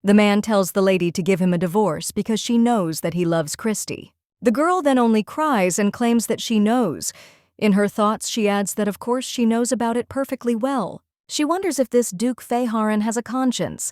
The man tells the lady to give him a divorce because she knows that he loves Christy. The girl then only cries and claims that she knows. In her thoughts, she adds that of course she knows about it perfectly well. She wonders if this Duke Fayharan has a conscience.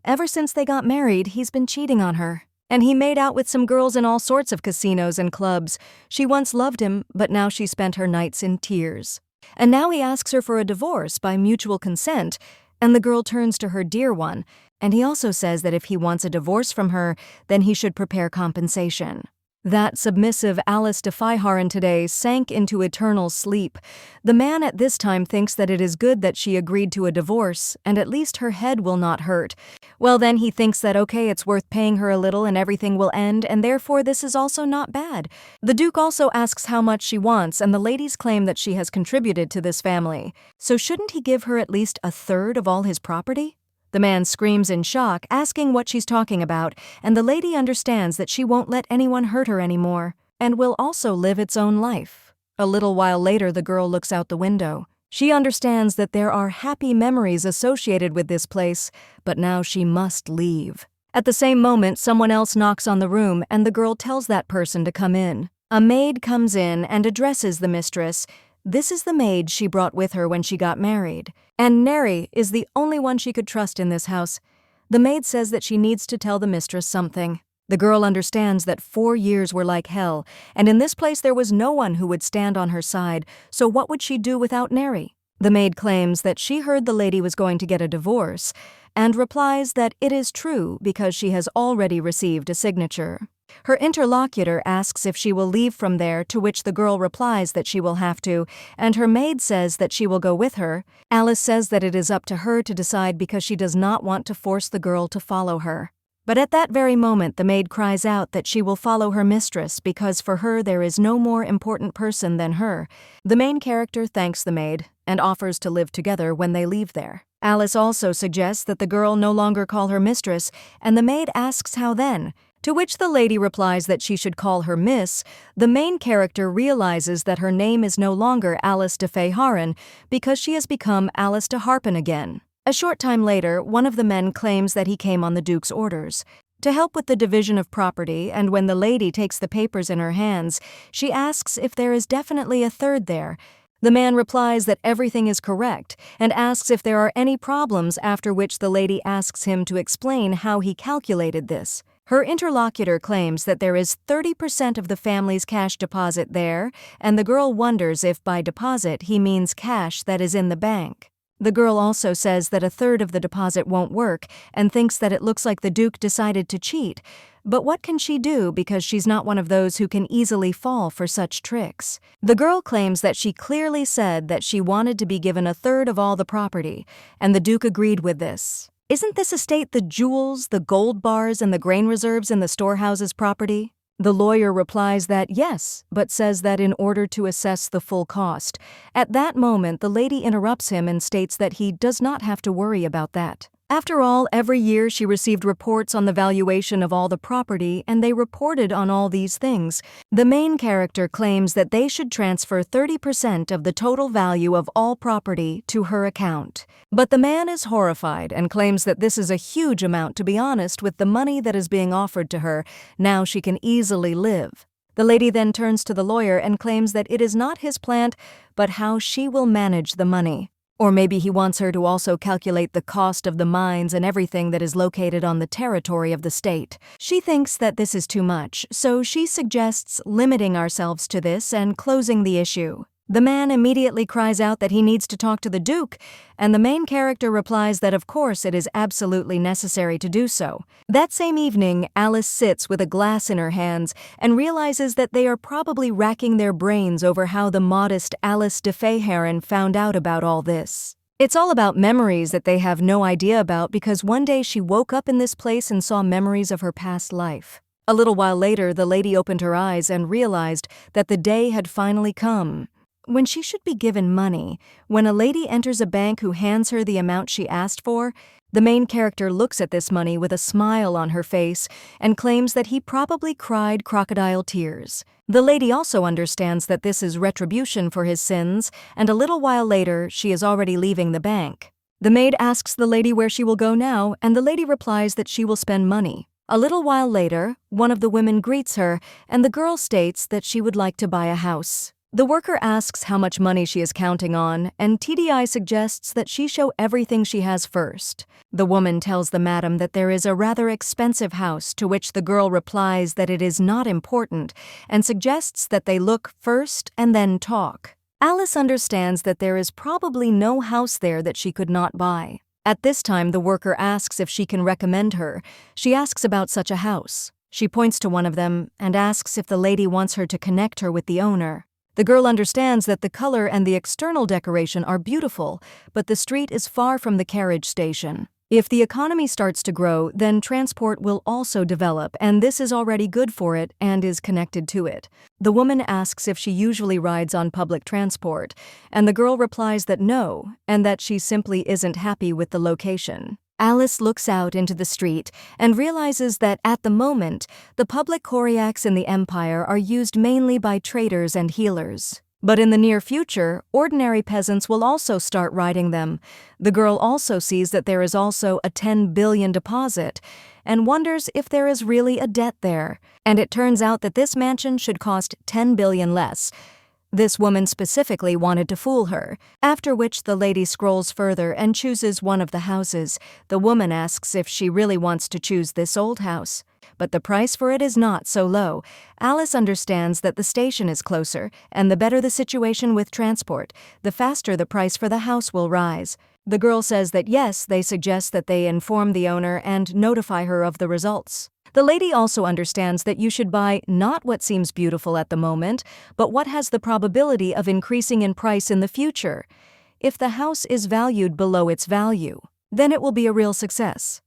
Ever since they got married, he's been cheating on her. And he made out with some girls in all sorts of casinos and clubs. She once loved him, but now she spent her nights in tears. And now he asks her for a divorce by mutual consent, and the girl turns to her dear one, and he also says that if he wants a divorce from her, then he should prepare compensation. That submissive Alice de Fayharan today sank into eternal sleep. The man at this time thinks that it is good that she agreed to a divorce, and at least her head will not hurt. Well, then he thinks that okay, it's worth paying her a little and everything will end, and therefore this is also not bad. The Duke also asks how much she wants, and the ladies claim that she has contributed to this family. So shouldn't he give her at least a third of all his property? The man screams in shock, asking what she's talking about, and the lady understands that she won't let anyone hurt her anymore, and will also live its own life. A little while later, the girl looks out the window. She understands that there are happy memories associated with this place, but now she must leave. At the same moment, someone else knocks on the room, and the girl tells that person to come in. A maid comes in and addresses the mistress. This is the maid she brought with her when she got married, and Neri is the only one she could trust in this house. The maid says that she needs to tell the mistress something. The girl understands that 4 years were like hell, and in this place there was no one who would stand on her side, so what would she do without Neri? The maid claims that she heard the lady was going to get a divorce, and replies that it is true because she has already received a signature. Her interlocutor asks if she will leave from there, to which the girl replies that she will have to, and her maid says that she will go with her. Alice says that it is up to her to decide because she does not want to force the girl to follow her. But at that very moment, the maid cries out that she will follow her mistress because for her there is no more important person than her. The main character thanks the maid and offers to live together when they leave there. Alice also suggests that the girl no longer call her mistress, and the maid asks how then, to which the lady replies that she should call her Miss. The main character realizes that her name is no longer Alice de Fayharan because she has become Alice de Harpen again. A short time later, one of the men claims that he came on the Duke's orders to help with the division of property, and when the lady takes the papers in her hands, she asks if there is definitely a third there. The man replies that everything is correct and asks if there are any problems, after which the lady asks him to explain how he calculated this. Her interlocutor claims that there is 30% of the family's cash deposit there, and the girl wonders if by deposit he means cash that is in the bank. The girl also says that a third of the deposit won't work and thinks that it looks like the Duke decided to cheat. But what can she do because she's not one of those who can easily fall for such tricks? The girl claims that she clearly said that she wanted to be given a third of all the property, and the Duke agreed with this. Isn't this estate the jewels, the gold bars, and the grain reserves in the storehouse's property? The lawyer replies that yes, but says that in order to assess the full cost. At that moment, the lady interrupts him and states that he does not have to worry about that. After all, every year she received reports on the valuation of all the property, and they reported on all these things. The main character claims that they should transfer 30% of the total value of all property to her account. But the man is horrified and claims that this is a huge amount. To be honest, with the money that is being offered to her, now she can easily live. The lady then turns to the lawyer and claims that it is not his plant, but how she will manage the money. Or maybe he wants her to also calculate the cost of the mines and everything that is located on the territory of the state. She thinks that this is too much, so she suggests limiting ourselves to this and closing the issue. The man immediately cries out that he needs to talk to the Duke, and the main character replies that of course it is absolutely necessary to do so. That same evening, Alice sits with a glass in her hands and realizes that they are probably racking their brains over how the modest Alice de Fayharan found out about all this. It's all about memories that they have no idea about because one day she woke up in this place and saw memories of her past life. A little while later, the lady opened her eyes and realized that the day had finally come when she should be given money. When a lady enters a bank who hands her the amount she asked for, the main character looks at this money with a smile on her face and claims that he probably cried crocodile tears. The lady also understands that this is retribution for his sins, and a little while later, she is already leaving the bank. The maid asks the lady where she will go now, and the lady replies that she will spend money. A little while later, one of the women greets her, and the girl states that she would like to buy a house. The worker asks how much money she is counting on, and TDI suggests that she show everything she has first. The woman tells the madam that there is a rather expensive house, to which the girl replies that it is not important, and suggests that they look first and then talk. Alice understands that there is probably no house there that she could not buy. At this time, the worker asks if she can recommend her. She asks about such a house. She points to one of them and asks if the lady wants her to connect her with the owner. The girl understands that the color and the external decoration are beautiful, but the street is far from the carriage station. If the economy starts to grow, then transport will also develop, and this is already good for it and is connected to it. The woman asks if she usually rides on public transport, and the girl replies that no, and that she simply isn't happy with the location. Alice looks out into the street and realizes that at the moment, the public choreacs in the empire are used mainly by traders and healers. But in the near future, ordinary peasants will also start riding them. The girl also sees that there is also a 10 billion deposit and wonders if there is really a debt there. And it turns out that this mansion should cost 10 billion less. This woman specifically wanted to fool her, after which the lady scrolls further and chooses one of the houses. The woman asks if she really wants to choose this old house, but the price for it is not so low. Alice understands that the station is closer, and the better the situation with transport, the faster the price for the house will rise. The girl says that yes, they suggest that they inform the owner and notify her of the results. The lady also understands that you should buy not what seems beautiful at the moment, but what has the probability of increasing in price in the future. If the house is valued below its value, then it will be a real success.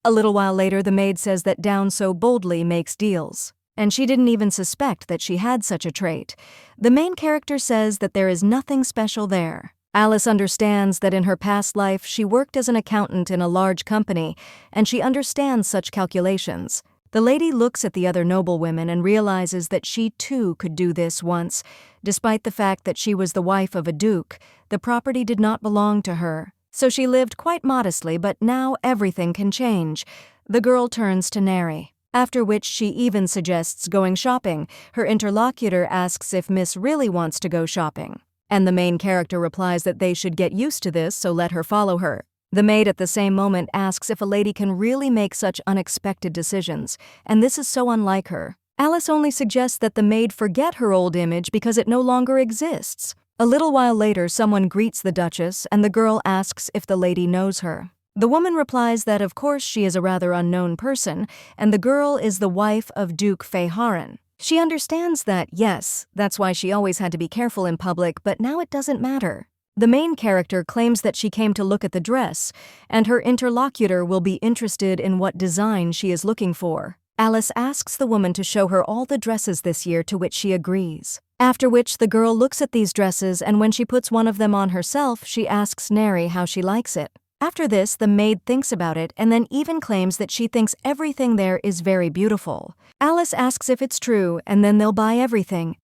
A little while later, the maid says that Down so boldly makes deals, and she didn't even suspect that she had such a trait. The main character says that there is nothing special there. Alice understands that in her past life she worked as an accountant in a large company, and she understands such calculations. The lady looks at the other noblewomen and realizes that she too could do this once. Despite the fact that she was the wife of a duke, the property did not belong to her. So she lived quite modestly, but now everything can change. The girl turns to Neri, after which she even suggests going shopping. Her interlocutor asks if Miss really wants to go shopping, and the main character replies that they should get used to this, so let her follow her. The maid at the same moment asks if a lady can really make such unexpected decisions, and this is so unlike her. Alice only suggests that the maid forget her old image because it no longer exists. A little while later, someone greets the Duchess, and the girl asks if the lady knows her. The woman replies that of course she is a rather unknown person, and the girl is the wife of Duke Feiharan. She understands that, yes, that's why she always had to be careful in public, but now it doesn't matter. The main character claims that she came to look at the dress, and her interlocutor will be interested in what design she is looking for. Alice asks the woman to show her all the dresses this year, to which she agrees. After which the girl looks at these dresses, and when she puts one of them on herself, she asks Neri how she likes it. After this, the maid thinks about it and then even claims that she thinks everything there is very beautiful. Alice asks if it's true, and then they'll buy everything.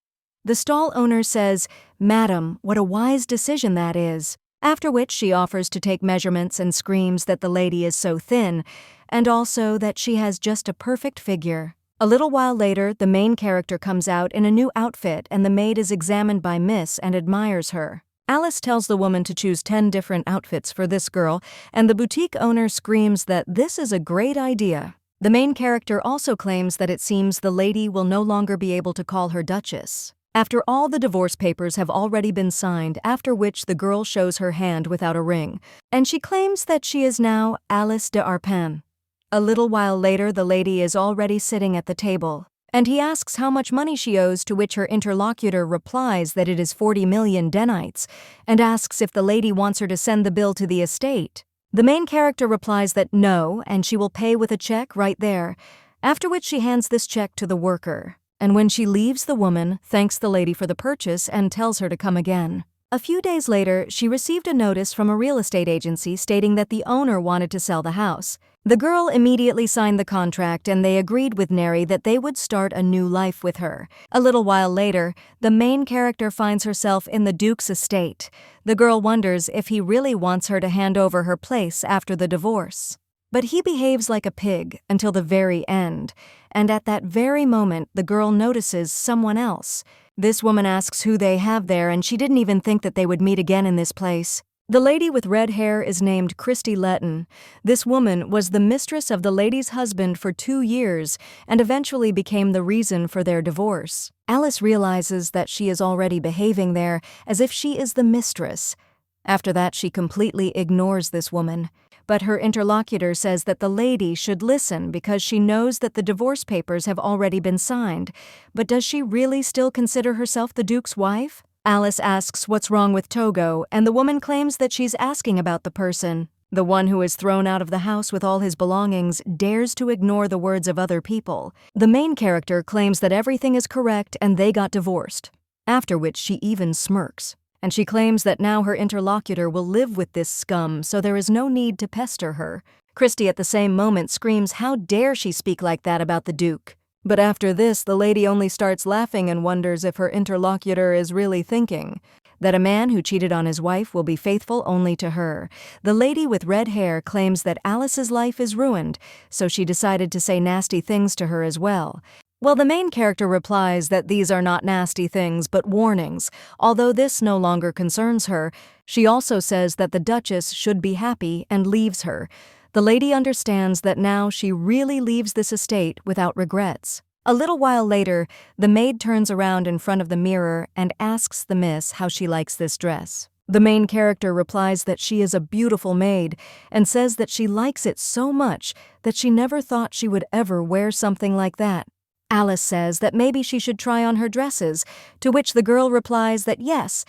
The stall owner says, "Madam, what a wise decision that is." After which she offers to take measurements and screams that the lady is so thin, and also that she has just a perfect figure. A little while later, the main character comes out in a new outfit, and the maid is examined by Miss and admires her. Alice tells the woman to choose 10 different outfits for this girl, and the boutique owner screams that this is a great idea. The main character also claims that it seems the lady will no longer be able to call her Duchess. After all the divorce papers have already been signed, after which the girl shows her hand without a ring, and she claims that she is now Alice de Arpin. A little while later, the lady is already sitting at the table, and he asks how much money she owes, to which her interlocutor replies that it is 40 million denites, and asks if the lady wants her to send the bill to the estate. The main character replies that no, and she will pay with a check right there, after which she hands this check to the worker. And when she leaves, the woman thanks the lady for the purchase and tells her to come again. A few days later, she received a notice from a real estate agency stating that the owner wanted to sell the house. The girl immediately signed the contract and they agreed with Neri that they would start a new life with her. A little while later, the main character finds herself in the Duke's estate. The girl wonders if he really wants her to hand over her place after the divorce. But he behaves like a pig until the very end, and at that very moment the girl notices someone else. This woman asks who they have there, and she didn't even think that they would meet again in this place. The lady with red hair is named Christy Letton. This woman was the mistress of the lady's husband for 2 years and eventually became the reason for their divorce. Alice realizes that she is already behaving there as if she is the mistress. After that, she completely ignores this woman. But her interlocutor says that the lady should listen because she knows that the divorce papers have already been signed. But does she really still consider herself the Duke's wife? Alice asks what's wrong with Togo, and the woman claims that she's asking about the person. The one who is thrown out of the house with all his belongings dares to ignore the words of other people. The main character claims that everything is correct and they got divorced, after which she even smirks. And she claims that now her interlocutor will live with this scum, so there is no need to pester her. Christy at the same moment screams, "How dare she speak like that about the Duke?" But after this, the lady only starts laughing and wonders if her interlocutor is really thinking that a man who cheated on his wife will be faithful only to her. The lady with red hair claims that Alice's life is ruined, so she decided to say nasty things to her as well. Well, the main character replies that these are not nasty things but warnings. Although this no longer concerns her, she also says that the Duchess should be happy and leaves her. The lady understands that now she really leaves this estate without regrets. A little while later, the maid turns around in front of the mirror and asks the miss how she likes this dress. The main character replies that she is a beautiful maid and says that she likes it so much that she never thought she would ever wear something like that. Alice says that maybe she should try on her dresses, to which the girl replies that yes,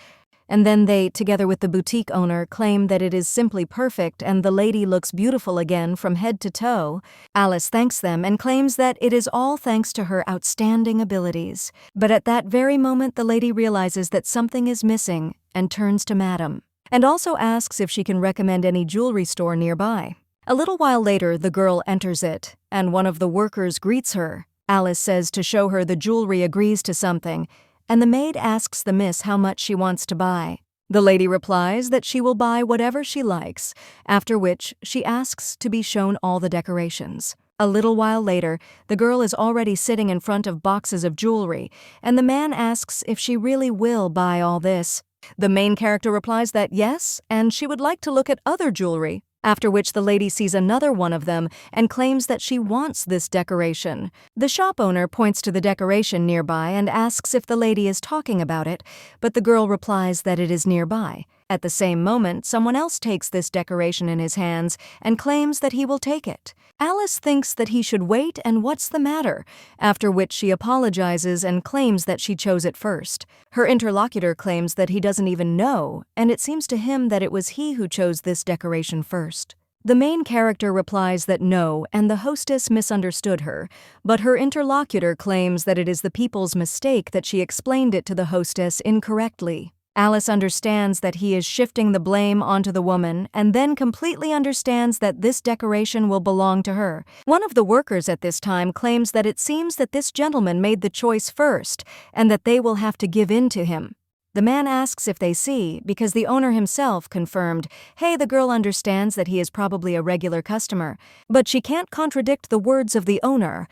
and then they, together with the boutique owner, claim that it is simply perfect and the lady looks beautiful again from head to toe. Alice thanks them and claims that it is all thanks to her outstanding abilities. But at that very moment, the lady realizes that something is missing and turns to Madam, and also asks if she can recommend any jewelry store nearby. A little while later, the girl enters it, and one of the workers greets her. Alice says to show her the jewelry agrees to something, and the maid asks the miss how much she wants to buy. The lady replies that she will buy whatever she likes, after which she asks to be shown all the decorations. A little while later, the girl is already sitting in front of boxes of jewelry, and the man asks if she really will buy all this. The main character replies that yes, and she would like to look at other jewelry. After which the lady sees another one of them and claims that she wants this decoration. The shop owner points to the decoration nearby and asks if the lady is talking about it, but the girl replies that it is nearby. At the same moment, someone else takes this decoration in his hands and claims that he will take it. Alice thinks that he should wait and what's the matter, after which she apologizes and claims that she chose it first. Her interlocutor claims that he doesn't even know, and it seems to him that it was he who chose this decoration first. The main character replies that no, and the hostess misunderstood her, but her interlocutor claims that it is the people's mistake that she explained it to the hostess incorrectly. Alice understands that he is shifting the blame onto the woman and then completely understands that this decoration will belong to her. One of the workers at this time claims that it seems that this gentleman made the choice first and that they will have to give in to him. The man asks if they see, because the owner himself confirmed, hey, the girl understands that he is probably a regular customer, but she can't contradict the words of the owner.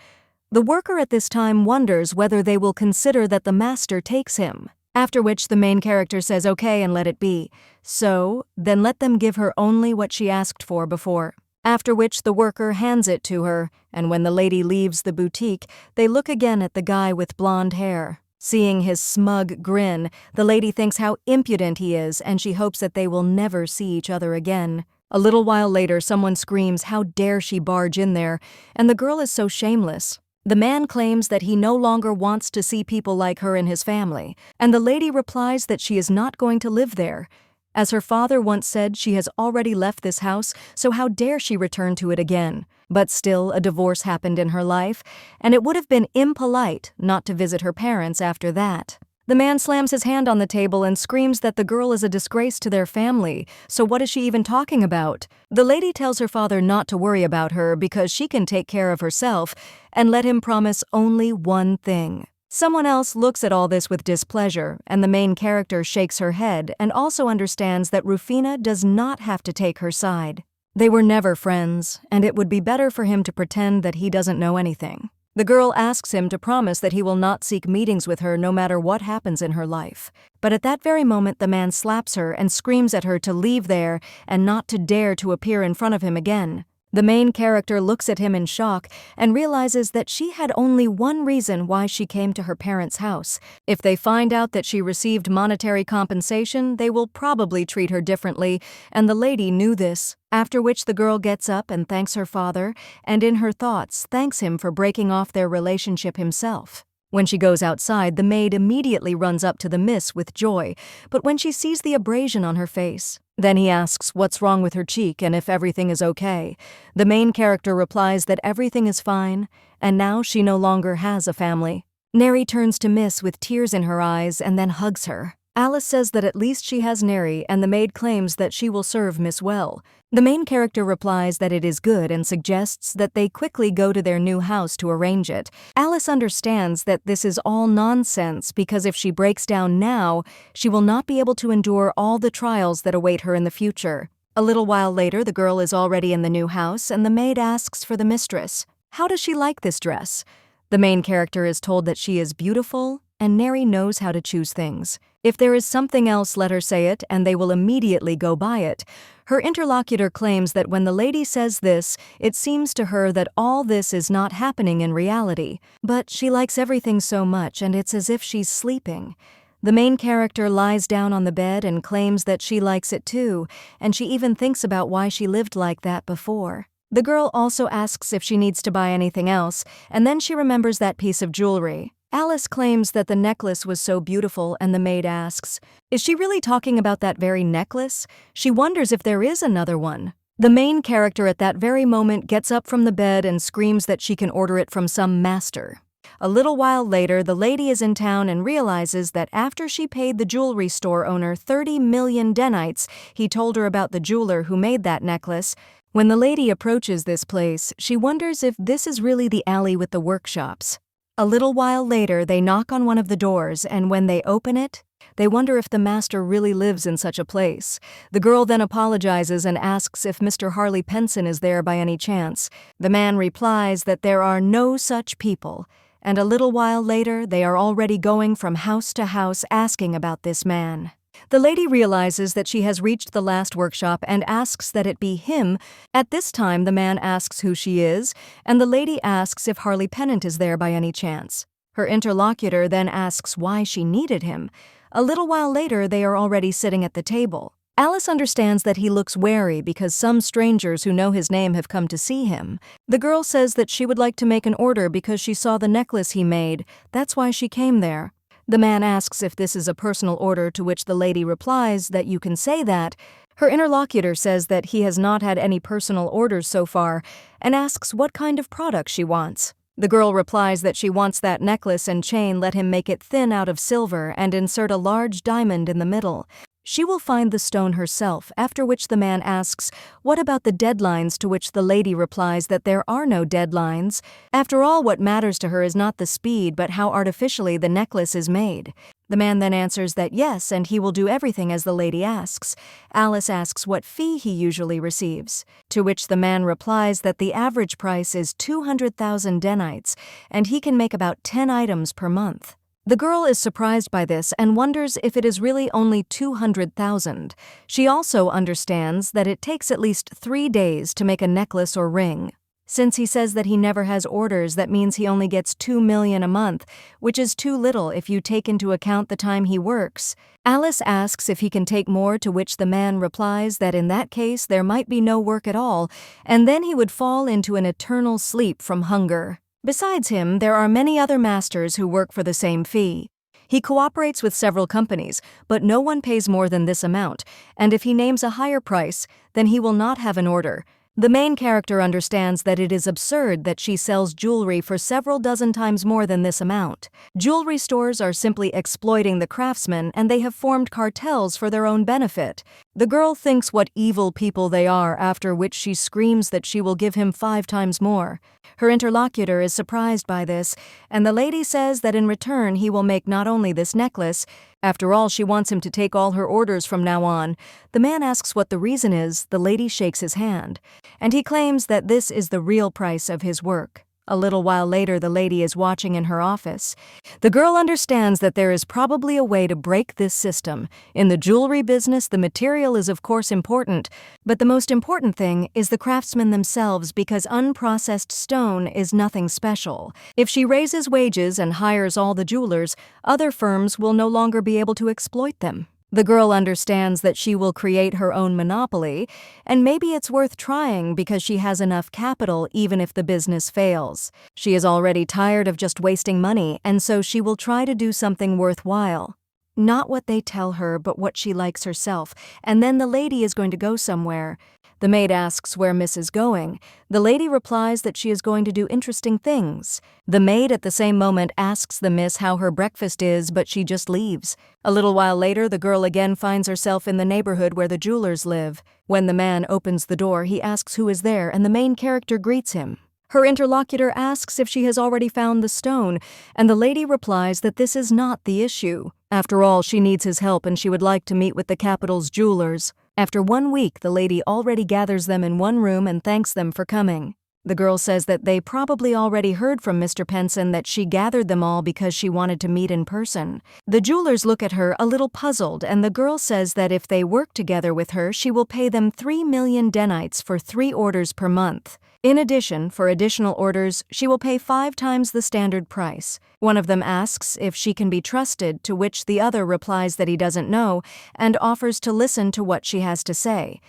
The worker at this time wonders whether they will consider that the master takes him. After which the main character says okay and let it be. So, then let them give her only what she asked for before. After which the worker hands it to her, and when the lady leaves the boutique, they look again at the guy with blonde hair. Seeing his smug grin, the lady thinks how impudent he is and she hopes that they will never see each other again. A little while later, someone screams, how dare she barge in there, and the girl is so shameless. The man claims that he no longer wants to see people like her in his family, and the lady replies that she is not going to live there. As her father once said, she has already left this house, so how dare she return to it again? But still, a divorce happened in her life, and it would have been impolite not to visit her parents after that. The man slams his hand on the table and screams that the girl is a disgrace to their family, so what is she even talking about? The lady tells her father not to worry about her because she can take care of herself, and let him promise only one thing. Someone else looks at all this with displeasure, and the main character shakes her head and also understands that Rufina does not have to take her side. They were never friends, and it would be better for him to pretend that he doesn't know anything. The girl asks him to promise that he will not seek meetings with her no matter what happens in her life. But at that very moment the man slaps her and screams at her to leave there and not to dare to appear in front of him again. The main character looks at him in shock and realizes that she had only one reason why she came to her parents' house. If they find out that she received monetary compensation, they will probably treat her differently, and the lady knew this, after which the girl gets up and thanks her father, and in her thoughts thanks him for breaking off their relationship himself. When she goes outside, the maid immediately runs up to the miss with joy, but when she sees the abrasion on her face, then he asks what's wrong with her cheek and if everything is okay. The main character replies that everything is fine, and now she no longer has a family. Neri turns to Miss with tears in her eyes and then hugs her. Alice says that at least she has Neri, and the maid claims that she will serve Miss well. The main character replies that it is good and suggests that they quickly go to their new house to arrange it. Alice understands that this is all nonsense because if she breaks down now, she will not be able to endure all the trials that await her in the future. A little while later, the girl is already in the new house, and the maid asks for the mistress. How does she like this dress? The main character is told that she is beautiful, and Neri knows how to choose things. If there is something else, let her say it, and they will immediately go buy it. Her interlocutor claims that when the lady says this, it seems to her that all this is not happening in reality. But she likes everything so much, and it's as if she's sleeping. The main character lies down on the bed and claims that she likes it too, and she even thinks about why she lived like that before. The girl also asks if she needs to buy anything else, and then she remembers that piece of jewelry. Alice claims that the necklace was so beautiful, and the maid asks, is she really talking about that very necklace? She wonders if there is another one. The main character at that very moment gets up from the bed and screams that she can order it from some master. A little while later, the lady is in town and realizes that after she paid the jewelry store owner 30 million denites, he told her about the jeweler who made that necklace. When the lady approaches this place, she wonders if this is really the alley with the workshops. A little while later, they knock on one of the doors, and when they open it, they wonder if the master really lives in such a place. The girl then apologizes and asks if Mr. Harley Penson is there by any chance. The man replies that there are no such people, and a little while later, they are already going from house to house asking about this man. The lady realizes that she has reached the last workshop and asks that it be him. At this time, the man asks who she is, and the lady asks if Harley Pennant is there by any chance. Her interlocutor then asks why she needed him. A little while later, they are already sitting at the table. Alice understands that he looks wary because some strangers who know his name have come to see him. The girl says that she would like to make an order because she saw the necklace he made. That's why she came there. The man asks if this is a personal order, to which the lady replies that you can say that. Her interlocutor says that he has not had any personal orders so far and asks what kind of product she wants. The girl replies that she wants that necklace and chain, let him make it thin out of silver and insert a large diamond in the middle. She will find the stone herself, after which the man asks, what about the deadlines, to which the lady replies that there are no deadlines. After all, what matters to her is not the speed, but how artificially the necklace is made. The man then answers that yes, and he will do everything as the lady asks. Alice asks what fee he usually receives, to which the man replies that the average price is 200,000 denites, and he can make about 10 items per month. The girl is surprised by this and wonders if it is really only 200,000. She also understands that it takes at least 3 days to make a necklace or ring. Since he says that he never has orders, that means he only gets 2 million a month, which is too little if you take into account the time he works. Alice asks if he can take more, to which the man replies that in that case there might be no work at all, and then he would fall into an eternal sleep from hunger. Besides him, there are many other masters who work for the same fee. He cooperates with several companies, but no one pays more than this amount, and if he names a higher price, then he will not have an order. The main character understands that it is absurd that she sells jewelry for several dozen times more than this amount. Jewelry stores are simply exploiting the craftsmen, and they have formed cartels for their own benefit. The girl thinks what evil people they are, after which she screams that she will give him 5 times more. Her interlocutor is surprised by this, and the lady says that in return he will make not only this necklace. After all, she wants him to take all her orders from now on. The man asks what the reason is. The lady shakes his hand, and he claims that this is the real price of his work. A little while later, the lady is watching in her office. The girl understands that there is probably a way to break this system. In the jewelry business, the material is of course important, but the most important thing is the craftsmen themselves, because unprocessed stone is nothing special. If she raises wages and hires all the jewelers, other firms will no longer be able to exploit them. The girl understands that she will create her own monopoly, and maybe it's worth trying because she has enough capital even if the business fails. She is already tired of just wasting money, and so she will try to do something worthwhile. Not what they tell her, but what she likes herself, and then the lady is going to go somewhere. The maid asks where Miss is going. The lady replies that she is going to do interesting things. The maid at the same moment asks the miss how her breakfast is, but she just leaves. A little while later, the girl again finds herself in the neighborhood where the jewelers live. When the man opens the door, he asks who is there, and the main character greets him. Her interlocutor asks if she has already found the stone, and the lady replies that this is not the issue. After all, she needs his help and she would like to meet with the capital's jewelers. After 1 week, the lady already gathers them in one room and thanks them for coming. The girl says that they probably already heard from Mr. Penson that she gathered them all because she wanted to meet in person. The jewelers look at her a little puzzled, and the girl says that if they work together with her, she will pay them 3 million denites for 3 orders per month. In addition, for additional orders, she will pay 5 times the standard price. One of them asks if she can be trusted, to which the other replies that he doesn't know and offers to listen to what she has to say.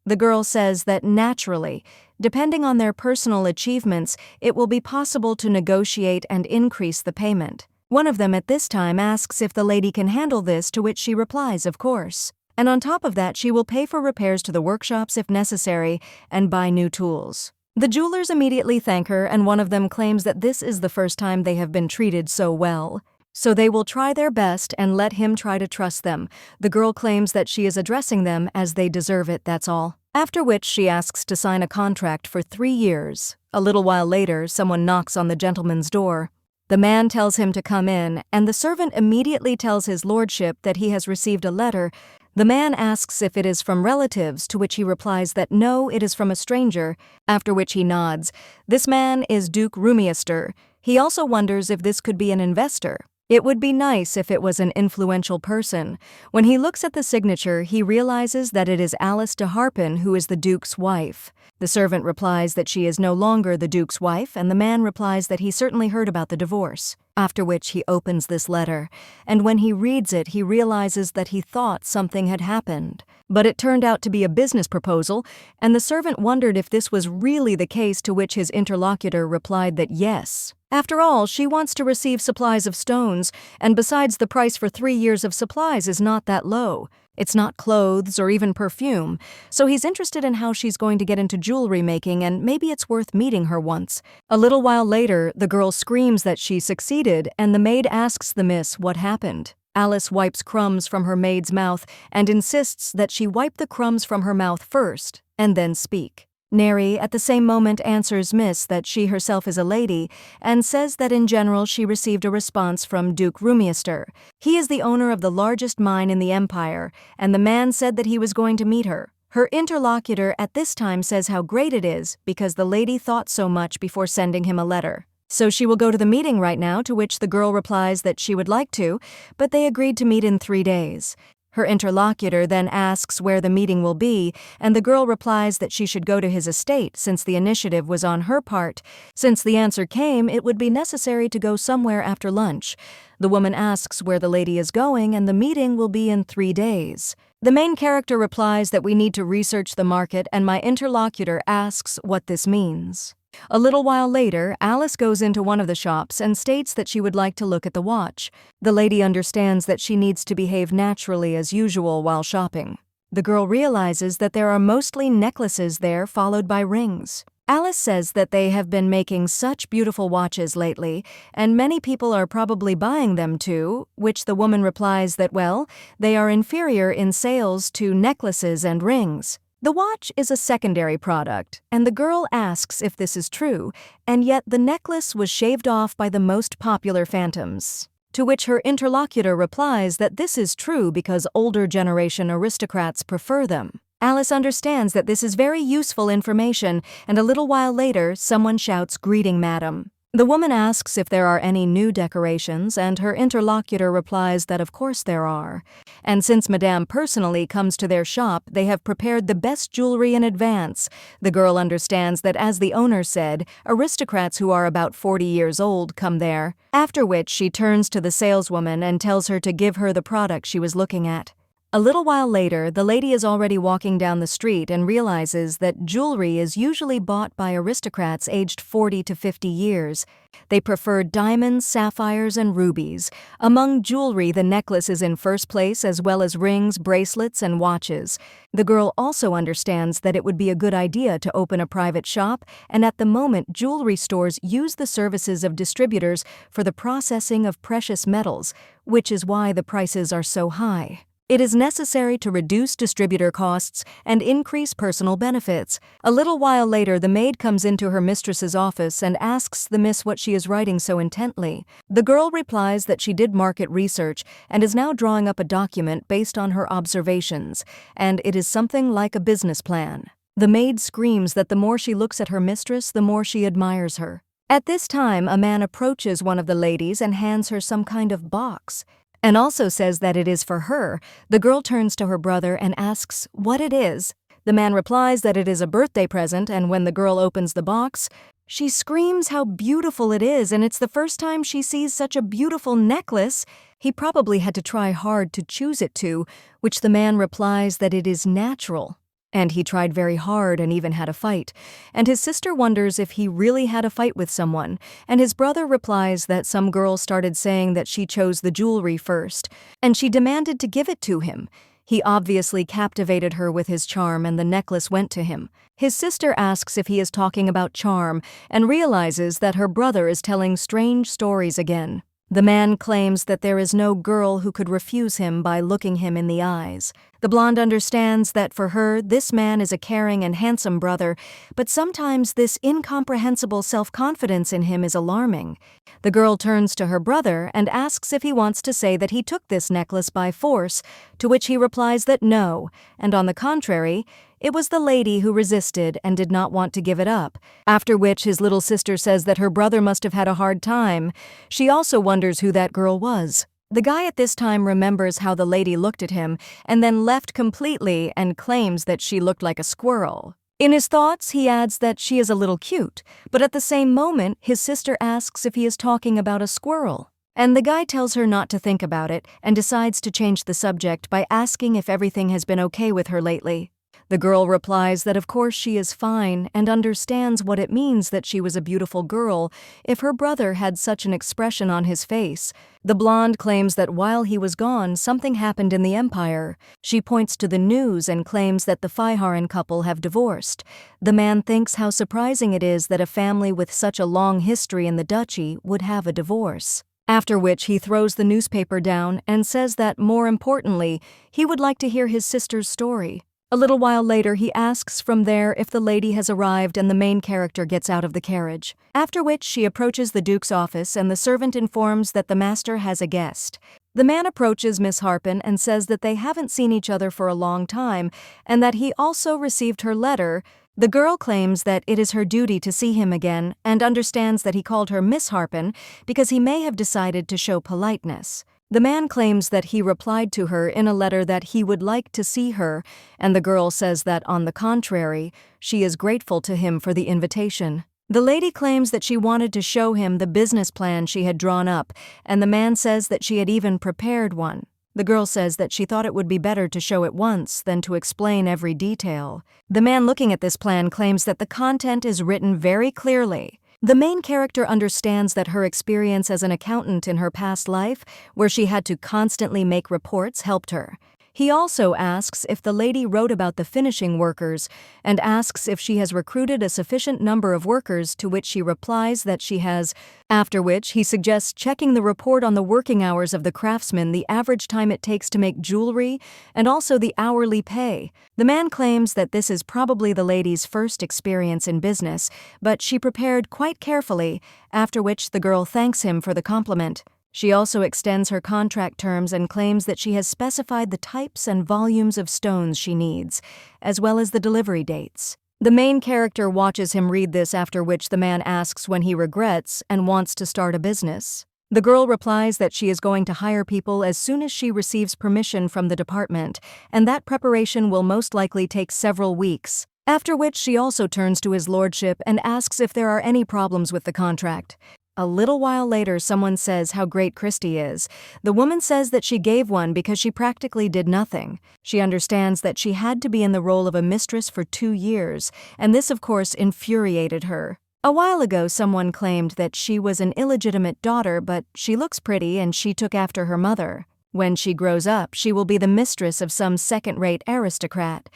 The girl says that naturally, depending on their personal achievements, it will be possible to negotiate and increase the payment. One of them at this time asks if the lady can handle this, to which she replies, of course. And on top of that, she will pay for repairs to the workshops if necessary and buy new tools. The jewelers immediately thank her, and one of them claims that this is the first time they have been treated so well. So they will try their best and let him try to trust them. The girl claims that she is addressing them as they deserve it, that's all. After which she asks to sign a contract for 3 years. A little while later, someone knocks on the gentleman's door. The man tells him to come in, and the servant immediately tells his lordship that he has received a letter. The man asks if it is from relatives, to which he replies that no, it is from a stranger, after which he nods. This man is Duke Rumier. He also wonders if this could be an investor. It would be nice if it was an influential person. When he looks at the signature, he realizes that it is Alice de Harpen, who is the Duke's wife. The servant replies that she is no longer the Duke's wife, and the man replies that he certainly heard about the divorce. After which he opens this letter, and when he reads it, he realizes that he thought something had happened. But it turned out to be a business proposal, and the servant wondered if this was really the case, to which his interlocutor replied that yes. After all, she wants to receive supplies of stones, and besides, the price for 3 years of supplies is not that low. It's not clothes or even perfume, so he's interested in how she's going to get into jewelry making, and maybe it's worth meeting her once. A little while later, the girl screams that she succeeded, and the maid asks the miss what happened. Alice wipes crumbs from her maid's mouth and insists that she wipe the crumbs from her mouth first and then speak. Neri at the same moment answers Miss that she herself is a lady and says that in general she received a response from Duke Rumier. He is the owner of the largest mine in the empire, and the man said that he was going to meet her. Her interlocutor at this time says how great it is because the lady thought so much before sending him a letter. So she will go to the meeting right now, to which the girl replies that she would like to, but they agreed to meet in 3 days. Her interlocutor then asks where the meeting will be, and the girl replies that she should go to his estate since the initiative was on her part. Since the answer came, it would be necessary to go somewhere after lunch. The woman asks where the lady is going, and the meeting will be in 3 days. The main character replies that we need to research the market, and my interlocutor asks what this means. A little while later, Alice goes into one of the shops and states that she would like to look at the watch. The lady understands that she needs to behave naturally as usual while shopping. The girl realizes that there are mostly necklaces there, followed by rings. Alice says that they have been making such beautiful watches lately, and many people are probably buying them too, which the woman replies that, well, they are inferior in sales to necklaces and rings. The watch is a secondary product, and the girl asks if this is true, and yet the necklace was shaved off by the most popular phantoms. To which her interlocutor replies that this is true because older generation aristocrats prefer them. Alice understands that this is very useful information, and a little while later, someone shouts, "Greeting, madam." The woman asks if there are any new decorations, and her interlocutor replies that of course there are. And since Madame personally comes to their shop, they have prepared the best jewelry in advance. The girl understands that, as the owner said, aristocrats who are about 40 years old come there, after which she turns to the saleswoman and tells her to give her the product she was looking at. A little while later, the lady is already walking down the street and realizes that jewelry is usually bought by aristocrats aged 40 to 50 years. They prefer diamonds, sapphires, and rubies. Among jewelry, the necklace is in first place, as well as rings, bracelets, and watches. The girl also understands that it would be a good idea to open a private shop, and at the moment, jewelry stores use the services of distributors for the processing of precious metals, which is why the prices are so high. It is necessary to reduce distributor costs and increase personal benefits. A little while later, the maid comes into her mistress's office and asks the miss what she is writing so intently. The girl replies that she did market research and is now drawing up a document based on her observations, and it is something like a business plan. The maid screams that the more she looks at her mistress, the more she admires her. At this time, a man approaches one of the ladies and hands her some kind of box, and also says that it is for her. The girl turns to her brother and asks what it is. The man replies that it is a birthday present, and when the girl opens the box, she screams how beautiful it is, and it's the first time she sees such a beautiful necklace. He probably had to try hard to choose it to, which the man replies that it is natural. And he tried very hard and even had a fight. And his sister wonders if he really had a fight with someone. And his brother replies that some girl started saying that she chose the jewelry first, and she demanded to give it to him. He obviously captivated her with his charm, and the necklace went to him. His sister asks if he is talking about charm, and realizes that her brother is telling strange stories again. The man claims that there is no girl who could refuse him by looking him in the eyes. The blonde understands that for her, this man is a caring and handsome brother, but sometimes this incomprehensible self-confidence in him is alarming. The girl turns to her brother and asks if he wants to say that he took this necklace by force, to which he replies that no, and on the contrary, it was the lady who resisted and did not want to give it up, after which his little sister says that her brother must have had a hard time. She also wonders who that girl was. The guy at this time remembers how the lady looked at him and then left completely and claims that she looked like a squirrel. In his thoughts, he adds that she is a little cute, but at the same moment, his sister asks if he is talking about a squirrel. And the guy tells her not to think about it and decides to change the subject by asking if everything has been okay with her lately. The girl replies that of course she is fine and understands what it means that she was a beautiful girl if her brother had such an expression on his face. The blonde claims that while he was gone, something happened in the empire. She points to the news and claims that the Feiharan couple have divorced. The man thinks how surprising it is that a family with such a long history in the duchy would have a divorce. After which he throws the newspaper down and says that, more importantly, he would like to hear his sister's story. A little while later, he asks from there if the lady has arrived, and the main character gets out of the carriage. After which she approaches the Duke's office, and the servant informs that the master has a guest. The man approaches Miss Harpin and says that they haven't seen each other for a long time, and that he also received her letter. The girl claims that it is her duty to see him again, and understands that he called her Miss Harpin because he may have decided to show politeness. The man claims that he replied to her in a letter that he would like to see her, and the girl says that, on the contrary, she is grateful to him for the invitation. The lady claims that she wanted to show him the business plan she had drawn up, and the man says that she had even prepared one. The girl says that she thought it would be better to show it once than to explain every detail. The man looking at this plan claims that the content is written very clearly. The main character understands that her experience as an accountant in her past life, where she had to constantly make reports, helped her. He also asks if the lady wrote about the finishing workers and asks if she has recruited a sufficient number of workers, to which she replies that she has, after which he suggests checking the report on the working hours of the craftsmen, the average time it takes to make jewelry, and also the hourly pay. The man claims that this is probably the lady's first experience in business, but she prepared quite carefully, after which the girl thanks him for the compliment. She also extends her contract terms and claims that she has specified the types and volumes of stones she needs, as well as the delivery dates. The main character watches him read this, after which the man asks when he regrets and wants to start a business. The girl replies that she is going to hire people as soon as she receives permission from the department, and that preparation will most likely take several weeks. After which she also turns to his lordship and asks if there are any problems with the contract. A little while later, someone says how great Christy is. The woman says that she gave one because she practically did nothing. She understands that she had to be in the role of a mistress for 2 years, and this of course infuriated her. A while ago, someone claimed that she was an illegitimate daughter, but she looks pretty and she took after her mother. When she grows up, she will be the mistress of some second-rate aristocrat.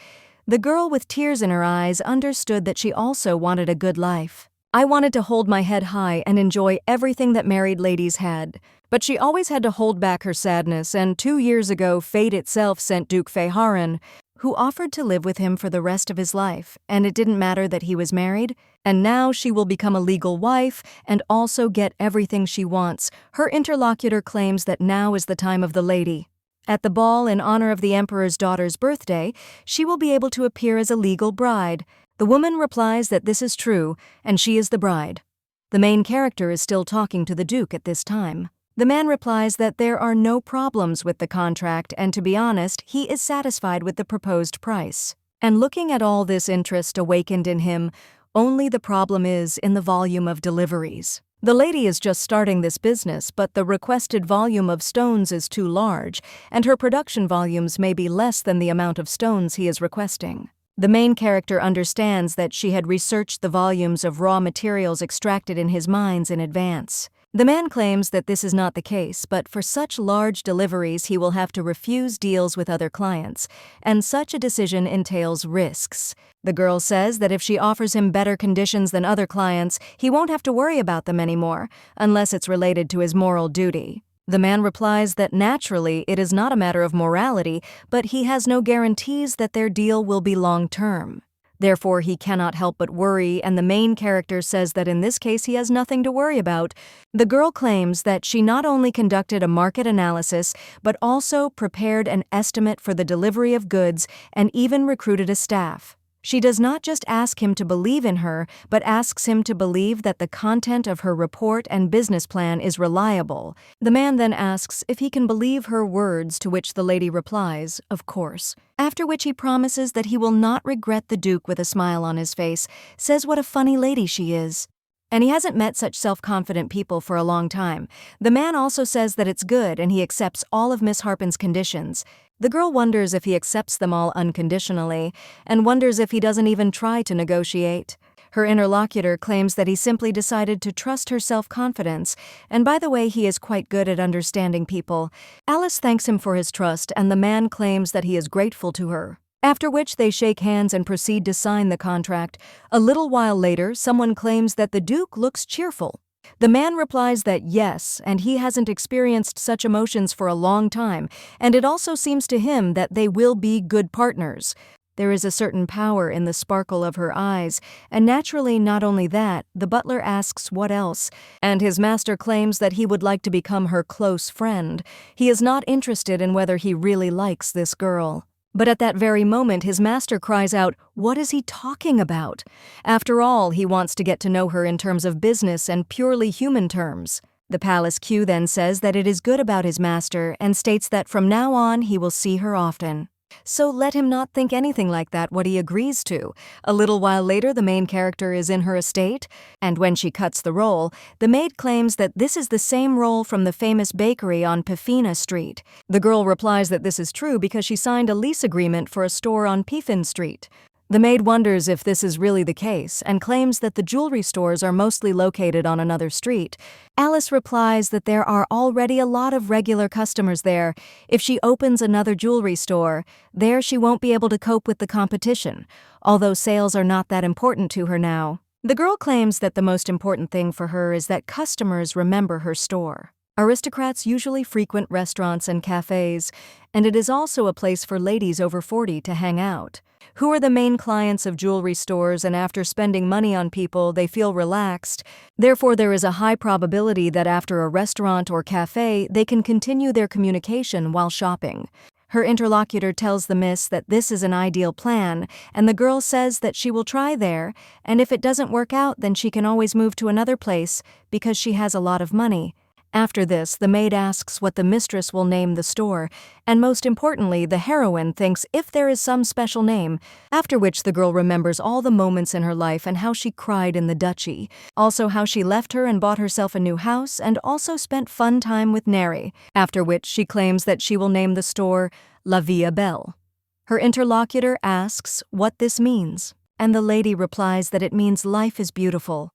The girl with tears in her eyes understood that she also wanted a good life. I wanted to hold my head high and enjoy everything that married ladies had. But she always had to hold back her sadness, and 2 years ago fate itself sent Duke Rumier, who offered to live with him for the rest of his life, and it didn't matter that he was married, and now she will become a legal wife and also get everything she wants. Her interlocutor claims that now is the time of the lady. At the ball in honor of the emperor's daughter's birthday, she will be able to appear as a legal bride. The woman replies that this is true, and she is the bride. The main character is still talking to the Duke at this time. The man replies that there are no problems with the contract, and to be honest, he is satisfied with the proposed price. And looking at all this interest awakened in him, only the problem is in the volume of deliveries. The lady is just starting this business, but the requested volume of stones is too large, and her production volumes may be less than the amount of stones he is requesting. The main character understands that she had researched the volumes of raw materials extracted in his mines in advance. The man claims that this is not the case, but for such large deliveries he will have to refuse deals with other clients, and such a decision entails risks. The girl says that if she offers him better conditions than other clients, he won't have to worry about them anymore, unless it's related to his moral duty. The man replies that naturally it is not a matter of morality, but he has no guarantees that their deal will be long-term. Therefore, he cannot help but worry, and the main character says that in this case he has nothing to worry about. The girl claims that she not only conducted a market analysis, but also prepared an estimate for the delivery of goods and even recruited a staff. She does not just ask him to believe in her, but asks him to believe that the content of her report and business plan is reliable. The man then asks if he can believe her words, to which the lady replies, of course. After which he promises that he will not regret. The Duke, with a smile on his face, says what a funny lady she is. And he hasn't met such self-confident people for a long time. The man also says that it's good and he accepts all of Miss Harpen's conditions. The girl wonders if he accepts them all unconditionally, and wonders if he doesn't even try to negotiate. Her interlocutor claims that he simply decided to trust her self-confidence, and by the way, he is quite good at understanding people. Alice thanks him for his trust, and the man claims that he is grateful to her. After which they shake hands and proceed to sign the contract. A little while later, someone claims that the Duke looks cheerful. The man replies that yes, and he hasn't experienced such emotions for a long time, and it also seems to him that they will be good partners. There is a certain power in the sparkle of her eyes, and naturally not only that, the butler asks what else, and his master claims that he would like to become her close friend. He is not interested in whether he really likes this girl. But at that very moment, his master cries out, "What is he talking about?" After all, he wants to get to know her in terms of business and purely human terms. The palace Q then says that it is good about his master and states that from now on he will see her often. So let him not think anything like that what he agrees to. A little while later, the main character is in her estate, and when she cuts the roll, the maid claims that this is the same roll from the famous bakery on Pifina Street. The girl replies that this is true because she signed a lease agreement for a store on Piffin Street. The maid wonders if this is really the case and claims that the jewelry stores are mostly located on another street. Alice replies that there are already a lot of regular customers there. If she opens another jewelry store, there she won't be able to cope with the competition, although sales are not that important to her now. The girl claims that the most important thing for her is that customers remember her store. Aristocrats usually frequent restaurants and cafes, and it is also a place for ladies over 40 to hang out. Who are the main clients of jewelry stores, and after spending money on people, they feel relaxed. Therefore, there is a high probability that after a restaurant or cafe, they can continue their communication while shopping. Her interlocutor tells the miss that this is an ideal plan, and the girl says that she will try there, and if it doesn't work out, then she can always move to another place because she has a lot of money. After this, the maid asks what the mistress will name the store, and most importantly, the heroine thinks if there is some special name, after which the girl remembers all the moments in her life and how she cried in the duchy, also how she left her and bought herself a new house, and also spent fun time with Neri, after which she claims that she will name the store La Vie Belle. Her interlocutor asks what this means, and the lady replies that it means life is beautiful.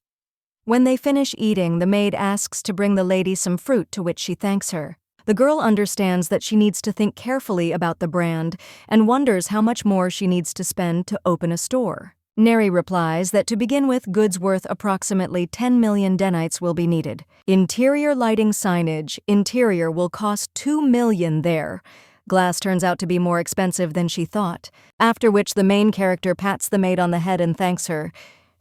When they finish eating, the maid asks to bring the lady some fruit, to which she thanks her. The girl understands that she needs to think carefully about the brand and wonders how much more she needs to spend to open a store. Neri replies that to begin with, goods worth approximately 10 million denites will be needed. Interior lighting signage, interior will cost 2 million there. Glass turns out to be more expensive than she thought, after which the main character pats the maid on the head and thanks her.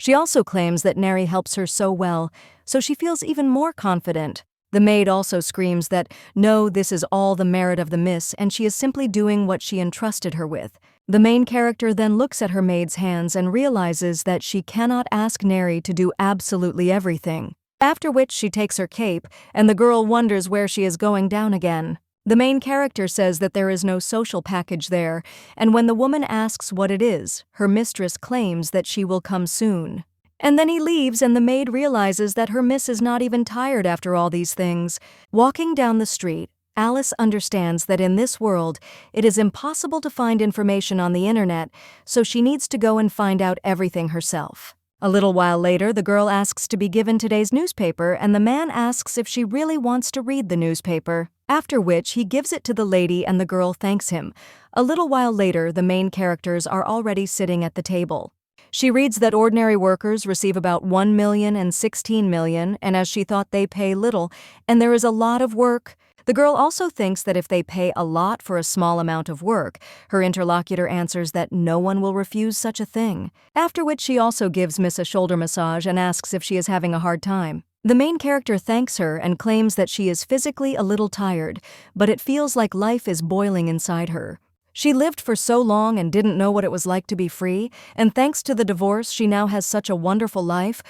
She also claims that Neri helps her so well, so she feels even more confident. The maid also screams that, no, this is all the merit of the miss, and she is simply doing what she entrusted her with. The main character then looks at her maid's hands and realizes that she cannot ask Neri to do absolutely everything. After which she takes her cape, and the girl wonders where she is going down again. The main character says that there is no social package there, and when the woman asks what it is, her mistress claims that she will come soon. And then he leaves, and the maid realizes that her miss is not even tired after all these things. Walking down the street, Alice understands that in this world, it is impossible to find information on the internet, so she needs to go and find out everything herself. A little while later, the girl asks to be given today's newspaper, and the man asks if she really wants to read the newspaper, after which he gives it to the lady and the girl thanks him. A little while later, the main characters are already sitting at the table. She reads that ordinary workers receive about 1 million and 16 million, and as she thought they pay little, and there is a lot of work. The girl also thinks that if they pay a lot for a small amount of work, her interlocutor answers that no one will refuse such a thing, after which she also gives Miss a shoulder massage and asks if she is having a hard time. The main character thanks her and claims that she is physically a little tired, but it feels like life is boiling inside her. She lived for so long and didn't know what it was like to be free, and thanks to the divorce, she now has such a wonderful life.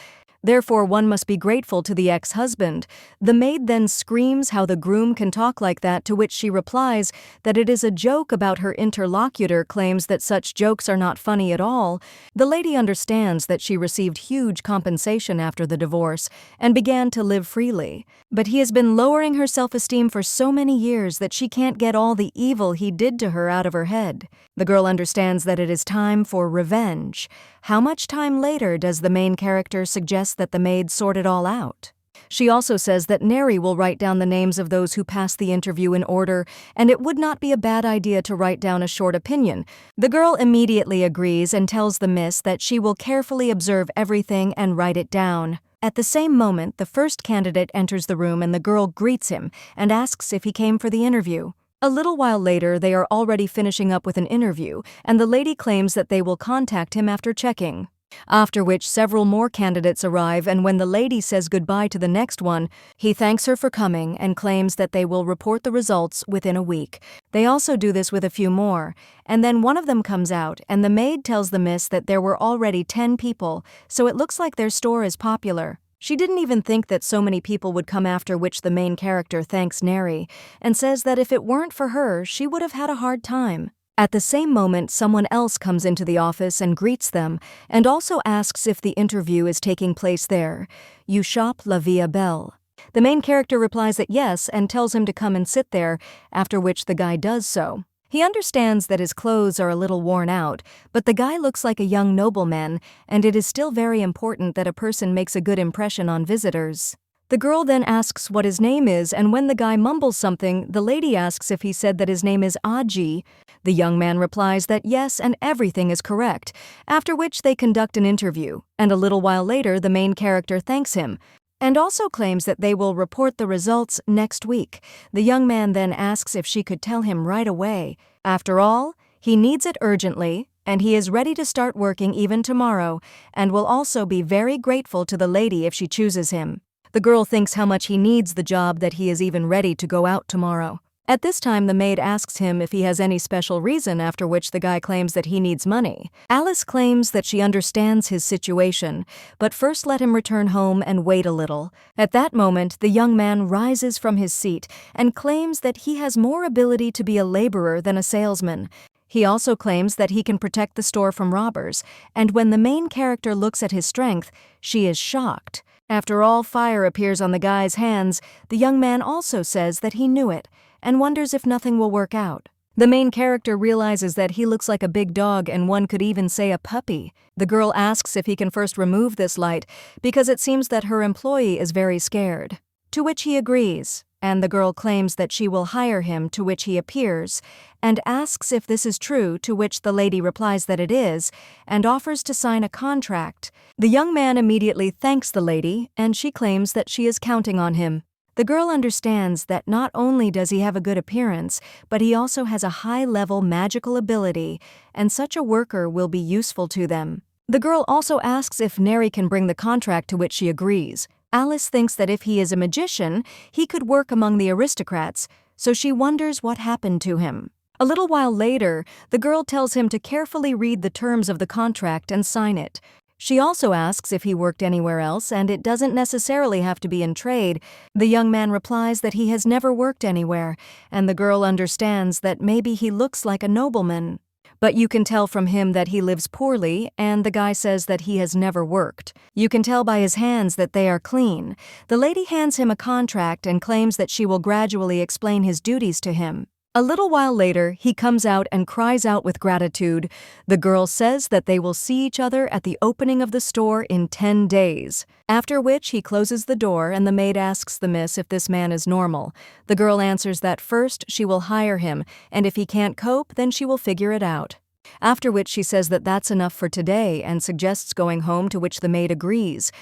Therefore, one must be grateful to the ex-husband. The maid then screams how the groom can talk like that, to which she replies that it is a joke about her interlocutor claims that such jokes are not funny at all. The lady understands that she received huge compensation after the divorce and began to live freely. But he has been lowering her self-esteem for so many years that she can't get all the evil he did to her out of her head. The girl understands that it is time for revenge. How much time later does the main character suggest that the maid sort it all out? She also says that Neri will write down the names of those who pass the interview in order, and it would not be a bad idea to write down a short opinion. The girl immediately agrees and tells the miss that she will carefully observe everything and write it down. At the same moment, the first candidate enters the room and the girl greets him and asks if he came for the interview. A little while later, they are already finishing up with an interview, and the lady claims that they will contact him after checking. After which several more candidates arrive, and when the lady says goodbye to the next one, he thanks her for coming and claims that they will report the results within a week. They also do this with a few more, and then one of them comes out, and the maid tells the miss that there were already 10 people, so it looks like their store is popular. She didn't even think that so many people would come, after which the main character thanks Neri and says that if it weren't for her, she would have had a hard time. At the same moment, someone else comes into the office and greets them and also asks if the interview is taking place there. You shop La Vie Belle. The main character replies that yes and tells him to come and sit there, after which the guy does so. He understands that his clothes are a little worn out, but the guy looks like a young nobleman, and it is still very important that a person makes a good impression on visitors. The girl then asks what his name is, and when the guy mumbles something, the lady asks if he said that his name is Aji. The young man replies that yes, and everything is correct, after which they conduct an interview, and a little while later the main character thanks him, and also claims that they will report the results next week. The young man then asks if she could tell him right away. After all, he needs it urgently, and he is ready to start working even tomorrow, and will also be very grateful to the lady if she chooses him. The girl thinks how much he needs the job that he is even ready to go out tomorrow. At this time, the maid asks him if he has any special reason, after which the guy claims that he needs money. Alice claims that she understands his situation, but first let him return home and wait a little. At that moment, the young man rises from his seat and claims that he has more ability to be a laborer than a salesman. He also claims that he can protect the store from robbers, and when the main character looks at his strength, she is shocked. After all fire appears on the guy's hands, the young man also says that he knew it, and wonders if nothing will work out. The main character realizes that he looks like a big dog, and one could even say a puppy. The girl asks if he can first remove this light, because it seems that her employee is very scared. To which he agrees, and the girl claims that she will hire him, to which he appears, and asks if this is true, to which the lady replies that it is, and offers to sign a contract. The young man immediately thanks the lady, and she claims that she is counting on him. The girl understands that not only does he have a good appearance, but he also has a high-level magical ability, and such a worker will be useful to them. The girl also asks if Neri can bring the contract, to which she agrees. Alice thinks that if he is a magician, he could work among the aristocrats, so she wonders what happened to him. A little while later, the girl tells him to carefully read the terms of the contract and sign it. She also asks if he worked anywhere else, and it doesn't necessarily have to be in trade. The young man replies that he has never worked anywhere, and the girl understands that maybe he looks like a nobleman. But you can tell from him that he lives poorly, and the guy says that he has never worked. You can tell by his hands that they are clean. The lady hands him a contract and claims that she will gradually explain his duties to him. A little while later, he comes out and cries out with gratitude. The girl says that they will see each other at the opening of the store in 10 days. After which he closes the door, and the maid asks the miss if this man is normal. The girl answers that first she will hire him, and if he can't cope, then she will figure it out. After which she says that that's enough for today and suggests going home, to which the maid agrees.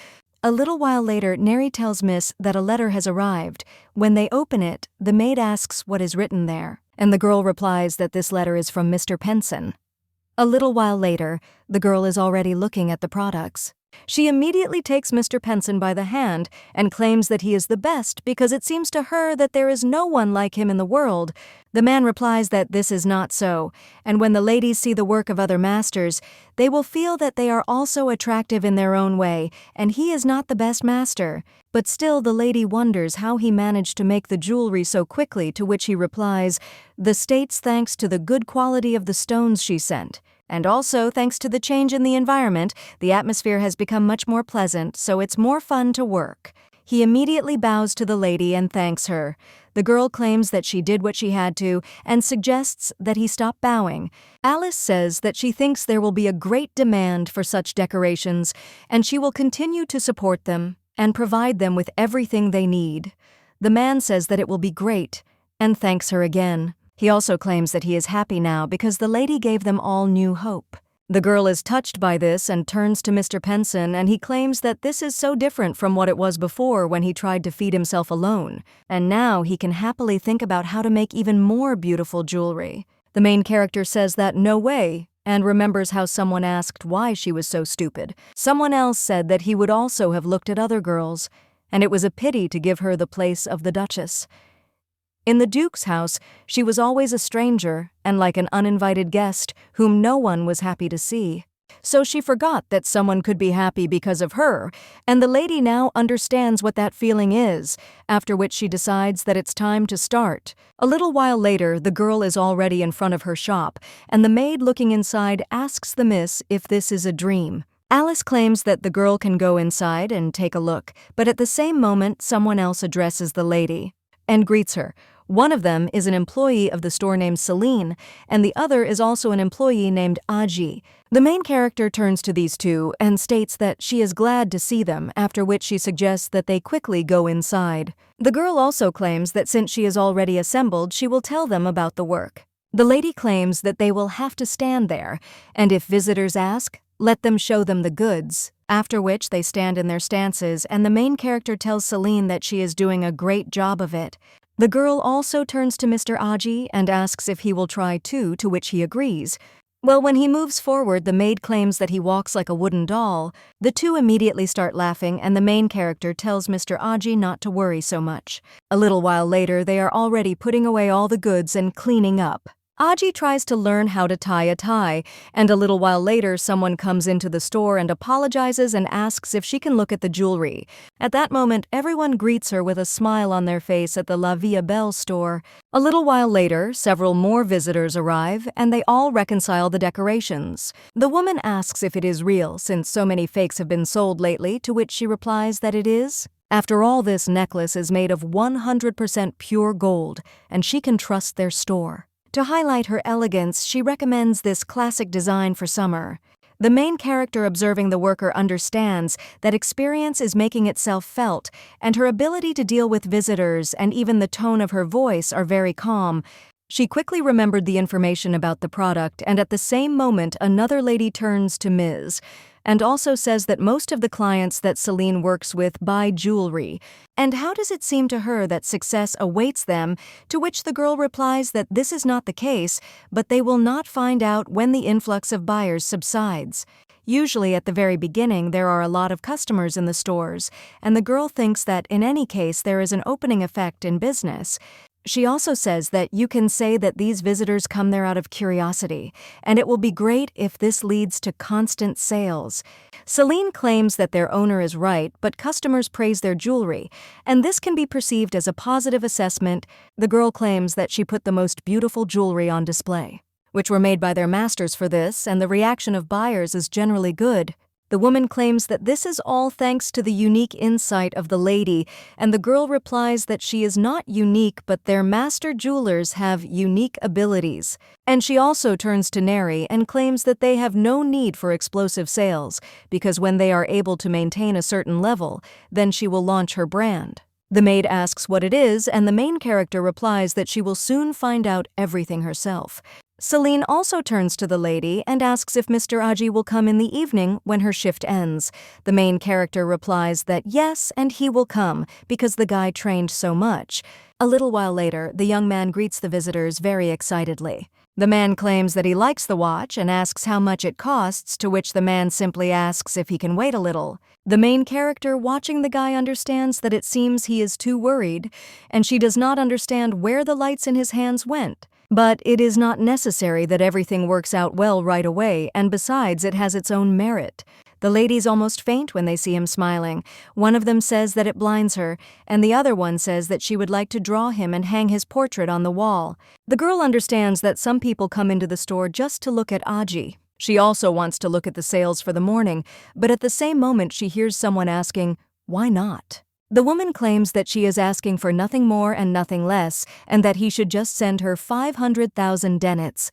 A little while later, Neri tells Miss that a letter has arrived. When they open it, the maid asks what is written there, and the girl replies that this letter is from Mr. Penson. A little while later, the girl is already looking at the products. She immediately takes Mr. Penson by the hand and claims that he is the best because it seems to her that there is no one like him in the world. The man replies that this is not so, and when the ladies see the work of other masters, they will feel that they are also attractive in their own way, and he is not the best master. But still the lady wonders how he managed to make the jewelry so quickly, to which he replies, "The state's thanks to the good quality of the stones she sent. And also, thanks to the change in the environment, the atmosphere has become much more pleasant, so it's more fun to work." He immediately bows to the lady and thanks her. The girl claims that she did what she had to and suggests that he stop bowing. Alice says that she thinks there will be a great demand for such decorations, and she will continue to support them and provide them with everything they need. The man says that it will be great and thanks her again. He also claims that he is happy now because the lady gave them all new hope. The girl is touched by this and turns to Mr. Penson, and he claims that this is so different from what it was before when he tried to feed himself alone, and now he can happily think about how to make even more beautiful jewelry. The main character says that no way, and remembers how someone asked why she was so stupid. Someone else said that he would also have looked at other girls, and it was a pity to give her the place of the Duchess. In the Duke's house, she was always a stranger and like an uninvited guest whom no one was happy to see. So she forgot that someone could be happy because of her, and the lady now understands what that feeling is, after which she decides that it's time to start. A little while later, the girl is already in front of her shop, and the maid looking inside asks the miss if this is a dream. Alice claims that the girl can go inside and take a look, but at the same moment, someone else addresses the lady and greets her. One of them is an employee of the store named Celine, and the other is also an employee named Aji. The main character turns to these two and states that she is glad to see them, after which she suggests that they quickly go inside. The girl also claims that since she is already assembled, she will tell them about the work. The lady claims that they will have to stand there, and if visitors ask, let them show them the goods. After which they stand in their stances, and the main character tells Celine that she is doing a great job of it. The girl also turns to Mr. Aji and asks if he will try too, to which he agrees. Well, when he moves forward, the maid claims that he walks like a wooden doll. The two immediately start laughing, and the main character tells Mr. Aji not to worry so much. A little while later, they are already putting away all the goods and cleaning up. Aji tries to learn how to tie a tie, and a little while later someone comes into the store and apologizes and asks if she can look at the jewelry. At that moment, everyone greets her with a smile on their face at the La Vie Belle store. A little while later, several more visitors arrive, and they all reconcile the decorations. The woman asks if it is real, since so many fakes have been sold lately, to which she replies that it is. After all, this necklace is made of 100% pure gold, and she can trust their store. To highlight her elegance, she recommends this classic design for summer. The main character observing the worker understands that experience is making itself felt, and her ability to deal with visitors and even the tone of her voice are very calm. She quickly remembered the information about the product, and at the same moment another lady turns to Ms. and also says that most of the clients that Celine works with buy jewelry. And how does it seem to her that success awaits them? To which the girl replies that this is not the case, but they will not find out when the influx of buyers subsides. Usually at the very beginning there are a lot of customers in the stores, and the girl thinks that in any case there is an opening effect in business. She also says that you can say that these visitors come there out of curiosity, and it will be great if this leads to constant sales. Celine claims that their owner is right, but customers praise their jewelry, and this can be perceived as a positive assessment. The girl claims that she put the most beautiful jewelry on display, which were made by their masters for this, and the reaction of buyers is generally good. The woman claims that this is all thanks to the unique insight of the lady, and the girl replies that she is not unique, but their master jewelers have unique abilities. And she also turns to Neri and claims that they have no need for explosive sales, because when they are able to maintain a certain level, then she will launch her brand. The maid asks what it is, and the main character replies that she will soon find out everything herself. Celine also turns to the lady and asks if Mr. Aji will come in the evening when her shift ends. The main character replies that yes, and he will come, because the guy trained so much. A little while later, the young man greets the visitors very excitedly. The man claims that he likes the watch and asks how much it costs, to which the man simply asks if he can wait a little. The main character watching the guy understands that it seems he is too worried, and she does not understand where the lights in his hands went. But it is not necessary that everything works out well right away, and besides, it has its own merit. The ladies almost faint when they see him smiling. One of them says that it blinds her, and the other one says that she would like to draw him and hang his portrait on the wall. The girl understands that some people come into the store just to look at Aji. She also wants to look at the sales for the morning, but at the same moment she hears someone asking, "Why not?" The woman claims that she is asking for nothing more and nothing less, and that he should just send her 500,000 denits.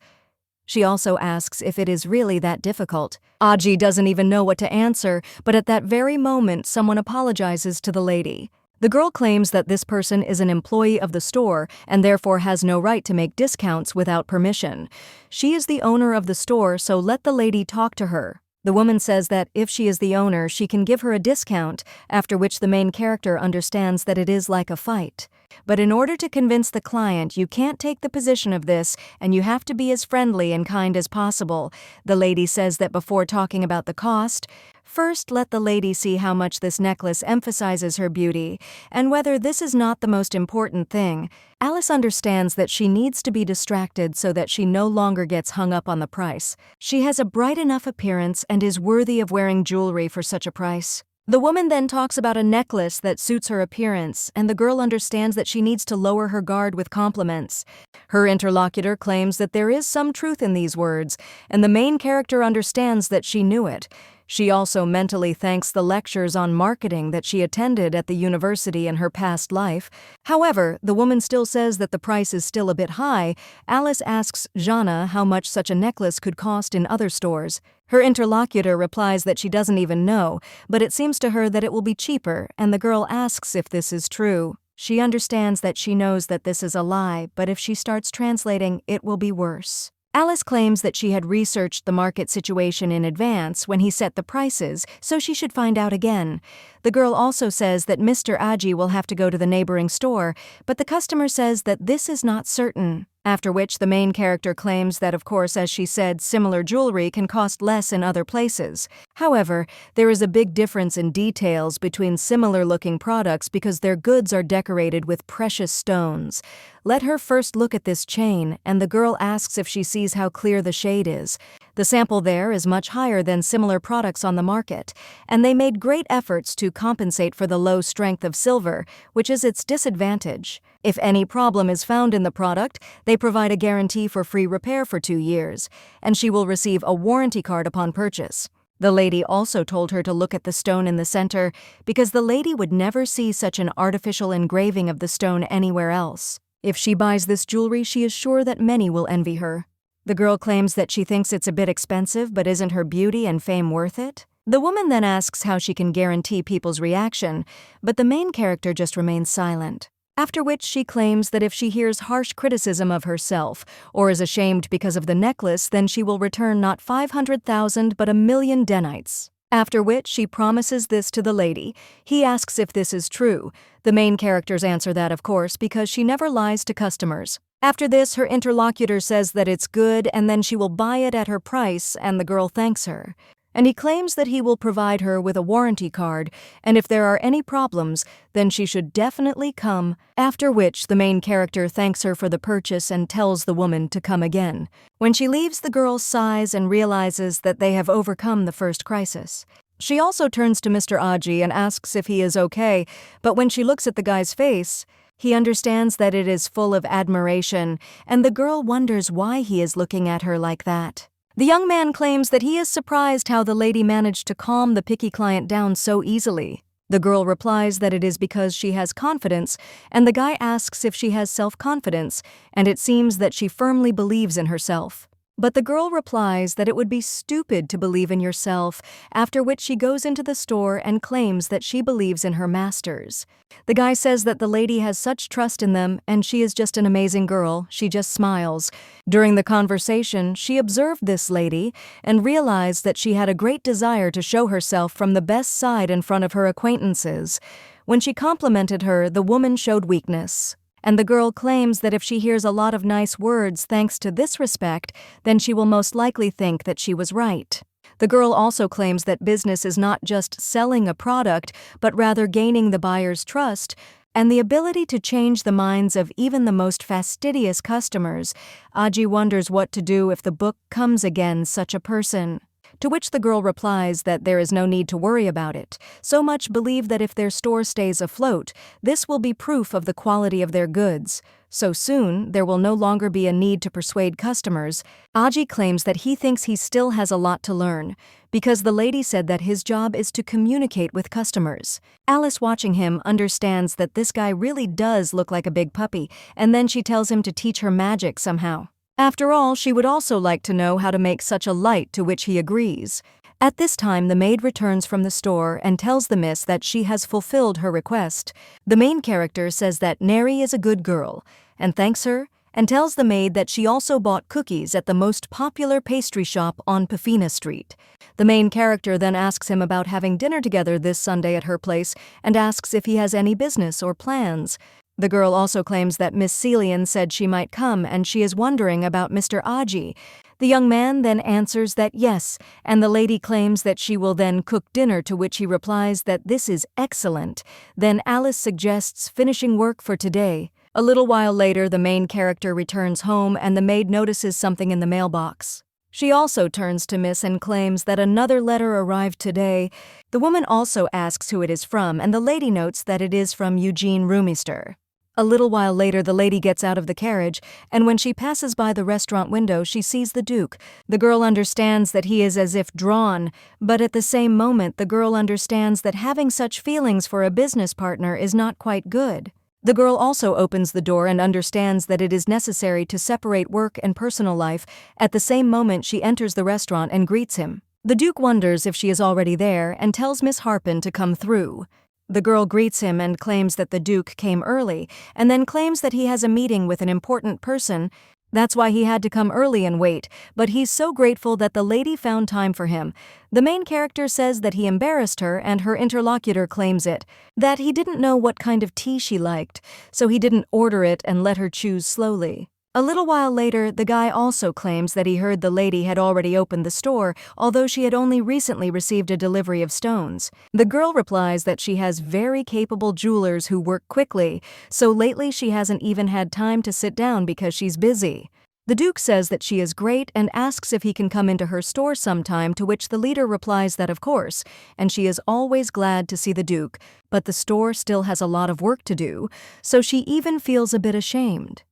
She also asks if it is really that difficult. Aji doesn't even know what to answer, but at that very moment someone apologizes to the lady. The girl claims that this person is an employee of the store and therefore has no right to make discounts without permission. She is the owner of the store, so let the lady talk to her. The woman says that if she is the owner, she can give her a discount, after which the main character understands that it is like a fight. But in order to convince the client, you can't take the position of this, and you have to be as friendly and kind as possible. The lady says that before talking about the cost, first let the lady see how much this necklace emphasizes her beauty, and whether this is not the most important thing. Alice understands that she needs to be distracted so that she no longer gets hung up on the price. She has a bright enough appearance and is worthy of wearing jewelry for such a price. The woman then talks about a necklace that suits her appearance, and the girl understands that she needs to lower her guard with compliments. Her interlocutor claims that there is some truth in these words, and the main character understands that she knew it. She also mentally thanks the lectures on marketing that she attended at the university in her past life. However, the woman still says that the price is still a bit high. Alice asks Jana how much such a necklace could cost in other stores. Her interlocutor replies that she doesn't even know, but it seems to her that it will be cheaper, and the girl asks if this is true. She understands that she knows that this is a lie, but if she starts translating, it will be worse. Alice claims that she had researched the market situation in advance when he set the prices, so she should find out again. The girl also says that Mr. Aji will have to go to the neighboring store, but the customer says that this is not certain. After which the main character claims that, of course, as she said, similar jewelry can cost less in other places. However, there is a big difference in details between similar-looking products because their goods are decorated with precious stones. Let her first look at this chain, and the girl asks if she sees how clear the shade is. The sample there is much higher than similar products on the market, and they made great efforts to compensate for the low strength of silver, which is its disadvantage. If any problem is found in the product, they provide a guarantee for free repair for 2 years, and she will receive a warranty card upon purchase. The lady also told her to look at the stone in the center because the lady would never see such an artificial engraving of the stone anywhere else. If she buys this jewelry, she is sure that many will envy her. The girl claims that she thinks it's a bit expensive, but isn't her beauty and fame worth it? The woman then asks how she can guarantee people's reaction, but the main character just remains silent. After which she claims that if she hears harsh criticism of herself or is ashamed because of the necklace, then she will return not 500,000 but 1,000,000 denites. After which she promises this to the lady. He asks if this is true. The main characters answer that, of course, because she never lies to customers. After this, her interlocutor says that it's good and then she will buy it at her price, and the girl thanks her. And he claims that he will provide her with a warranty card, and if there are any problems, then she should definitely come, after which the main character thanks her for the purchase and tells the woman to come again. When she leaves, the girl sighs and realizes that they have overcome the first crisis. She also turns to Mr. Aji and asks if he is okay, but when she looks at the guy's face, he understands that it is full of admiration, and the girl wonders why he is looking at her like that. The young man claims that he is surprised how the lady managed to calm the picky client down so easily. The girl replies that it is because she has confidence, and the guy asks if she has self-confidence, and it seems that she firmly believes in herself. But the girl replies that it would be stupid to believe in yourself, after which she goes into the store and claims that she believes in her masters. The guy says that the lady has such trust in them and she is just an amazing girl. She just smiles. During the conversation, she observed this lady and realized that she had a great desire to show herself from the best side in front of her acquaintances. When she complimented her, the woman showed weakness. And the girl claims that if she hears a lot of nice words thanks to this respect, then she will most likely think that she was right. The girl also claims that business is not just selling a product, but rather gaining the buyer's trust and the ability to change the minds of even the most fastidious customers. Aji wonders what to do if the book comes against such a person. To which the girl replies that there is no need to worry about it, so much believe that if their store stays afloat, this will be proof of the quality of their goods. So soon, there will no longer be a need to persuade customers. Aji claims that he thinks he still has a lot to learn, because the lady said that his job is to communicate with customers. Alice, watching him, understands that this guy really does look like a big puppy, and then she tells him to teach her magic somehow. After all, she would also like to know how to make such a light, to which he agrees. At this time, the maid returns from the store and tells the miss that she has fulfilled her request. The main character says that Neri is a good girl, and thanks her, and tells the maid that she also bought cookies at the most popular pastry shop on Pafina Street. The main character then asks him about having dinner together this Sunday at her place and asks if he has any business or plans. The girl also claims that Miss Celian said she might come and she is wondering about Mr. Aji. The young man then answers that yes, and the lady claims that she will then cook dinner, to which he replies that this is excellent. Then Alice suggests finishing work for today. A little while later, the main character returns home and the maid notices something in the mailbox. She also turns to Miss and claims that another letter arrived today. The woman also asks who it is from, and the lady notes that it is from Eugene Rumister. A little while later, the lady gets out of the carriage, and when she passes by the restaurant window, she sees the Duke. The girl understands that he is as if drawn, but at the same moment, the girl understands that having such feelings for a business partner is not quite good. The girl also opens the door and understands that it is necessary to separate work and personal life. At the same moment, she enters the restaurant and greets him. The Duke wonders if she is already there and tells Miss Harpen to come through. The girl greets him and claims that the Duke came early, and then claims that he has a meeting with an important person. That's why he had to come early and wait, but he's so grateful that the lady found time for him. The main character says that he embarrassed her, and her interlocutor claims that he didn't know what kind of tea she liked, so he didn't order it and let her choose slowly. A little while later, the guy also claims that he heard the lady had already opened the store, although she had only recently received a delivery of stones. The girl replies that she has very capable jewelers who work quickly, so lately she hasn't even had time to sit down because she's busy. The Duke says that she is great and asks if he can come into her store sometime, to which the leader replies that of course, and she is always glad to see the Duke, but the store still has a lot of work to do, so she even feels a bit ashamed.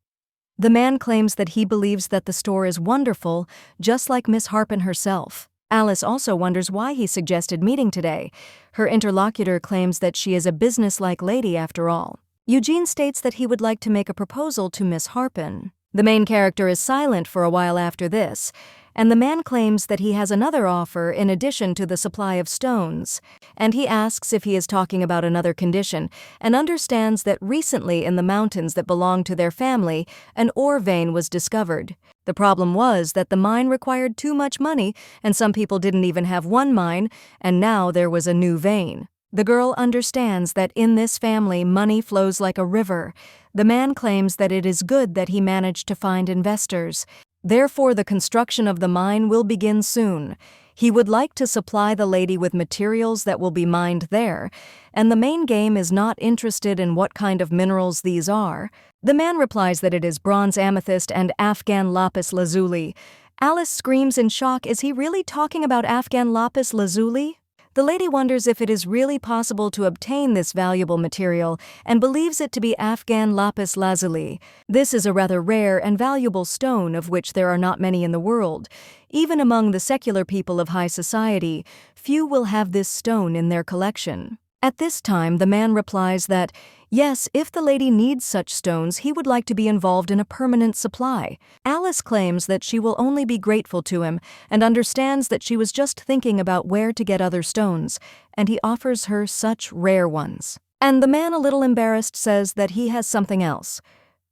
The man claims that he believes that the store is wonderful, just like Miss Harpen herself. Alice also wonders why he suggested meeting today. Her interlocutor claims that she is a businesslike lady after all. Eugene states that he would like to make a proposal to Miss Harpen. The main character is silent for a while after this, and the man claims that he has another offer in addition to the supply of stones, and he asks if he is talking about another condition, and understands that recently in the mountains that belong to their family, an ore vein was discovered. The problem was that the mine required too much money, and some people didn't even have one mine, and now there was a new vein. The girl understands that in this family money flows like a river. The man claims that it is good that he managed to find investors. Therefore, the construction of the mine will begin soon. He would like to supply the lady with materials that will be mined there, and the main game is not interested in what kind of minerals these are. The man replies that it is bronze amethyst and Afghan lapis lazuli. Alice screams in shock, is he really talking about Afghan lapis lazuli? The lady wonders if it is really possible to obtain this valuable material and believes it to be Afghan lapis lazuli. This is a rather rare and valuable stone of which there are not many in the world. Even among the secular people of high society, few will have this stone in their collection. At this time, the man replies that, yes, if the lady needs such stones, he would like to be involved in a permanent supply. Alice claims that she will only be grateful to him and understands that she was just thinking about where to get other stones, and he offers her such rare ones. And the man, a little embarrassed, says that he has something else.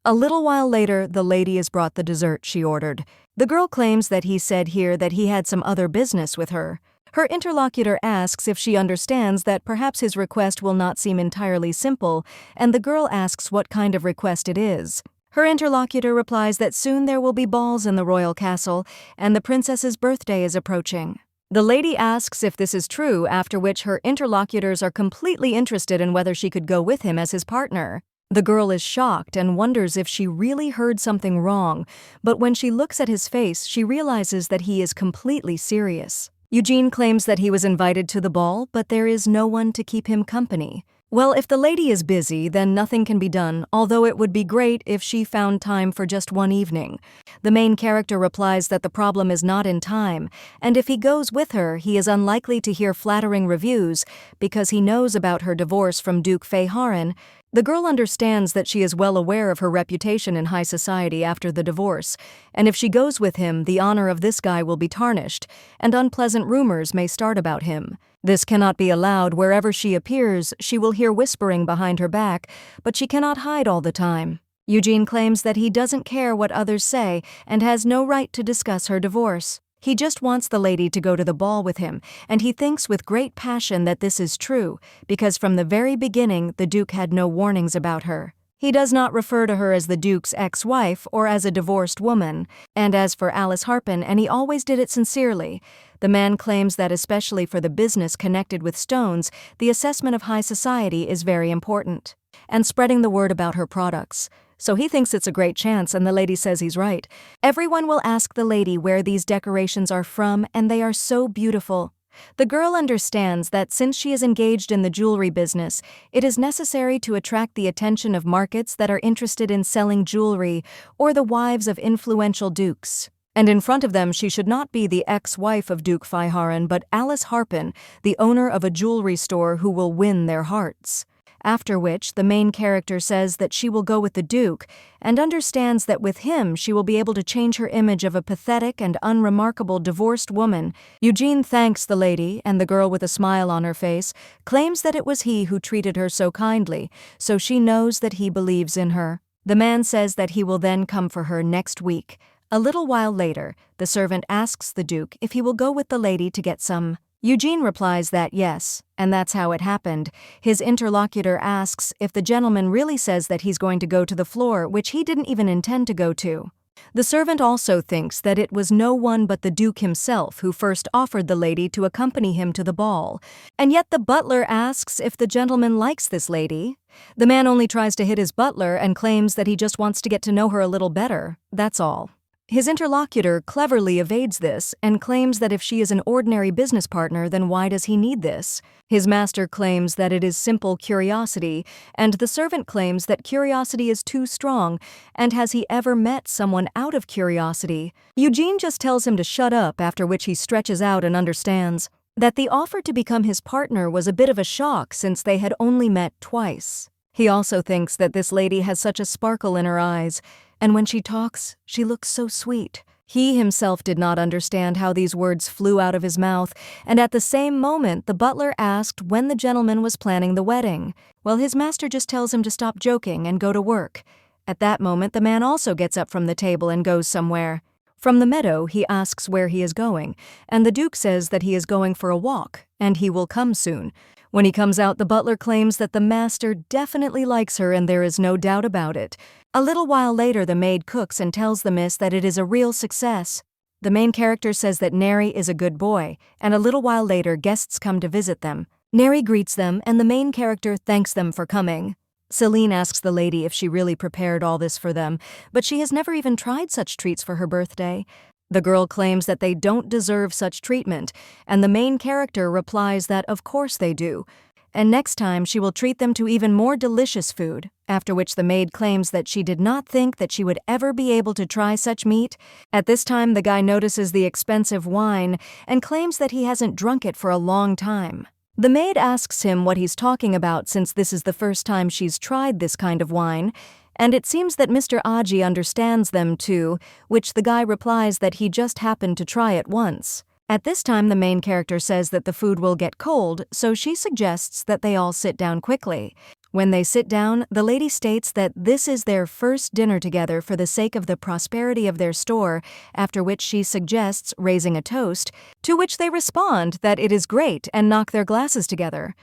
A little while later, the lady is brought the dessert she ordered. The girl claims that he said here that he had some other business with her. Her interlocutor asks if she understands that perhaps his request will not seem entirely simple, and the girl asks what kind of request it is. Her interlocutor replies that soon there will be balls in the royal castle, and the princess's birthday is approaching. The lady asks if this is true, after which her interlocutors are completely interested in whether she could go with him as his partner. The girl is shocked and wonders if she really heard something wrong, but when she looks at his face, she realizes that he is completely serious. Eugene claims that he was invited to the ball, but there is no one to keep him company. Well, if the lady is busy, then nothing can be done, although it would be great if she found time for just one evening. The main character replies that the problem is not in time, and if he goes with her, he is unlikely to hear flattering reviews because he knows about her divorce from Duke Fayharin. The girl understands that she is well aware of her reputation in high society after the divorce, and if she goes with him, the honor of this guy will be tarnished, and unpleasant rumors may start about him. This cannot be allowed. Wherever she appears, she will hear whispering behind her back, but she cannot hide all the time. Eugene claims that he doesn't care what others say and has no right to discuss her divorce. He just wants the lady to go to the ball with him, and he thinks with great passion that this is true, because from the very beginning the Duke had no warnings about her. He does not refer to her as the Duke's ex-wife or as a divorced woman, and as for Alice Harpen, and he always did it sincerely. The man claims that especially for the business connected with stones, the assessment of high society is very important, and spreading the word about her products. So he thinks it's a great chance, and the lady says he's right. Everyone will ask the lady where these decorations are from, and they are so beautiful. The girl understands that since she is engaged in the jewelry business, it is necessary to attract the attention of markets that are interested in selling jewelry or the wives of influential dukes. And in front of them she should not be the ex-wife of Duke Fiharan but Alice Harpin, the owner of a jewelry store who will win their hearts. After which, the main character says that she will go with the Duke, and understands that with him she will be able to change her image of a pathetic and unremarkable divorced woman. Eugene thanks the lady, and the girl with a smile on her face claims that it was he who treated her so kindly, so she knows that he believes in her. The man says that he will then come for her next week. A little while later, the servant asks the Duke if he will go with the lady to get some. Eugene replies that yes, and that's how it happened. His interlocutor asks if the gentleman really says that he's going to go to the floor, which he didn't even intend to go to. The servant also thinks that it was no one but the Duke himself who first offered the lady to accompany him to the ball, and yet the butler asks if the gentleman likes this lady. The man only tries to hit his butler and claims that he just wants to get to know her a little better, that's all. His interlocutor cleverly evades this and claims that if she is an ordinary business partner, then why does he need this? His master claims that it is simple curiosity, and the servant claims that curiosity is too strong, and has he ever met someone out of curiosity? Eugene just tells him to shut up, after which he stretches out and understands that the offer to become his partner was a bit of a shock since they had only met twice. He also thinks that this lady has such a sparkle in her eyes, and when she talks, she looks so sweet. He himself did not understand how these words flew out of his mouth, and at the same moment the butler asked when the gentleman was planning the wedding. Well, his master just tells him to stop joking and go to work. At that moment the man also gets up from the table and goes somewhere. From the meadow he asks where he is going, and the Duke says that he is going for a walk, and he will come soon. When he comes out, the butler claims that the master definitely likes her, and there is no doubt about it. A little while later, the maid cooks and tells the miss that it is a real success. The main character says that Neri is a good boy, and a little while later, guests come to visit them. Neri greets them, and the main character thanks them for coming. Celine asks the lady if she really prepared all this for them, but she has never even tried such treats for her birthday. The girl claims that they don't deserve such treatment, and the main character replies that of course they do, and next time she will treat them to even more delicious food, after which the maid claims that she did not think that she would ever be able to try such meat. At this time, the guy notices the expensive wine and claims that he hasn't drunk it for a long time. The maid asks him what he's talking about since this is the first time she's tried this kind of wine, and it seems that Mr. Aji understands them too, which the guy replies that he just happened to try it once. At this time, the main character says that the food will get cold, so she suggests that they all sit down quickly. When they sit down, the lady states that this is their first dinner together for the sake of the prosperity of their store, after which she suggests raising a toast, to which they respond that it is great and knock their glasses together.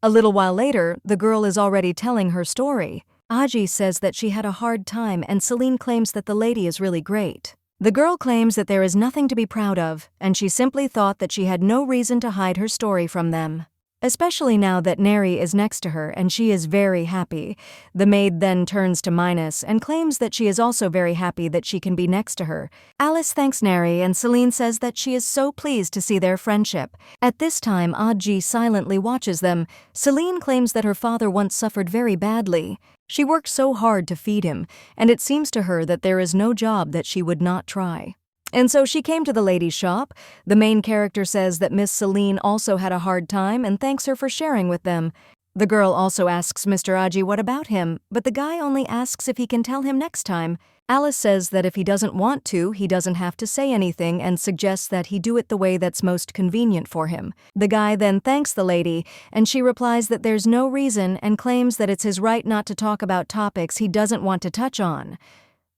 A little while later, the girl is already telling her story. Aji says that she had a hard time, and Celine claims that the lady is really great. The girl claims that there is nothing to be proud of, and she simply thought that she had no reason to hide her story from them. Especially now that Neri is next to her, and she is very happy. The maid then turns to Minus and claims that she is also very happy that she can be next to her. Alice thanks Neri, and Celine says that she is so pleased to see their friendship. At this time, Aji silently watches them. Celine claims that her father once suffered very badly. She worked so hard to feed him, and it seems to her that there is no job that she would not try. And so she came to the lady's shop. The main character says that Miss Celine also had a hard time and thanks her for sharing with them. The girl also asks Mr. Aji what about him, but the guy only asks if he can tell him next time. Alice says that if he doesn't want to, he doesn't have to say anything and suggests that he do it the way that's most convenient for him. The guy then thanks the lady, and she replies that there's no reason and claims that it's his right not to talk about topics he doesn't want to touch on.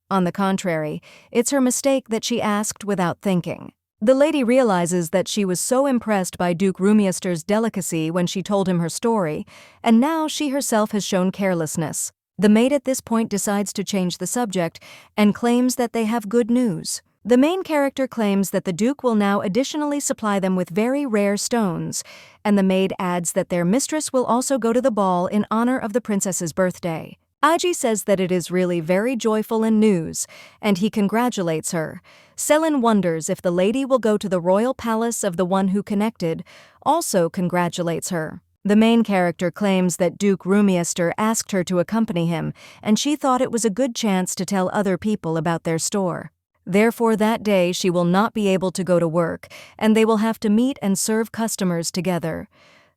On the contrary, it's her mistake that she asked without thinking. The lady realizes that she was so impressed by Duke Rumier's delicacy when she told him her story, and now she herself has shown carelessness. The maid at this point decides to change the subject and claims that they have good news. The main character claims that the Duke will now additionally supply them with very rare stones, and the maid adds that their mistress will also go to the ball in honor of the princess's birthday. Aji says that it is really very joyful in news, and he congratulates her. Selin wonders if the lady will go to the royal palace of the one who connected, also congratulates her. The main character claims that Duke Rumier asked her to accompany him, and she thought it was a good chance to tell other people about their store. Therefore that day she will not be able to go to work, and they will have to meet and serve customers together.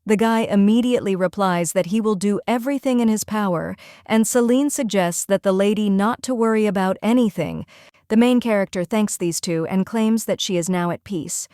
The guy immediately replies that he will do everything in his power, and Celine suggests that the lady not to worry about anything. The main character thanks these two and claims that she is now at peace.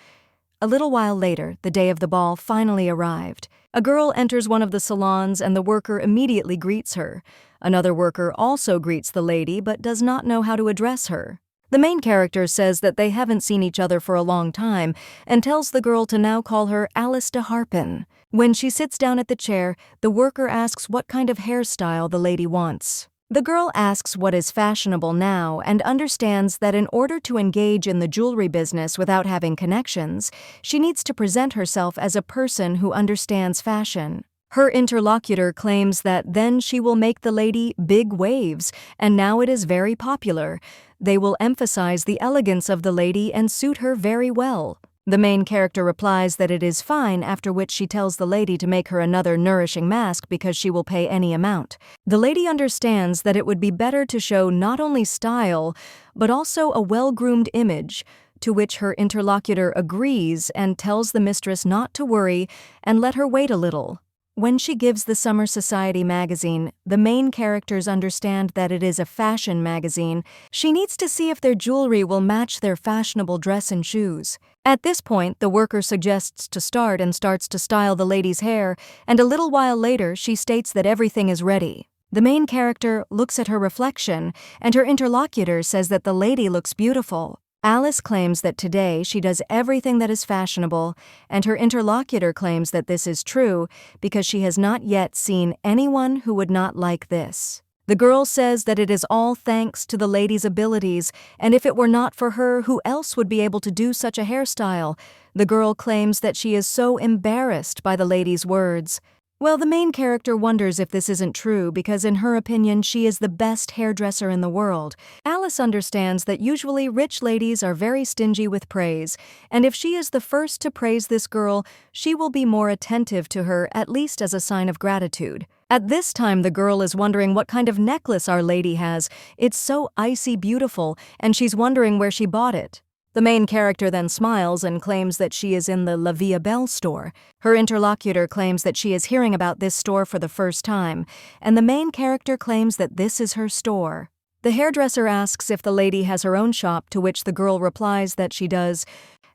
A little while later, the day of the ball finally arrived. A girl enters one of the salons and the worker immediately greets her. Another worker also greets the lady but does not know how to address her. The main character says that they haven't seen each other for a long time and tells the girl to now call her Alice de Harpin. When she sits down at the chair, the worker asks what kind of hairstyle the lady wants. The girl asks what is fashionable now and understands that in order to engage in the jewelry business without having connections, she needs to present herself as a person who understands fashion. Her interlocutor claims that then she will make the lady big waves, and now it is very popular. They will emphasize the elegance of the lady and suit her very well. The main character replies that it is fine, after which she tells the lady to make her another nourishing mask because she will pay any amount. The lady understands that it would be better to show not only style, but also a well-groomed image, to which her interlocutor agrees and tells the mistress not to worry and let her wait a little. When she gives the Summer Society magazine, the main characters understand that it is a fashion magazine. She needs to see if their jewelry will match their fashionable dress and shoes. At this point, the worker suggests to start and starts to style the lady's hair, and a little while later she states that everything is ready. The main character looks at her reflection, and her interlocutor says that the lady looks beautiful. Alice claims that today she does everything that is fashionable, and her interlocutor claims that this is true because she has not yet seen anyone who would not like this. The girl says that it is all thanks to the lady's abilities, and if it were not for her, who else would be able to do such a hairstyle? The girl claims that she is so embarrassed by the lady's words. Well, the main character wonders if this isn't true because in her opinion she is the best hairdresser in the world. Alice understands that usually rich ladies are very stingy with praise, and if she is the first to praise this girl, she will be more attentive to her, at least as a sign of gratitude. At this time the girl is wondering what kind of necklace Our Lady has. It's so icy beautiful, and she's wondering where she bought it. The main character then smiles and claims that she is in the La Vie Belle store. Her interlocutor claims that she is hearing about this store for the first time, and the main character claims that this is her store. The hairdresser asks if the lady has her own shop, to which the girl replies that she does.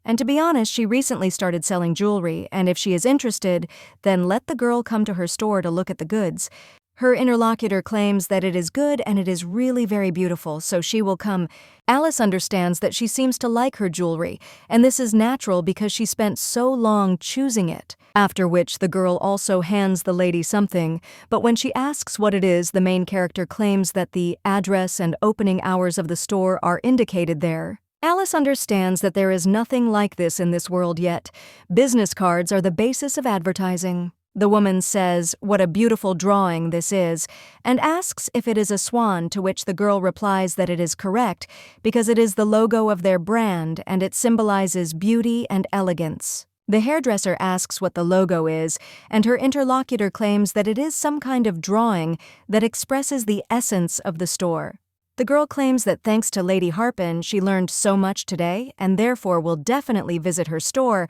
And to be honest, she recently started selling jewelry, and if she is interested, then let the girl come to her store to look at the goods. Her interlocutor claims that it is good and it is really very beautiful, so she will come. Alice understands that she seems to like her jewelry, and this is natural because she spent so long choosing it. After which the girl also hands the lady something, but when she asks what it is, the main character claims that the address and opening hours of the store are indicated there. Alice understands that there is nothing like this in this world yet. Business cards are the basis of advertising. The woman says what a beautiful drawing this is, and asks if it is a swan, to which the girl replies that it is correct because it is the logo of their brand and it symbolizes beauty and elegance. The hairdresser asks what the logo is, and her interlocutor claims that it is some kind of drawing that expresses the essence of the store. The girl claims that thanks to Lady Harpin, she learned so much today and therefore will definitely visit her store.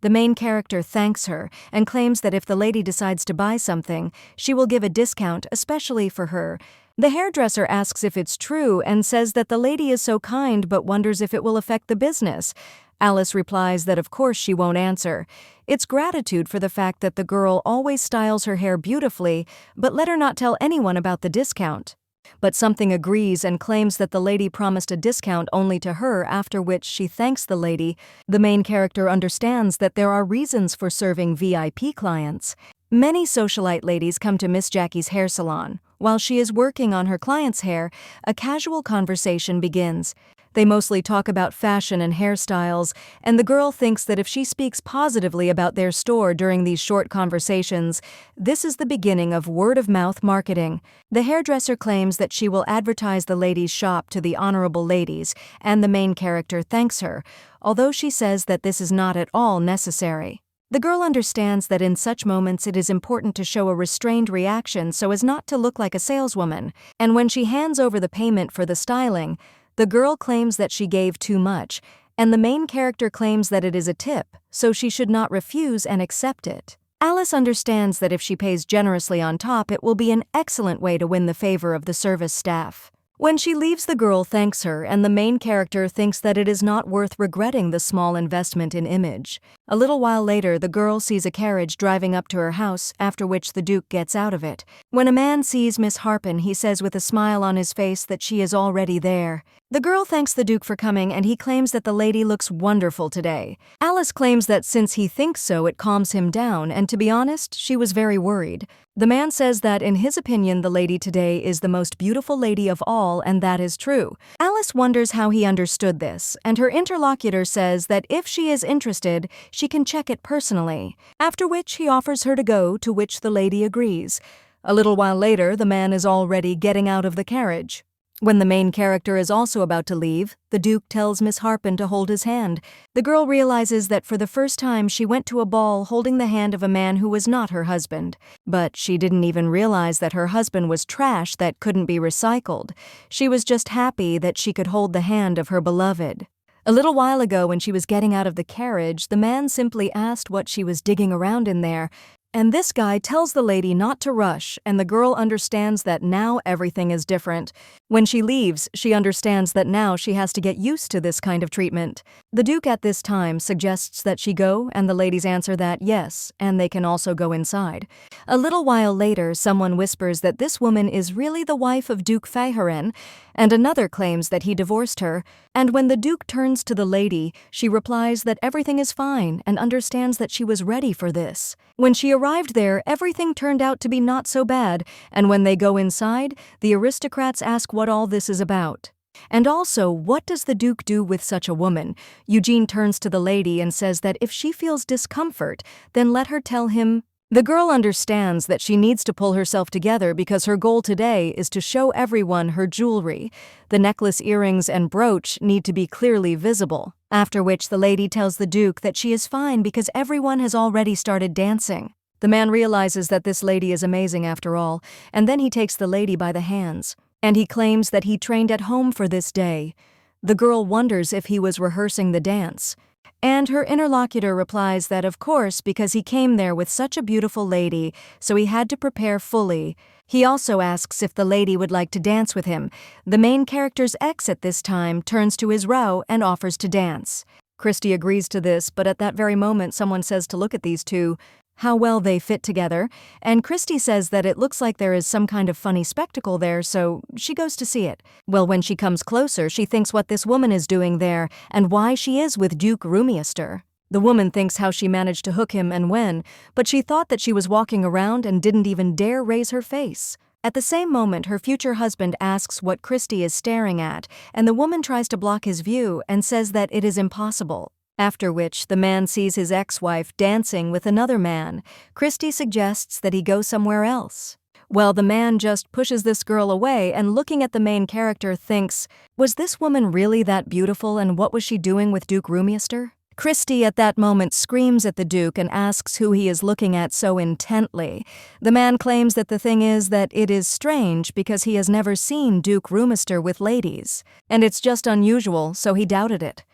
The main character thanks her and claims that if the lady decides to buy something, she will give a discount especially for her. The hairdresser asks if it's true and says that the lady is so kind but wonders if it will affect the business. Alice replies that of course she won't answer. It's gratitude for the fact that the girl always styles her hair beautifully, but let her not tell anyone about the discount. But something agrees and claims that the lady promised a discount only to her, after which she thanks the lady. The main character understands that there are reasons for serving VIP clients. Many socialite ladies come to Miss Jackie's hair salon. While she is working on her client's hair, a casual conversation begins. They mostly talk about fashion and hairstyles, and the girl thinks that if she speaks positively about their store during these short conversations, this is the beginning of word-of-mouth marketing. The hairdresser claims that she will advertise the ladies' shop to the honorable ladies, and the main character thanks her, although she says that this is not at all necessary. The girl understands that in such moments it is important to show a restrained reaction so as not to look like a saleswoman, and when she hands over the payment for the styling, the girl claims that she gave too much, and the main character claims that it is a tip, so she should not refuse and accept it. Alice understands that if she pays generously on top, it will be an excellent way to win the favor of the service staff. When she leaves, the girl thanks her, and the main character thinks that it is not worth regretting the small investment in image. A little while later, the girl sees a carriage driving up to her house, after which the Duke gets out of it. When a man sees Miss Harpen, he says with a smile on his face that she is already there. The girl thanks the Duke for coming, and he claims that the lady looks wonderful today. Alice claims that since he thinks so, it calms him down, and to be honest, she was very worried. The man says that in his opinion, the lady today is the most beautiful lady of all, and that is true. Alice wonders how he understood this, and her interlocutor says that if she is interested, she can check it personally, after which he offers her to go, to which the lady agrees. A little while later, the man is already getting out of the carriage. When the main character is also about to leave, the Duke tells Miss Harpen to hold his hand. The girl realizes that for the first time she went to a ball holding the hand of a man who was not her husband. But she didn't even realize that her husband was trash that couldn't be recycled. She was just happy that she could hold the hand of her beloved. A little while ago, when she was getting out of the carriage, the man simply asked what she was digging around in there, and this guy tells the lady not to rush, and the girl understands that now everything is different. When she leaves, she understands that now she has to get used to this kind of treatment. The Duke at this time suggests that she go, and the ladies answer that yes, and they can also go inside. A little while later, someone whispers that this woman is really the wife of Duke Faheren, and another claims that he divorced her, and when the Duke turns to the lady, she replies that everything is fine and understands that she was ready for this. When she arrived there, everything turned out to be not so bad, and when they go inside, the aristocrats ask what all this is about. And also, what does the Duke do with such a woman? Eugene turns to the lady and says that if she feels discomfort, then let her tell him. The girl understands that she needs to pull herself together because her goal today is to show everyone her jewelry. The necklace, earrings, and brooch need to be clearly visible. After which the lady tells the Duke that she is fine because everyone has already started dancing. The man realizes that this lady is amazing after all, and then he takes the lady by the hands. And he claims that he trained at home for this day. The girl wonders if he was rehearsing the dance. And her interlocutor replies that of course, because he came there with such a beautiful lady, so he had to prepare fully. He also asks if the lady would like to dance with him. The main character's ex at this time turns to his row and offers to dance. Christy agrees to this, but at that very moment someone says to look at these two, how well they fit together, and Christy says that it looks like there is some kind of funny spectacle there, so she goes to see it. Well, when she comes closer, she thinks what this woman is doing there and why she is with Duke Rumier. The woman thinks how she managed to hook him and when, but she thought that she was walking around and didn't even dare raise her face. At the same moment, her future husband asks what Christy is staring at, and the woman tries to block his view and says that it is impossible. After which, the man sees his ex-wife dancing with another man. Christy suggests that he go somewhere else. Well, the man just pushes this girl away and looking at the main character thinks, was this woman really that beautiful and what was she doing with Duke Rumier? Christy at that moment screams at the Duke and asks who he is looking at so intently. The man claims that the thing is that it is strange because he has never seen Duke Rumier with ladies, and it's just unusual, so he doubted it.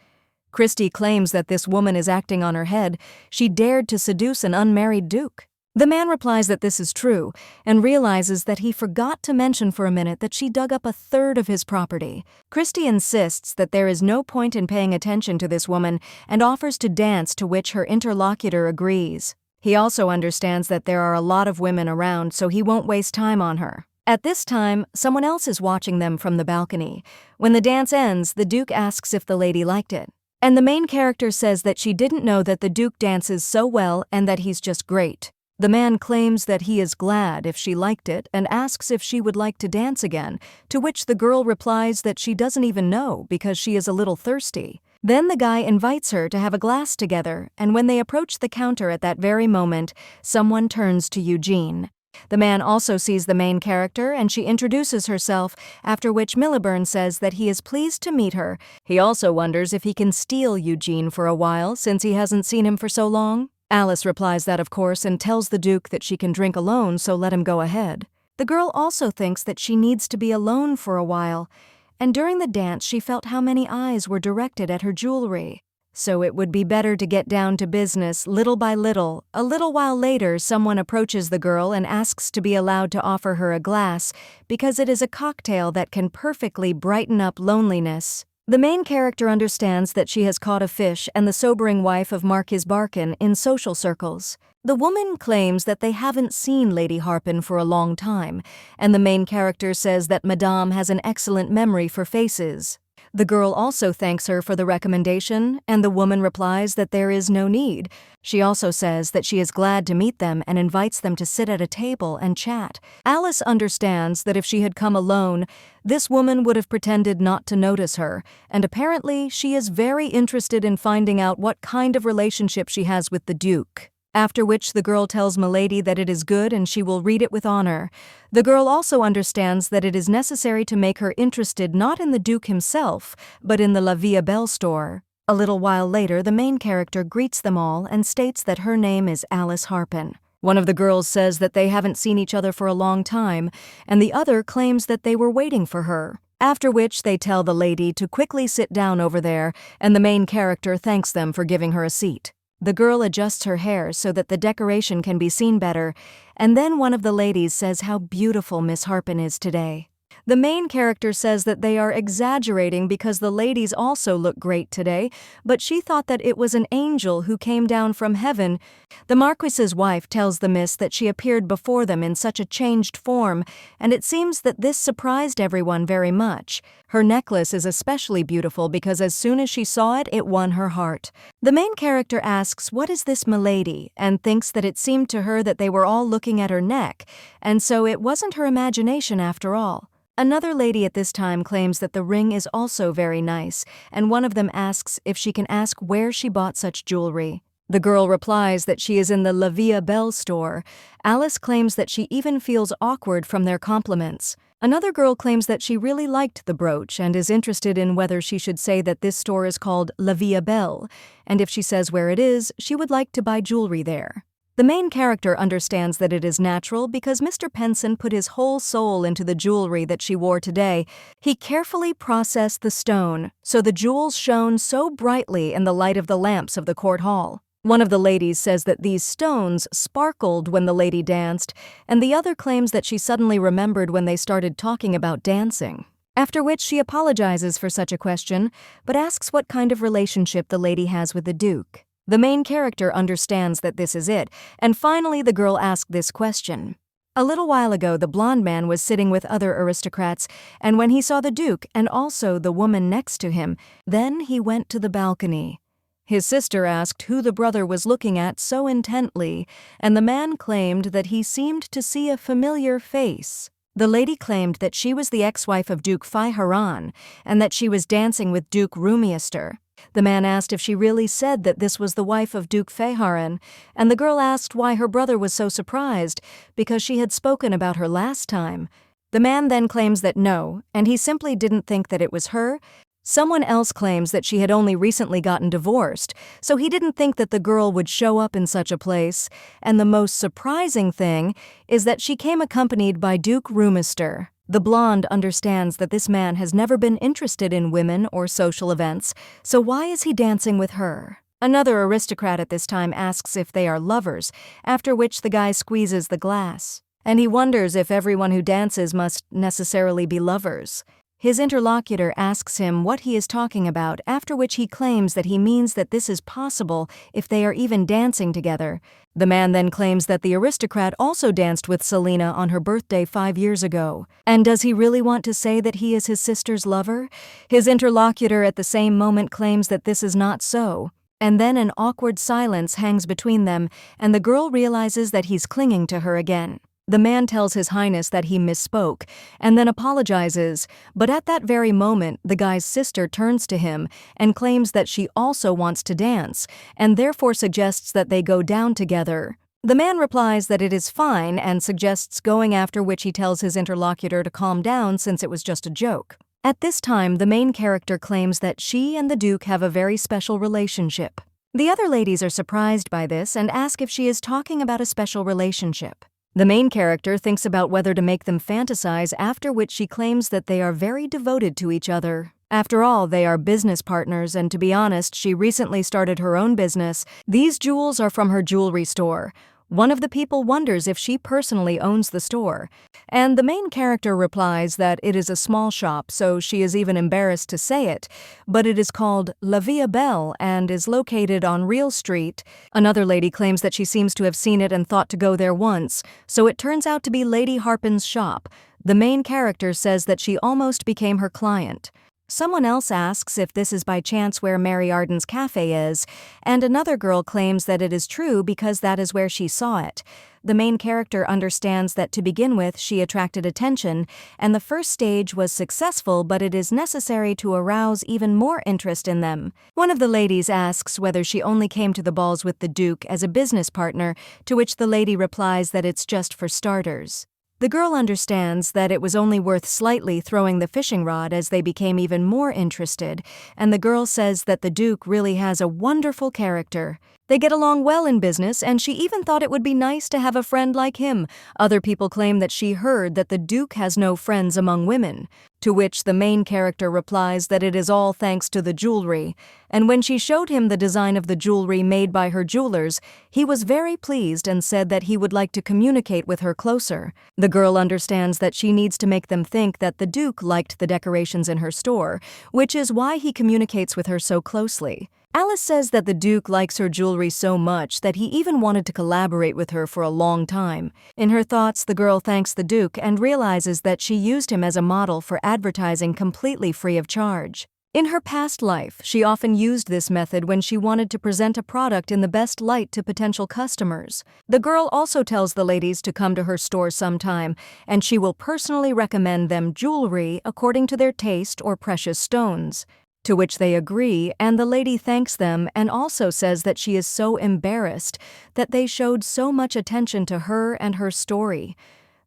Christy claims that this woman is acting on her head. She dared to seduce an unmarried duke. The man replies that this is true and realizes that he forgot to mention for a minute that she dug up a third of his property. Christy insists that there is no point in paying attention to this woman and offers to dance, to which her interlocutor agrees. He also understands that there are a lot of women around, so he won't waste time on her. At this time, someone else is watching them from the balcony. When the dance ends, the Duke asks if the lady liked it. And the main character says that she didn't know that the Duke dances so well and that he's just great. The man claims that he is glad if she liked it and asks if she would like to dance again, to which the girl replies that she doesn't even know because she is a little thirsty. Then the guy invites her to have a glass together, and when they approach the counter at that very moment, someone turns to Eugene. The man also sees the main character and she introduces herself, after which Milliburn says that he is pleased to meet her. He also wonders if he can steal Eugene for a while since he hasn't seen him for so long. Alice replies that of course and tells the Duke that she can drink alone, so let him go ahead. The girl also thinks that she needs to be alone for a while, and during the dance she felt how many eyes were directed at her jewelry. So it would be better to get down to business little by little. A little while later, someone approaches the girl and asks to be allowed to offer her a glass because it is a cocktail that can perfectly brighten up loneliness. The main character understands that she has caught a fish and the sobering wife of Marquis Barkin in social circles. The woman claims that they haven't seen Lady Harpin for a long time, and the main character says that Madame has an excellent memory for faces. The girl also thanks her for the recommendation, and the woman replies that there is no need. She also says that she is glad to meet them and invites them to sit at a table and chat. Alice understands that if she had come alone, this woman would have pretended not to notice her, and apparently she is very interested in finding out what kind of relationship she has with the Duke. After which the girl tells Milady that it is good and she will read it with honor. The girl also understands that it is necessary to make her interested not in the Duke himself, but in the La Vie Belle store. A little while later, the main character greets them all and states that her name is Alice Harpin. One of the girls says that they haven't seen each other for a long time, and the other claims that they were waiting for her. After which they tell the lady to quickly sit down over there, and the main character thanks them for giving her a seat. The girl adjusts her hair so that the decoration can be seen better, and then one of the ladies says how beautiful Miss Harpin is today. The main character says that they are exaggerating because the ladies also look great today, but she thought that it was an angel who came down from heaven. The Marquis's wife tells the miss that she appeared before them in such a changed form, and it seems that this surprised everyone very much. Her necklace is especially beautiful because as soon as she saw it, it won her heart. The main character asks, "What is this, milady?" and thinks that it seemed to her that they were all looking at her neck, and so it wasn't her imagination after all. Another lady at this time claims that the ring is also very nice, and one of them asks if she can ask where she bought such jewelry. The girl replies that she is in the La Vie Belle store. Alice claims that she even feels awkward from their compliments. Another girl claims that she really liked the brooch and is interested in whether she should say that this store is called La Vie Belle, and if she says where it is, she would like to buy jewelry there. The main character understands that it is natural because Mr. Penson put his whole soul into the jewelry that she wore today. He carefully processed the stone, so the jewels shone so brightly in the light of the lamps of the court hall. One of the ladies says that these stones sparkled when the lady danced, and the other claims that she suddenly remembered when they started talking about dancing. After which she apologizes for such a question, but asks what kind of relationship the lady has with the Duke. The main character understands that this is it, and finally the girl asked this question. A little while ago, the blonde man was sitting with other aristocrats, and when he saw the Duke and also the woman next to him, then he went to the balcony. His sister asked who the brother was looking at so intently, and the man claimed that he seemed to see a familiar face. The lady claimed that she was the ex-wife of Duke Feiharan, and that she was dancing with Duke Rumier. The man asked if she really said that this was the wife of Duke Feiharan, and the girl asked why her brother was so surprised, because she had spoken about her last time. The man then claims that no, and he simply didn't think that it was her. Someone else claims that she had only recently gotten divorced, so he didn't think that the girl would show up in such a place, and the most surprising thing is that she came accompanied by Duke Rumier. The blonde understands that this man has never been interested in women or social events, so why is he dancing with her? Another aristocrat at this time asks if they are lovers, after which the guy squeezes the glass, and he wonders if everyone who dances must necessarily be lovers. His interlocutor asks him what he is talking about, after which he claims that he means that this is possible if they are even dancing together. The man then claims that the aristocrat also danced with Selina on her birthday 5 years ago. And does he really want to say that he is his sister's lover? His interlocutor at the same moment claims that this is not so. And then an awkward silence hangs between them, and the girl realizes that he's clinging to her again. The man tells His Highness that he misspoke, and then apologizes, but at that very moment, the guy's sister turns to him and claims that she also wants to dance, and therefore suggests that they go down together. The man replies that it is fine and suggests going, after which he tells his interlocutor to calm down since it was just a joke. At this time, the main character claims that she and the Duke have a very special relationship. The other ladies are surprised by this and ask if she is talking about a special relationship. The main character thinks about whether to make them fantasize, after which she claims that they are very devoted to each other. After all, they are business partners, and to be honest, she recently started her own business. These jewels are from her jewelry store. One of the people wonders if she personally owns the store, and the main character replies that it is a small shop, so she is even embarrassed to say it, but it is called La Via Belle and is located on Real Street. Another lady claims that she seems to have seen it and thought to go there once, so it turns out to be Lady Harpen's shop. The main character says that she almost became her client. Someone else asks if this is by chance where Mary Arden's cafe is, and another girl claims that it is true because that is where she saw it. The main character understands that to begin with she attracted attention, and the first stage was successful, but it is necessary to arouse even more interest in them. One of the ladies asks whether she only came to the balls with the Duke as a business partner, to which the lady replies that it's just for starters. The girl understands that it was only worth slightly throwing the fishing rod as they became even more interested, and the girl says that the Duke really has a wonderful character. They get along well in business, and she even thought it would be nice to have a friend like him. Other people claim that she heard that the Duke has no friends among women, to which the main character replies that it is all thanks to the jewelry, and when she showed him the design of the jewelry made by her jewelers, he was very pleased and said that he would like to communicate with her closer. The girl understands that she needs to make them think that the Duke liked the decorations in her store, which is why he communicates with her so closely. Alice says that the Duke likes her jewelry so much that he even wanted to collaborate with her for a long time. In her thoughts, the girl thanks the Duke and realizes that she used him as a model for advertising completely free of charge. In her past life, she often used this method when she wanted to present a product in the best light to potential customers. The girl also tells the ladies to come to her store sometime, and she will personally recommend them jewelry according to their taste or precious stones. To which they agree, and the lady thanks them and also says that she is so embarrassed that they showed so much attention to her and her story.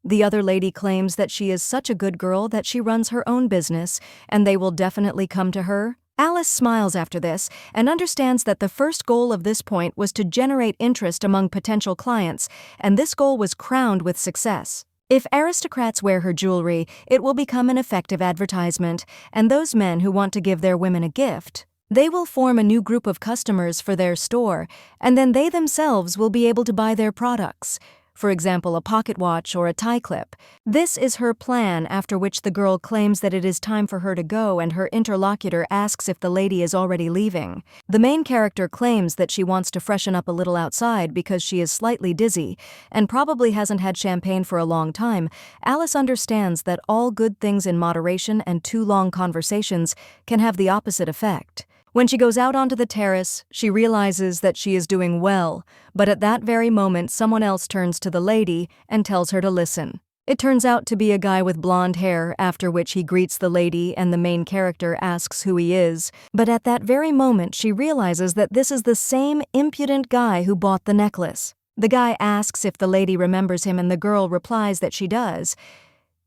The other lady claims that she is such a good girl that she runs her own business, and they will definitely come to her. Alice smiles after this and understands that the first goal of this point was to generate interest among potential clients, and this goal was crowned with success. If aristocrats wear her jewelry, it will become an effective advertisement, and those men who want to give their women a gift, they will form a new group of customers for their store, and then they themselves will be able to buy their products. For example, a pocket watch or a tie clip. This is her plan, after which the girl claims that it is time for her to go, and her interlocutor asks if the lady is already leaving. The main character claims that she wants to freshen up a little outside because she is slightly dizzy and probably hasn't had champagne for a long time. Alice understands that all good things in moderation, and too long conversations can have the opposite effect. When she goes out onto the terrace, she realizes that she is doing well, but at that very moment someone else turns to the lady and tells her to listen. It turns out to be a guy with blonde hair, after which he greets the lady and the main character asks who he is, but at that very moment she realizes that this is the same impudent guy who bought the necklace. The guy asks if the lady remembers him, and the girl replies that she does.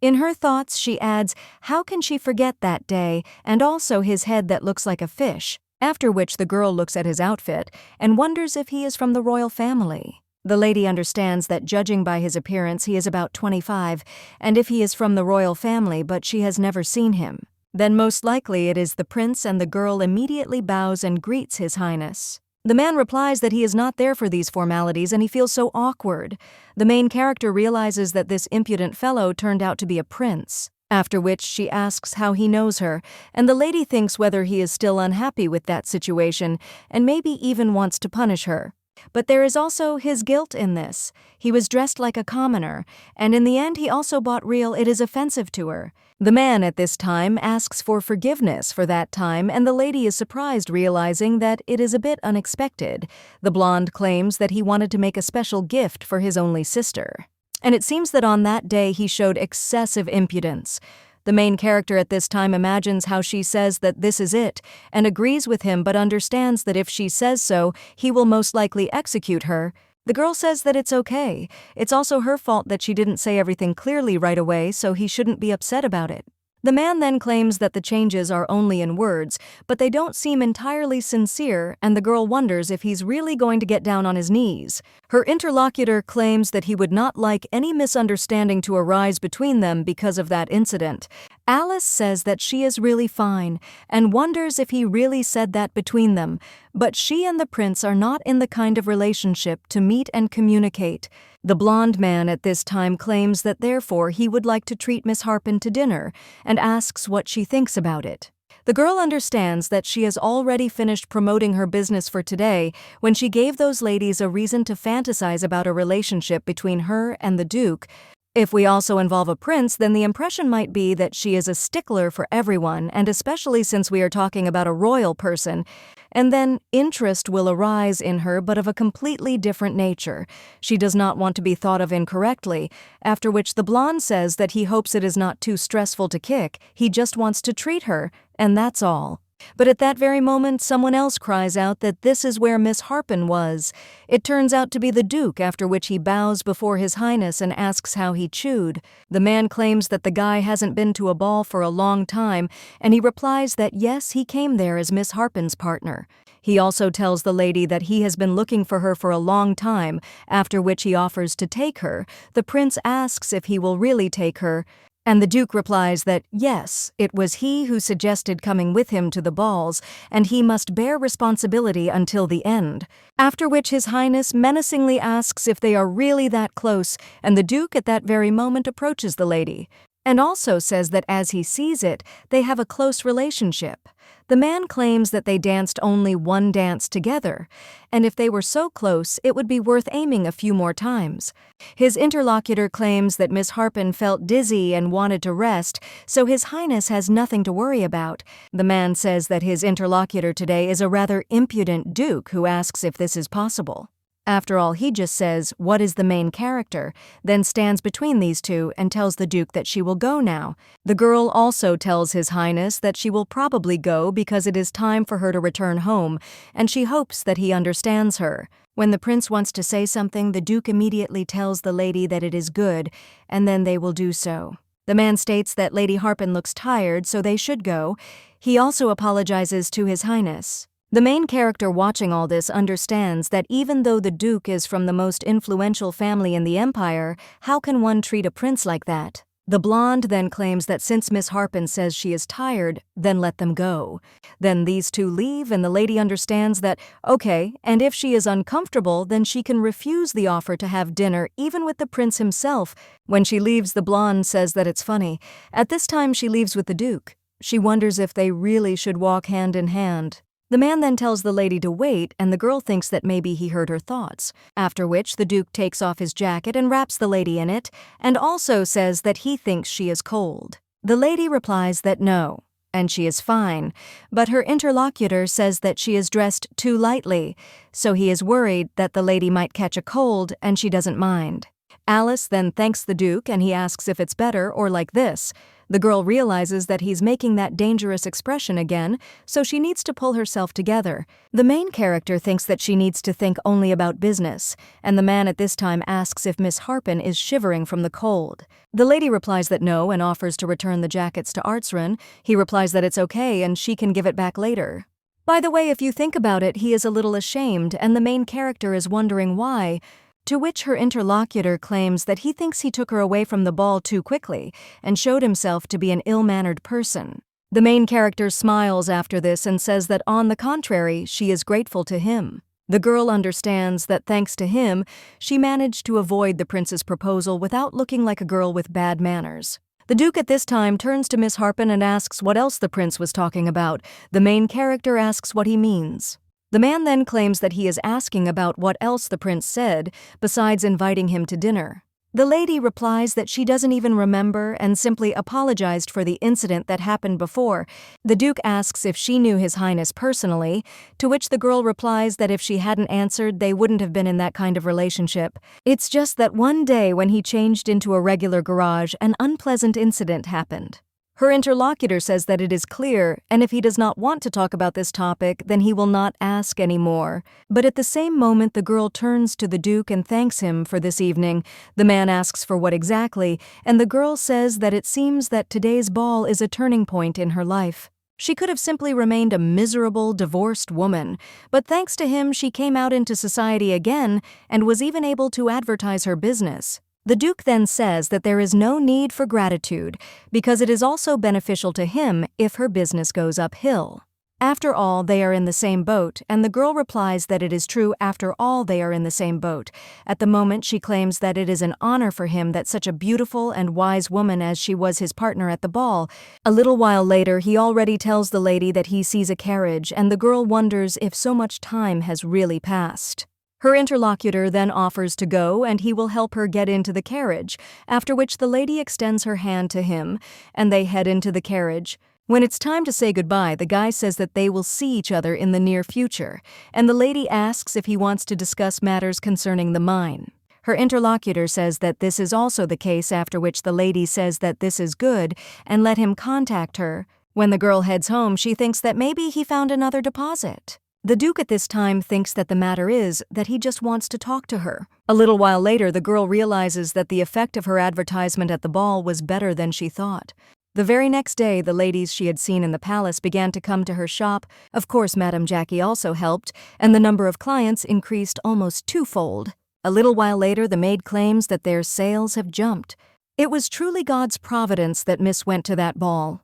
In her thoughts, she adds, how can she forget that day, and also his head that looks like a fish, after which the girl looks at his outfit and wonders if he is from the royal family. The lady understands that judging by his appearance he is about 25, and if he is from the royal family but she has never seen him, then most likely it is the prince, and the girl immediately bows and greets His Highness. The man replies that he is not there for these formalities and he feels so awkward. The main character realizes that this impudent fellow turned out to be a prince, after which she asks how he knows her, and the lady thinks whether he is still unhappy with that situation and maybe even wants to punish her. But there is also his guilt in this. He was dressed like a commoner, and in the end he also bought real it is offensive to her. The man at this time asks for forgiveness for that time, and the lady is surprised realizing that it is a bit unexpected. The blonde claims that he wanted to make a special gift for his only sister. And it seems that on that day he showed excessive impudence. The main character at this time imagines how she says that this is it, and agrees with him but understands that if she says so, he will most likely execute her. The girl says that it's okay. It's also her fault that she didn't say everything clearly right away, so he shouldn't be upset about it. The man then claims that the changes are only in words, but they don't seem entirely sincere, and the girl wonders if he's really going to get down on his knees. Her interlocutor claims that he would not like any misunderstanding to arise between them because of that incident. Alice says that she is really fine, and wonders if he really said that between them, but she and the prince are not in the kind of relationship to meet and communicate. The blonde man at this time claims that therefore he would like to treat Miss Harpen to dinner, and asks what she thinks about it. The girl understands that she has already finished promoting her business for today when she gave those ladies a reason to fantasize about a relationship between her and the Duke. If we also involve a prince, then the impression might be that she is a stickler for everyone, and especially since we are talking about a royal person. And then interest will arise in her, but of a completely different nature. She does not want to be thought of incorrectly, after which the blonde says that he hopes it is not too stressful to kick, he just wants to treat her, and that's all. But at that very moment, someone else cries out that this is where Miss Harpen was. It turns out to be the Duke, after which he bows before His Highness and asks how he chewed. The man claims that the guy hasn't been to a ball for a long time, and he replies that yes, he came there as Miss Harpen's partner. He also tells the lady that he has been looking for her for a long time, after which he offers to take her. The prince asks if he will really take her, and the Duke replies that, yes, it was he who suggested coming with him to the balls, and he must bear responsibility until the end. After which His Highness menacingly asks if they are really that close, and the Duke at that very moment approaches the lady, and also says that as he sees it, they have a close relationship. The man claims that they danced only one dance together, and if they were so close, it would be worth aiming a few more times. His interlocutor claims that Miss Harpen felt dizzy and wanted to rest, so His Highness has nothing to worry about. The man says that his interlocutor today is a rather impudent Duke who asks if this is possible. After all, he just says, "What is the main character?" then stands between these two and tells the Duke that she will go now. The girl also tells His Highness that she will probably go because it is time for her to return home, and she hopes that he understands her. When the prince wants to say something, the Duke immediately tells the lady that it is good, and then they will do so. The man states that Lady Harpen looks tired, so they should go. He also apologizes to His Highness. The main character watching all this understands that even though the Duke is from the most influential family in the empire, how can one treat a prince like that? The blonde then claims that since Miss Harpen says she is tired, then let them go. Then these two leave, and the lady understands that, okay, and if she is uncomfortable, then she can refuse the offer to have dinner even with the prince himself. When she leaves, the blonde says that it's funny. At this time, she leaves with the Duke. She wonders if they really should walk hand in hand. The man then tells the lady to wait, and the girl thinks that maybe he heard her thoughts, after which the Duke takes off his jacket and wraps the lady in it, and also says that he thinks she is cold. The lady replies that no, and she is fine, but her interlocutor says that she is dressed too lightly, so he is worried that the lady might catch a cold, and she doesn't mind. Alice then thanks the Duke, and he asks if it's better or like this. The girl realizes that he's making that dangerous expression again, so she needs to pull herself together. The main character thinks that she needs to think only about business, and the man at this time asks if Miss Harpen is shivering from the cold. The lady replies that no and offers to return the jackets to Artsrun. He replies that it's okay and she can give it back later. By the way, if you think about it, he is a little ashamed, and the main character is wondering why. To which her interlocutor claims that he thinks he took her away from the ball too quickly and showed himself to be an ill-mannered person. The main character smiles after this and says that on the contrary, she is grateful to him. The girl understands that thanks to him, she managed to avoid the prince's proposal without looking like a girl with bad manners. The Duke at this time turns to Miss Harpen and asks what else the prince was talking about. The main character asks what he means. The man then claims that he is asking about what else the prince said, besides inviting him to dinner. The lady replies that she doesn't even remember and simply apologized for the incident that happened before. The Duke asks if she knew His Highness personally, to which the girl replies that if she hadn't answered, they wouldn't have been in that kind of relationship. It's just that one day when he changed into a regular garage, an unpleasant incident happened. Her interlocutor says that it is clear, and if he does not want to talk about this topic, then he will not ask anymore. But at the same moment, the girl turns to the Duke and thanks him for this evening. The man asks for what exactly, and the girl says that it seems that today's ball is a turning point in her life. She could have simply remained a miserable, divorced woman, but thanks to him, she came out into society again and was even able to advertise her business. The Duke then says that there is no need for gratitude because it is also beneficial to him if her business goes uphill. After all, they are in the same boat, and the girl replies that it is true after all they are in the same boat. At the moment, she claims that it is an honor for him that such a beautiful and wise woman as she was his partner at the ball. A little while later, he already tells the lady that he sees a carriage, and the girl wonders if so much time has really passed. Her interlocutor then offers to go and he will help her get into the carriage, after which the lady extends her hand to him, and they head into the carriage. When it's time to say goodbye, the guy says that they will see each other in the near future, and the lady asks if he wants to discuss matters concerning the mine. Her interlocutor says that this is also the case, after which the lady says that this is good and let him contact her. When the girl heads home, she thinks that maybe he found another deposit. The Duke at this time thinks that the matter is that he just wants to talk to her. A little while later, the girl realizes that the effect of her advertisement at the ball was better than she thought. The very next day, the ladies she had seen in the palace began to come to her shop. Of course, Madame Jackie also helped, and the number of clients increased almost twofold. A little while later, the maid claims that their sales have jumped. It was truly God's providence that Miss went to that ball.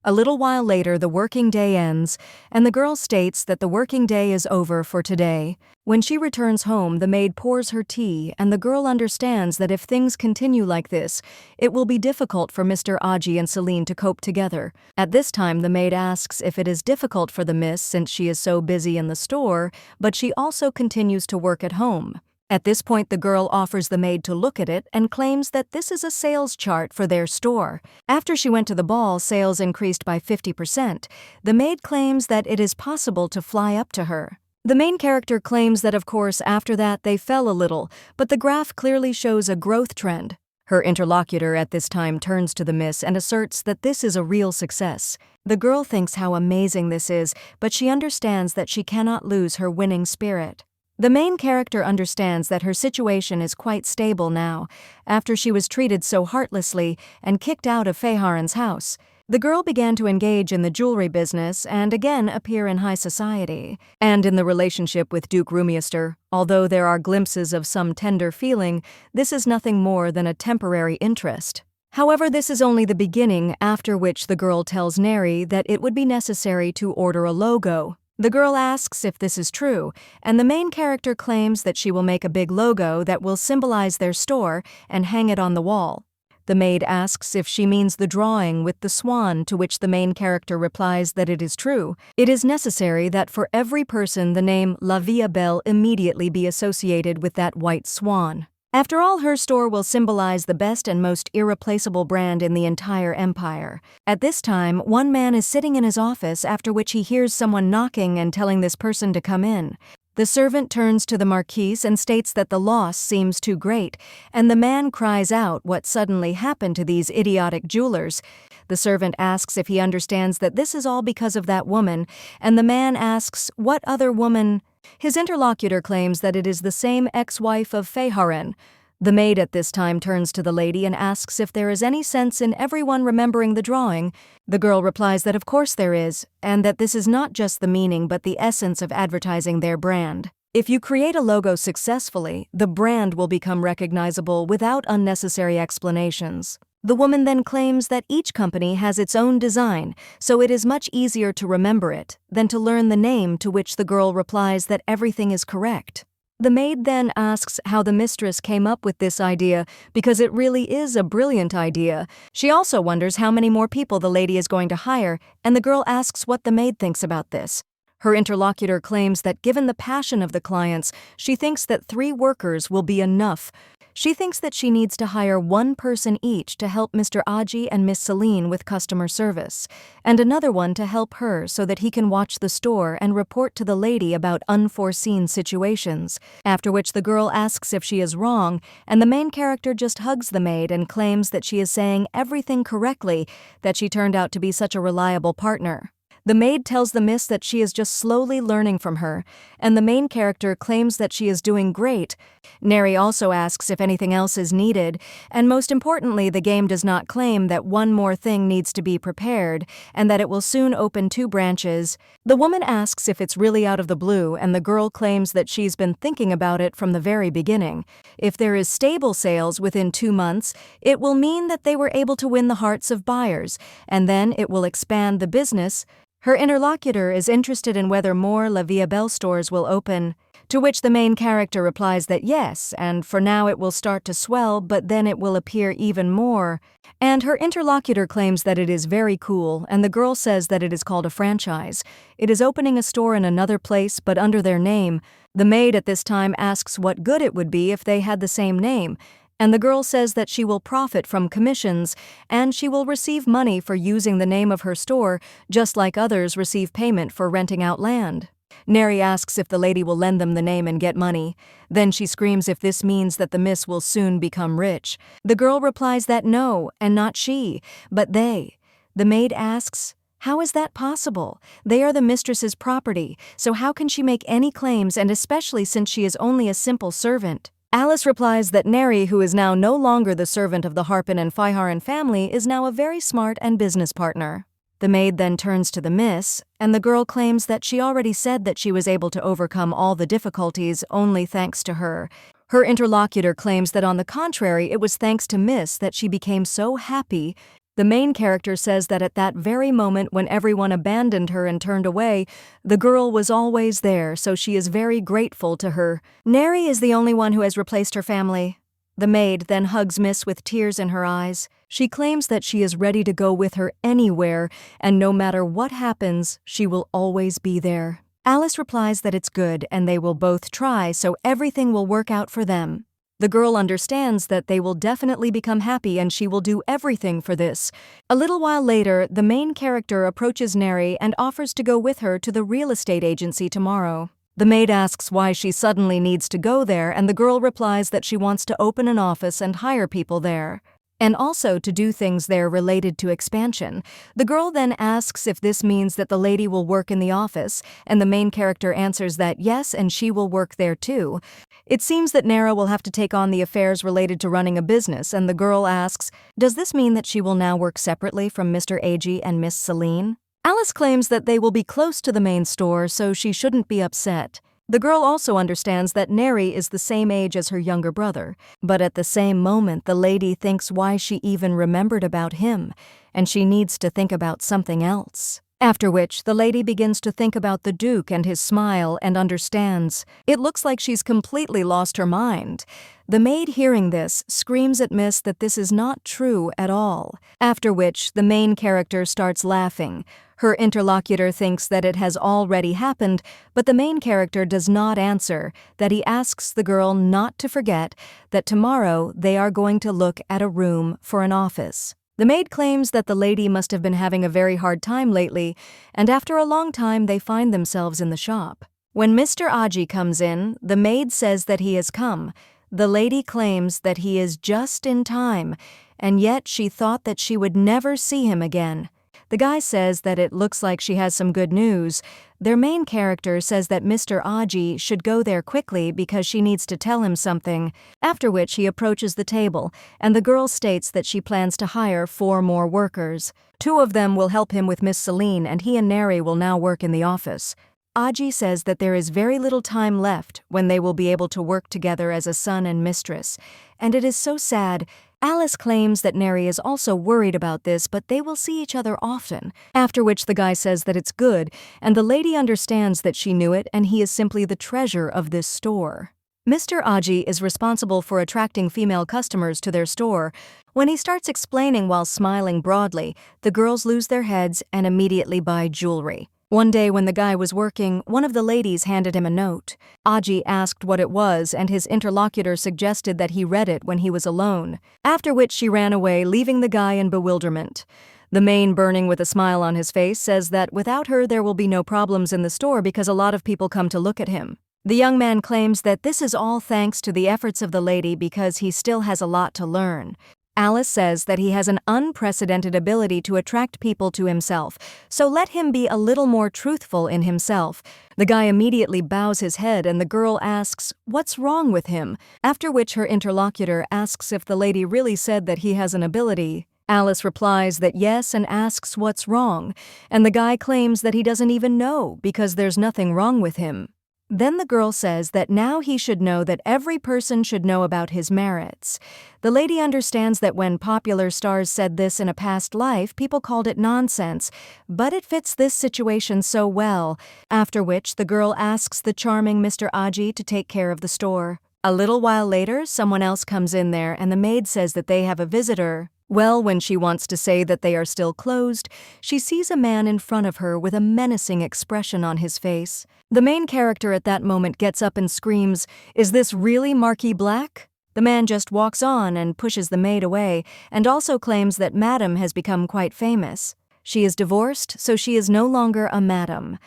A little while later, the working day ends, and the girl states that the working day is over for today. When she returns home, the maid pours her tea, and the girl understands that if things continue like this, it will be difficult for Mr. Aji and Celine to cope together. At this time, the maid asks if it is difficult for the miss since she is so busy in the store, but she also continues to work at home. At this point, the girl offers the maid to look at it and claims that this is a sales chart for their store. After she went to the ball, sales increased by 50%. The maid claims that it is possible to fly up to her. The main character claims that, of course, after that they fell a little, but the graph clearly shows a growth trend. Her interlocutor at this time turns to the miss and asserts that this is a real success. The girl thinks how amazing this is, but she understands that she cannot lose her winning spirit. The main character understands that her situation is quite stable now, after she was treated so heartlessly and kicked out of Feiharan's house. The girl began to engage in the jewelry business and again appear in high society. And in the relationship with Duke Rumier, although there are glimpses of some tender feeling, this is nothing more than a temporary interest. However, this is only the beginning, after which the girl tells Neri that it would be necessary to order a logo. The girl asks if this is true, and the main character claims that she will make a big logo that will symbolize their store and hang it on the wall. The maid asks if she means the drawing with the swan, to which the main character replies that it is true. It is necessary that for every person the name La Vie Belle immediately be associated with that white swan. After all, her store will symbolize the best and most irreplaceable brand in the entire empire. At this time, one man is sitting in his office, after which he hears someone knocking and telling this person to come in. The servant turns to the marquise and states that the loss seems too great, and the man cries out what suddenly happened to these idiotic jewelers. The servant asks if he understands that this is all because of that woman, and the man asks, "What other woman?" His interlocutor claims that it is the same ex-wife of Feiharan. The maid at this time turns to the lady and asks if there is any sense in everyone remembering the drawing. The girl replies that of course there is, and that this is not just the meaning but the essence of advertising their brand. If you create a logo successfully, the brand will become recognizable without unnecessary explanations. The woman then claims that each company has its own design, so it is much easier to remember it than to learn the name, to which the girl replies that everything is correct. The maid then asks how the mistress came up with this idea, because it really is a brilliant idea. She also wonders how many more people the lady is going to hire, and the girl asks what the maid thinks about this. Her interlocutor claims that given the passion of the clients, she thinks that 3 workers will be enough. She thinks that she needs to hire 1 person each to help Mr. Aji and Miss Celine with customer service, and another one to help her so that he can watch the store and report to the lady about unforeseen situations. After which the girl asks if she is wrong, and the main character just hugs the maid and claims that she is saying everything correctly, that she turned out to be such a reliable partner. The maid tells the miss that she is just slowly learning from her, and the main character claims that she is doing great. Neri also asks if anything else is needed, and most importantly, the game does not claim that one more thing needs to be prepared, and that it will soon open 2 branches. The woman asks if it's really out of the blue, and the girl claims that she's been thinking about it from the very beginning. If there is stable sales within 2 months, it will mean that they were able to win the hearts of buyers, and then it will expand the business. Her interlocutor is interested in whether more La Vie Belle stores will open, to which the main character replies that yes, and for now it will start to swell, but then it will appear even more. And her interlocutor claims that it is very cool, and the girl says that it is called a franchise. It is opening a store in another place, but under their name. The maid at this time asks what good it would be if they had the same name, and the girl says that she will profit from commissions, and she will receive money for using the name of her store, just like others receive payment for renting out land. Neri asks if the lady will lend them the name and get money. Then she screams if this means that the miss will soon become rich. The girl replies that no, and not she, but they. The maid asks, how is that possible? They are the mistress's property, so how can she make any claims, and especially since she is only a simple servant? Alice replies that Neri, who is now no longer the servant of the Harpin and Fiharan family, is now a very smart and business partner. The maid then turns to the miss, and the girl claims that she already said that she was able to overcome all the difficulties only thanks to her. Her interlocutor claims that on the contrary, it was thanks to Miss that she became so happy. The main character says that at that very moment when everyone abandoned her and turned away, the girl was always there, so she is very grateful to her. Neri is the only one who has replaced her family. The maid then hugs Miss with tears in her eyes. She claims that she is ready to go with her anywhere, and no matter what happens, she will always be there. Alice replies that it's good and they will both try, so everything will work out for them. The girl understands that they will definitely become happy and she will do everything for this. A little while later, the main character approaches Neri and offers to go with her to the real estate agency tomorrow. The maid asks why she suddenly needs to go there, and the girl replies that she wants to open an office and hire people there, and also to do things there related to expansion. The girl then asks if this means that the lady will work in the office, and the main character answers that yes, and she will work there too. It seems that Nara will have to take on the affairs related to running a business, and the girl asks, does this mean that she will now work separately from Mr. Ag and Miss Celine? Alice claims that they will be close to the main store, so she shouldn't be upset. The girl also understands that Neri is the same age as her younger brother, but at the same moment the lady thinks why she even remembered about him, and she needs to think about something else. After which, the lady begins to think about the Duke and his smile and understands. It looks like she's completely lost her mind. The maid, hearing this, screams at Miss that this is not true at all. After which, the main character starts laughing. Her interlocutor thinks that it has already happened, but the main character does not answer, that he asks the girl not to forget that tomorrow they are going to look at a room for an office. The maid claims that the lady must have been having a very hard time lately, and after a long time they find themselves in the shop. When Mr. Aji comes in, the maid says that he has come. The lady claims that he is just in time, and yet she thought that she would never see him again. The guy says that it looks like she has some good news. Their main character says that Mr. Aji should go there quickly because she needs to tell him something, after which he approaches the table, and the girl states that she plans to hire 4 more workers. 2 of them will help him with Miss Celine, and he and Neri will now work in the office. Aji says that there is very little time left when they will be able to work together as a son and mistress, and it is so sad. Alice claims that Neri is also worried about this, but they will see each other often, after which the guy says that it's good, and the lady understands that she knew it and he is simply the treasure of this store. Mr. Aji is responsible for attracting female customers to their store. When he starts explaining while smiling broadly, the girls lose their heads and immediately buy jewelry. One day when the guy was working, one of the ladies handed him a note. Aji asked what it was, and his interlocutor suggested that he read it when he was alone, after which she ran away, leaving the guy in bewilderment. The main, burning with a smile on his face, says that without her there will be no problems in the store because a lot of people come to look at him. The young man claims that this is all thanks to the efforts of the lady because he still has a lot to learn. Alice says that he has an unprecedented ability to attract people to himself, so let him be a little more truthful in himself. The guy immediately bows his head and the girl asks, "What's wrong with him?" After which her interlocutor asks if the lady really said that he has an ability. Alice replies that yes and asks what's wrong, and the guy claims that he doesn't even know because there's nothing wrong with him. Then the girl says that now he should know that every person should know about his merits. The lady understands that when popular stars said this in a past life, people called it nonsense, but it fits this situation so well, after which the girl asks the charming Mr. Aji to take care of the store. A little while later, someone else comes in there and the maid says that they have a visitor. Well, when she wants to say that they are still closed, she sees a man in front of her with a menacing expression on his face. The main character at that moment gets up and screams, "Is this really Marquis Black?" The man just walks on and pushes the maid away, and also claims that Madam has become quite famous. She is divorced, so she is no longer a madam.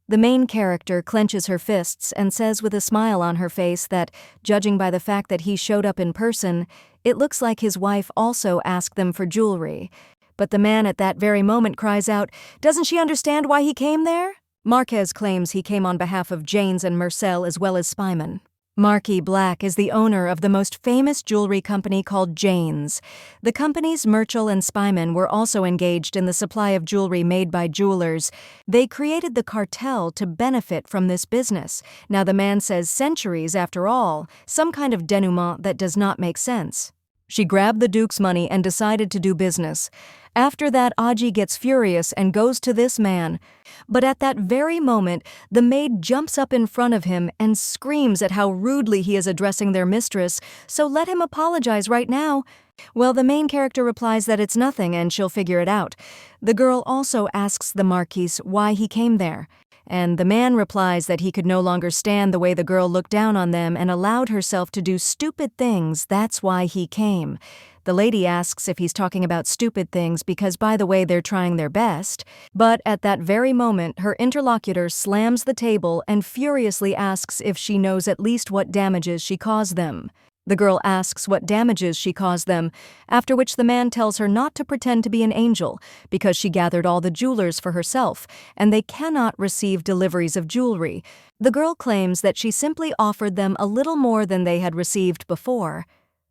The main character clenches her fists and says with a smile on her face that, judging by the fact that he showed up in person, it looks like his wife also asked them for jewelry. But the man at that very moment cries out, "Doesn't she understand why he came there?" Marquez claims he came on behalf of Janes and Marcel as well as Spyman. Marquis Black is the owner of the most famous jewelry company called Janes. The companies Merchel and Spyman were also engaged in the supply of jewelry made by jewelers. They created the cartel to benefit from this business. Now the man says centuries after all, some kind of denouement that does not make sense. She grabbed the Duke's money and decided to do business. After that, Aji gets furious and goes to this man. But at that very moment, the maid jumps up in front of him and screams at how rudely he is addressing their mistress, so let him apologize right now. Well, the main character replies that it's nothing and she'll figure it out. The girl also asks the Marquis why he came there. And the man replies that he could no longer stand the way the girl looked down on them and allowed herself to do stupid things, that's why he came. The lady asks if he's talking about stupid things because, by the way, they're trying their best. But at that very moment, her interlocutor slams the table and furiously asks if she knows at least what damages she caused them. The girl asks what damages she caused them, after which the man tells her not to pretend to be an angel because she gathered all the jewelers for herself, and they cannot receive deliveries of jewelry. The girl claims that she simply offered them a little more than they had received before.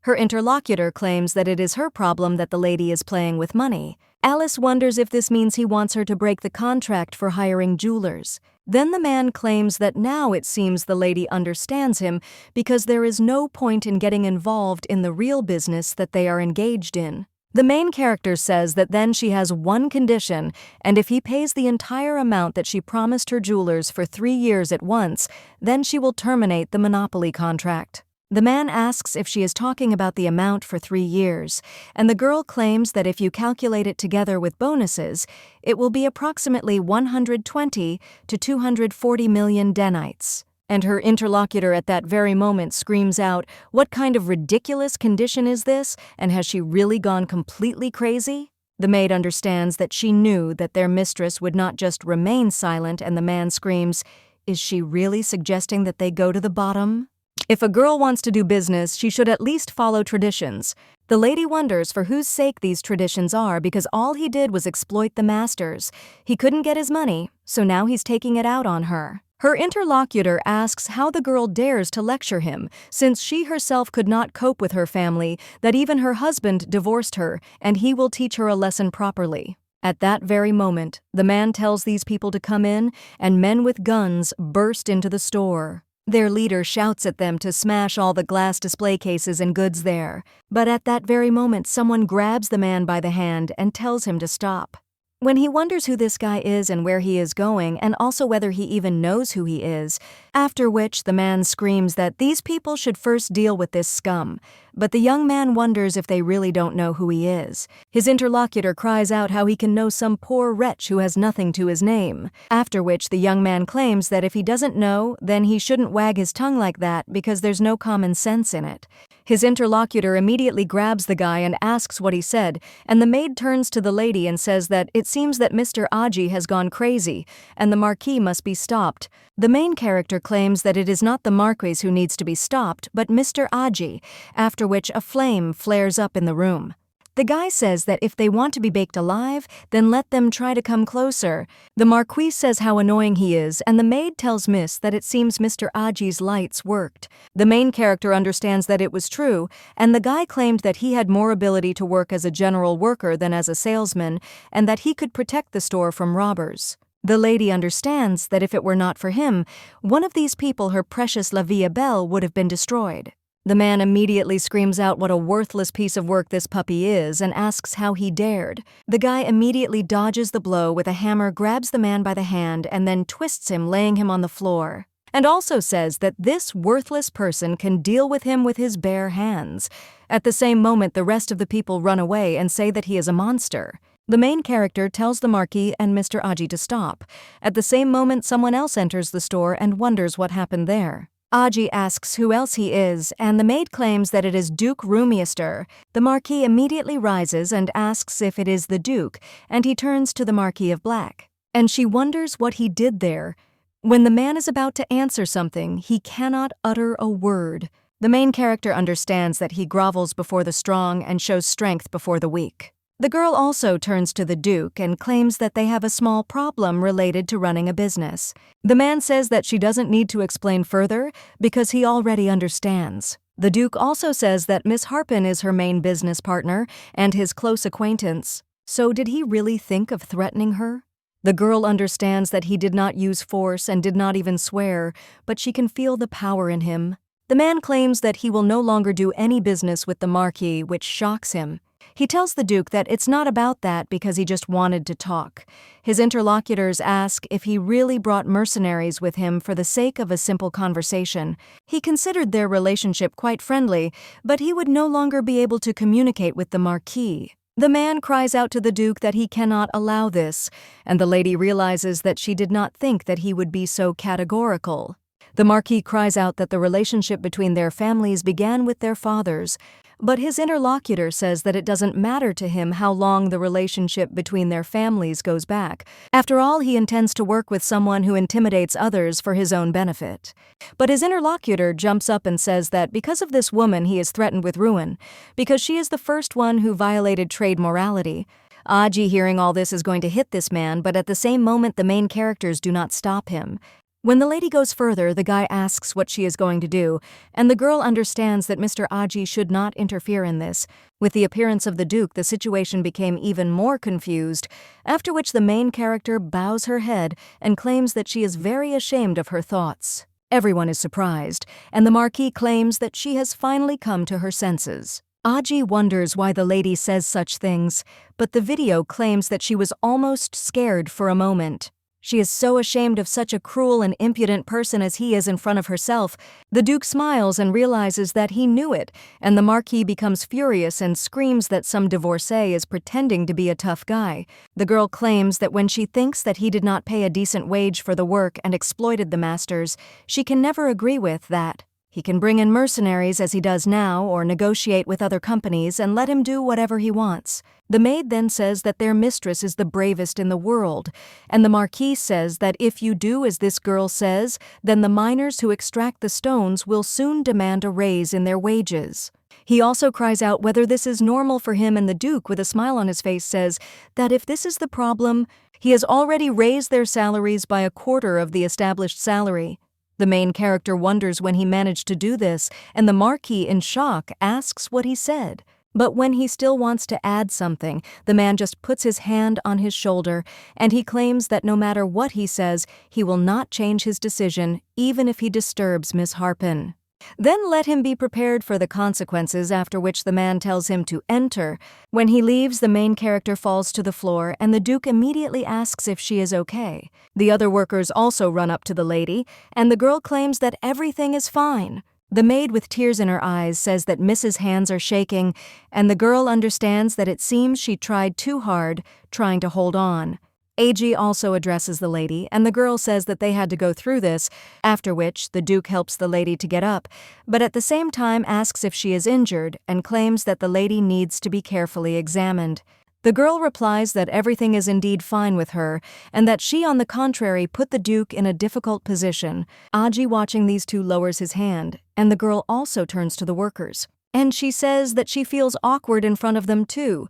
Her interlocutor claims that it is her problem that the lady is playing with money. Alice wonders if this means he wants her to break the contract for hiring jewelers. Then the man claims that now it seems the lady understands him because there is no point in getting involved in the real business that they are engaged in. The main character says that then she has one condition, and if he pays the entire amount that she promised her jewelers for 3 years at once, then she will terminate the monopoly contract. The man asks if she is talking about the amount for 3 years, and the girl claims that if you calculate it together with bonuses, it will be approximately 120 to 240 million denites. And her interlocutor at that very moment screams out, "What kind of ridiculous condition is this, and has she really gone completely crazy?" The maid understands that she knew that their mistress would not just remain silent, and the man screams, "Is she really suggesting that they go to the bottom?" If a girl wants to do business, she should at least follow traditions. The lady wonders for whose sake these traditions are because all he did was exploit the masters. He couldn't get his money, so now he's taking it out on her. Her interlocutor asks how the girl dares to lecture him, since she herself could not cope with her family, that even her husband divorced her, and he will teach her a lesson properly. At that very moment, the man tells these people to come in, and men with guns burst into the store. Their leader shouts at them to smash all the glass display cases and goods there. But at that very moment, someone grabs the man by the hand and tells him to stop. When he wonders who this guy is and where he is going, and also whether he even knows who he is, after which the man screams that these people should first deal with this scum. But the young man wonders if they really don't know who he is. His interlocutor cries out how he can know some poor wretch who has nothing to his name, after which the young man claims that if he doesn't know, then he shouldn't wag his tongue like that because there's no common sense in it. His interlocutor immediately grabs the guy and asks what he said, and the maid turns to the lady and says that it seems that Mr. Aji has gone crazy, and the Marquis must be stopped. The main character claims that it is not the Marquis who needs to be stopped, but Mr. Aji, after which a flame flares up in the room. The guy says that if they want to be baked alive, then let them try to come closer. The Marquis says how annoying he is, and the maid tells Miss that it seems Mr. Aji's lights worked. The main character understands that it was true, and the guy claimed that he had more ability to work as a general worker than as a salesman, and that he could protect the store from robbers. The lady understands that if it were not for him, one of these people, her precious La Vie Belle, would have been destroyed. The man immediately screams out what a worthless piece of work this puppy is and asks how he dared. The guy immediately dodges the blow with a hammer, grabs the man by the hand, and then twists him, laying him on the floor. And also says that this worthless person can deal with him with his bare hands. At the same moment, the rest of the people run away and say that he is a monster. The main character tells the Marquis and Mr. Aji to stop. At the same moment, someone else enters the store and wonders what happened there. Aji asks who else he is, and the maid claims that it is Duke Rumier. The Marquis immediately rises and asks if it is the Duke, and he turns to the Marquis of Black. And she wonders what he did there. When the man is about to answer something, he cannot utter a word. The main character understands that he grovels before the strong and shows strength before the weak. The girl also turns to the Duke and claims that they have a small problem related to running a business. The man says that she doesn't need to explain further because he already understands. The Duke also says that Miss Harpin is her main business partner and his close acquaintance. So did he really think of threatening her? The girl understands that he did not use force and did not even swear, but she can feel the power in him. The man claims that he will no longer do any business with the Marquis, which shocks him. He tells the Duke that it's not about that because he just wanted to talk. His interlocutors ask if he really brought mercenaries with him for the sake of a simple conversation. He considered their relationship quite friendly, but he would no longer be able to communicate with the Marquis. The man cries out to the Duke that he cannot allow this, and the lady realizes that she did not think that he would be so categorical. The Marquis cries out that the relationship between their families began with their fathers, but his interlocutor says that it doesn't matter to him how long the relationship between their families goes back. After all, he intends to work with someone who intimidates others for his own benefit. But his interlocutor jumps up and says that because of this woman he is threatened with ruin, because she is the first one who violated trade morality. Aji, hearing all this, is going to hit this man, but at the same moment the main characters do not stop him. When the lady goes further, the guy asks what she is going to do, and the girl understands that Mr. Aji should not interfere in this. With the appearance of the Duke, the situation became even more confused, after which the main character bows her head and claims that she is very ashamed of her thoughts. Everyone is surprised, and the Marquis claims that she has finally come to her senses. Aji wonders why the lady says such things, but the video claims that she was almost scared for a moment. She is so ashamed of such a cruel and impudent person as he is in front of herself. The Duke smiles and realizes that he knew it, and the Marquis becomes furious and screams that some divorcee is pretending to be a tough guy. The girl claims that when she thinks that he did not pay a decent wage for the work and exploited the masters, she can never agree with that. He can bring in mercenaries as he does now or negotiate with other companies and let him do whatever he wants. The maid then says that their mistress is the bravest in the world, and the Marquis says that if you do as this girl says, then the miners who extract the stones will soon demand a raise in their wages. He also cries out whether this is normal for him, and the Duke, with a smile on his face, says that if this is the problem, he has already raised their salaries by 1/4 of the established salary. The main character wonders when he managed to do this, and the Marquis, in shock, asks what he said. But when he still wants to add something, the man just puts his hand on his shoulder, and he claims that no matter what he says, he will not change his decision, even if he disturbs Miss Harpin. Then let him be prepared for the consequences, after which the man tells him to enter. When he leaves, the main character falls to the floor and the Duke immediately asks if she is okay. The other workers also run up to the lady, and the girl claims that everything is fine. The maid with tears in her eyes says that Mrs. Hands are shaking, and the girl understands that it seems she tried too hard, trying to hold on. AG also addresses the lady, and the girl says that they had to go through this, after which the Duke helps the lady to get up, but at the same time asks if she is injured and claims that the lady needs to be carefully examined. The girl replies that everything is indeed fine with her, and that she, on the contrary, put the Duke in a difficult position. Aji, watching these two, lowers his hand, and the girl also turns to the workers. And she says that she feels awkward in front of them too.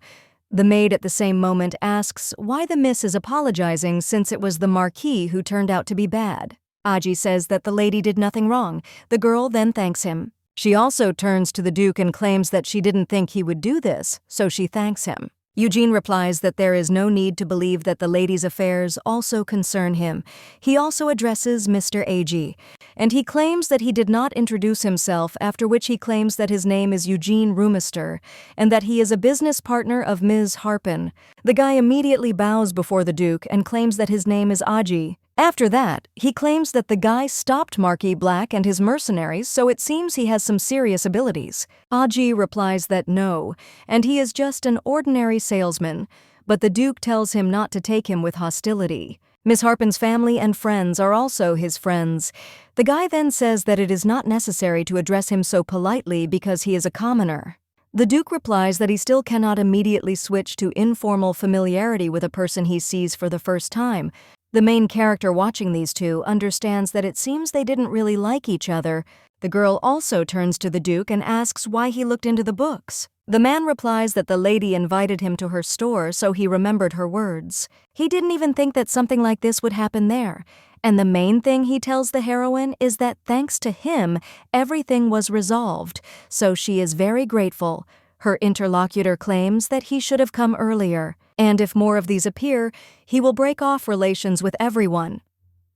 The maid at the same moment asks why the miss is apologizing since it was the Marquis who turned out to be bad. Aji says that the lady did nothing wrong. The girl then thanks him. She also turns to the Duke and claims that she didn't think he would do this, so she thanks him. Eugene replies that there is no need to believe that the lady's affairs also concern him. He also addresses Mr. A.G., and he claims that he did not introduce himself, after which he claims that his name is Eugene Rumier, and that he is a business partner of Ms. Harpin. The guy immediately bows before the Duke and claims that his name is Aji. After that, he claims that the guy stopped Marquis Black and his mercenaries, so it seems he has some serious abilities. Aji replies that no, and he is just an ordinary salesman, but the Duke tells him not to take him with hostility. Miss Harpin's family and friends are also his friends. The guy then says that it is not necessary to address him so politely because he is a commoner. The Duke replies that he still cannot immediately switch to informal familiarity with a person he sees for the first time. The main character watching these two understands that it seems they didn't really like each other. The girl also turns to the Duke and asks why he looked into the books. The man replies that the lady invited him to her store, so he remembered her words. He didn't even think that something like this would happen there. And the main thing he tells the heroine is that thanks to him, everything was resolved, so she is very grateful. Her interlocutor claims that he should have come earlier, and if more of these appear, he will break off relations with everyone.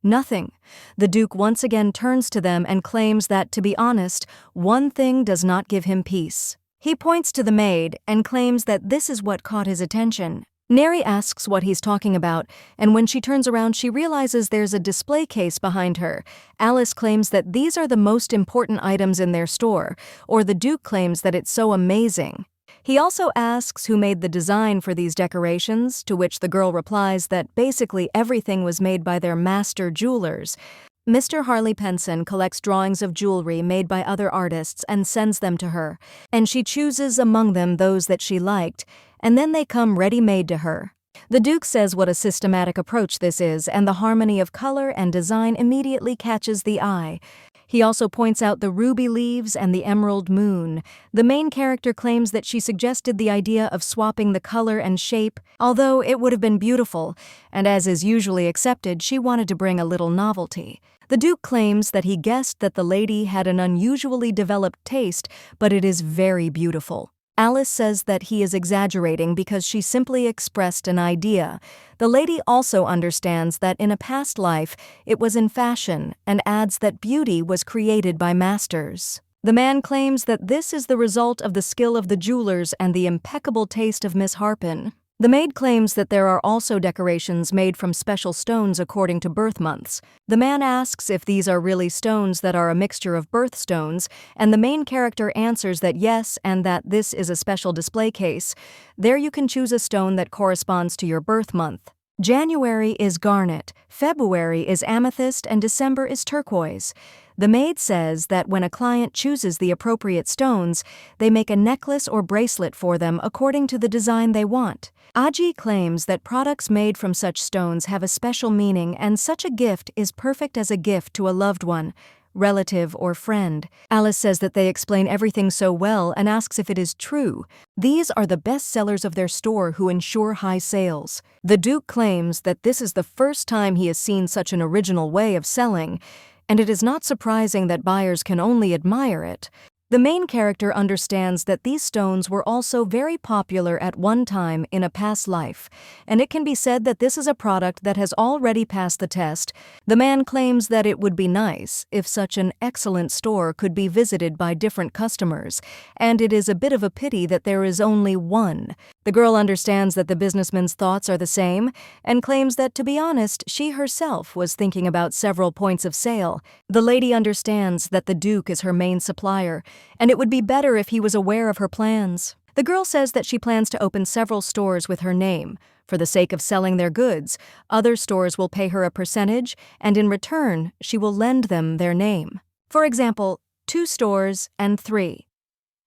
Nothing. The Duke once again turns to them and claims that, to be honest, one thing does not give him peace. He points to the maid and claims that this is what caught his attention. Neri asks what he's talking about, and when she turns around, she realizes there's a display case behind her. Alice claims that these are the most important items in their store, or the Duke claims that it's so amazing. He also asks who made the design for these decorations, to which the girl replies that basically everything was made by their master jewelers. Mr. Harley Penson collects drawings of jewelry made by other artists and sends them to her, and she chooses among them those that she liked, and then they come ready-made to her. The Duke says what a systematic approach this is, and the harmony of color and design immediately catches the eye. He also points out the ruby leaves and the emerald moon. The main character claims that she suggested the idea of swapping the color and shape, although it would have been beautiful, and as is usually accepted, she wanted to bring a little novelty. The Duke claims that he guessed that the lady had an unusually developed taste, but it is very beautiful. Alice says that he is exaggerating because she simply expressed an idea. The lady also understands that in a past life it was in fashion and adds that beauty was created by masters. The man claims that this is the result of the skill of the jewelers and the impeccable taste of Miss Harpin. The maid claims that there are also decorations made from special stones according to birth months. The man asks if these are really stones that are a mixture of birthstones, and the main character answers that yes, and that this is a special display case. There you can choose a stone that corresponds to your birth month. January is garnet, February is amethyst, and December is turquoise. The maid says that when a client chooses the appropriate stones, they make a necklace or bracelet for them according to the design they want. Aji claims that products made from such stones have a special meaning, and such a gift is perfect as a gift to a loved one, relative, or friend. Alice says that they explain everything so well and asks if it is true. These are the best sellers of their store who ensure high sales. The Duke claims that this is the first time he has seen such an original way of selling, and it is not surprising that buyers can only admire it. The main character understands that these stones were also very popular at one time in a past life, and it can be said that this is a product that has already passed the test. The man claims that it would be nice if such an excellent store could be visited by different customers, and it is a bit of a pity that there is only one. The girl understands that the businessman's thoughts are the same, and claims that, to be honest, she herself was thinking about several points of sale. The lady understands that the Duke is her main supplier, and it would be better if he was aware of her plans. The girl says that she plans to open several stores with her name. For the sake of selling their goods, other stores will pay her a percentage, and in return, she will lend them their name. For example, 2 stores and 3.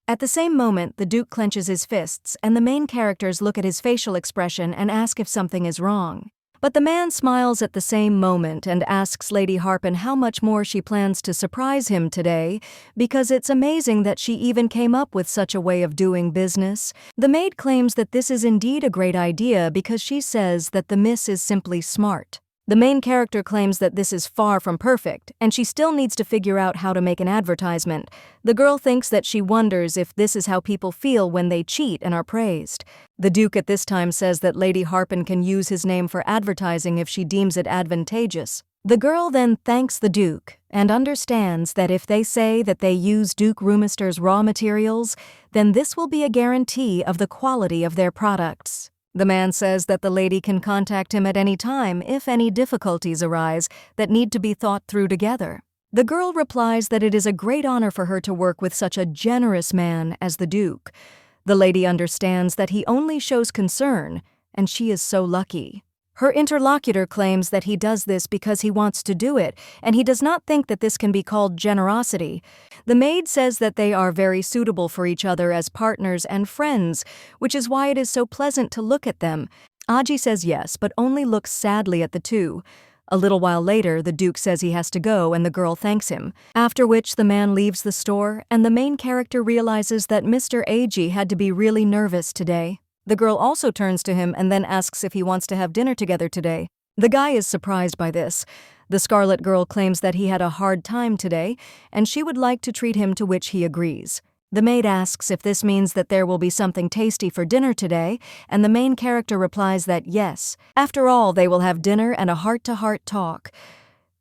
At the same moment, the Duke clenches his fists, and the main characters look at his facial expression and ask if something is wrong. But the man smiles at the same moment and asks Lady Harpin how much more she plans to surprise him today, because it's amazing that she even came up with such a way of doing business. The maid claims that this is indeed a great idea because she says that the miss is simply smart. The main character claims that this is far from perfect, and she still needs to figure out how to make an advertisement. The girl thinks that she wonders if this is how people feel when they cheat and are praised. The Duke at this time says that Lady Harpin can use his name for advertising if she deems it advantageous. The girl then thanks the Duke and understands that if they say that they use Duke Rumiester's raw materials, then this will be a guarantee of the quality of their products. The man says that the lady can contact him at any time if any difficulties arise that need to be thought through together. The girl replies that it is a great honor for her to work with such a generous man as the Duke. The lady understands that he only shows concern, and she is so lucky. Her interlocutor claims that he does this because he wants to do it, and he does not think that this can be called generosity. The maid says that they are very suitable for each other as partners and friends, which is why it is so pleasant to look at them. Aji says yes, but only looks sadly at the two. A little while later, the Duke says he has to go and the girl thanks him, after which the man leaves the store and the main character realizes that Mr. Aji had to be really nervous today. The girl also turns to him and then asks if he wants to have dinner together today. The guy is surprised by this. The Scarlet Girl claims that he had a hard time today, and she would like to treat him, to which he agrees. The maid asks if this means that there will be something tasty for dinner today, and the main character replies that yes. After all, they will have dinner and a heart-to-heart talk.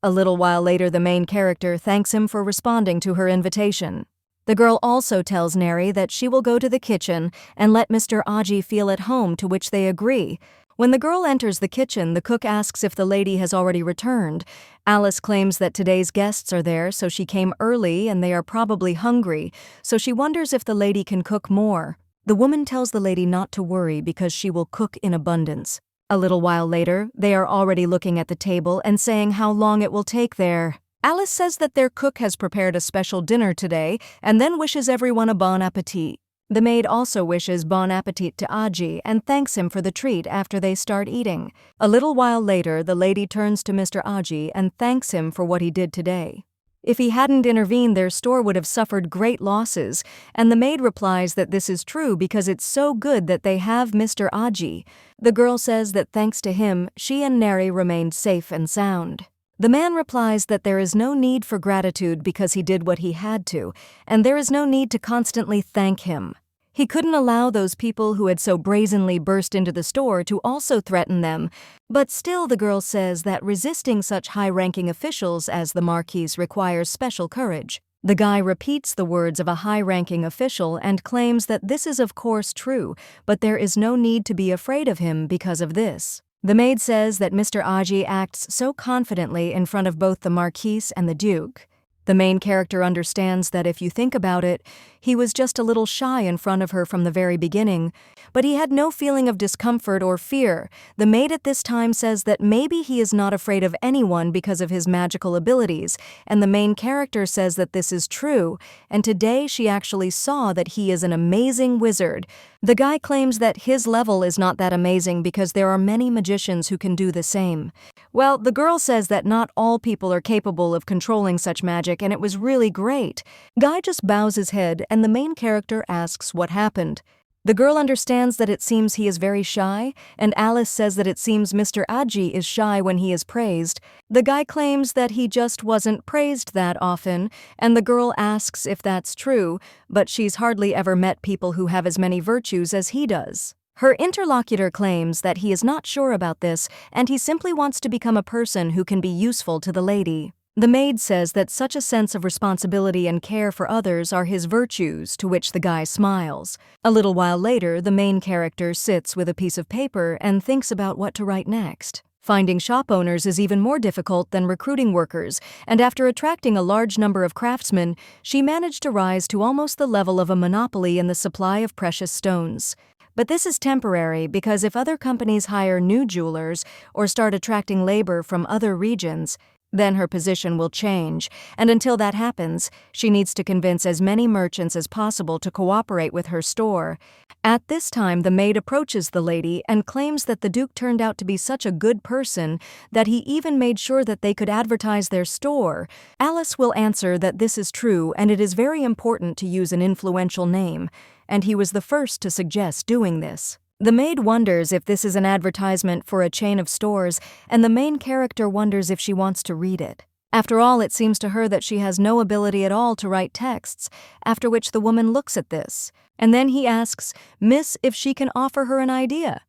A little while later, the main character thanks him for responding to her invitation. The girl also tells Neri that she will go to the kitchen and let Mr. Aji feel at home, to which they agree. When the girl enters the kitchen, the cook asks if the lady has already returned. Alice claims that today's guests are there, so she came early and they are probably hungry, so she wonders if the lady can cook more. The woman tells the lady not to worry because she will cook in abundance. A little while later, they are already looking at the table and saying how long it will take there. Alice says that their cook has prepared a special dinner today and then wishes everyone a bon appetit. The maid also wishes bon appetit to Aji and thanks him for the treat after they start eating. A little while later, the lady turns to Mr. Aji and thanks him for what he did today. If he hadn't intervened, their store would have suffered great losses, and the maid replies that this is true because it's so good that they have Mr. Aji. The girl says that thanks to him, she and Neri remained safe and sound. The man replies that there is no need for gratitude because he did what he had to, and there is no need to constantly thank him. He couldn't allow those people who had so brazenly burst into the store to also threaten them, but still the girl says that resisting such high-ranking officials as the Marquise requires special courage. The guy repeats the words of a high-ranking official and claims that this is of course true, but there is no need to be afraid of him because of this. The maid says that Mr. Aji acts so confidently in front of both the Marquise and the Duke. The main character understands that if you think about it, he was just a little shy in front of her from the very beginning, but he had no feeling of discomfort or fear. The maid at this time says that maybe he is not afraid of anyone because of his magical abilities, and the main character says that this is true, and today she actually saw that he is an amazing wizard. The guy claims that his level is not that amazing because there are many magicians who can do the same. Well, the girl says that not all people are capable of controlling such magic, and it was really great. Guy just bows his head, and the main character asks what happened. The girl understands that it seems he is very shy, and Alice says that it seems Mr. Aji is shy when he is praised. The guy claims that he just wasn't praised that often, and the girl asks if that's true, but she's hardly ever met people who have as many virtues as he does. Her interlocutor claims that he is not sure about this, and he simply wants to become a person who can be useful to the lady. The maid says that such a sense of responsibility and care for others are his virtues, to which the guy smiles. A little while later, the main character sits with a piece of paper and thinks about what to write next. Finding shop owners is even more difficult than recruiting workers, and after attracting a large number of craftsmen, she managed to rise to almost the level of a monopoly in the supply of precious stones. But this is temporary because if other companies hire new jewelers or start attracting labor from other regions, then her position will change, and until that happens, she needs to convince as many merchants as possible to cooperate with her store. At this time, the maid approaches the lady and claims that the Duke turned out to be such a good person that he even made sure that they could advertise their store. Alice will answer that this is true and it is very important to use an influential name, and he was the first to suggest doing this. The maid wonders if this is an advertisement for a chain of stores, and the main character wonders if she wants to read it. After all, it seems to her that she has no ability at all to write texts, after which the woman looks at this, and then he asks Miss if she can offer her an idea.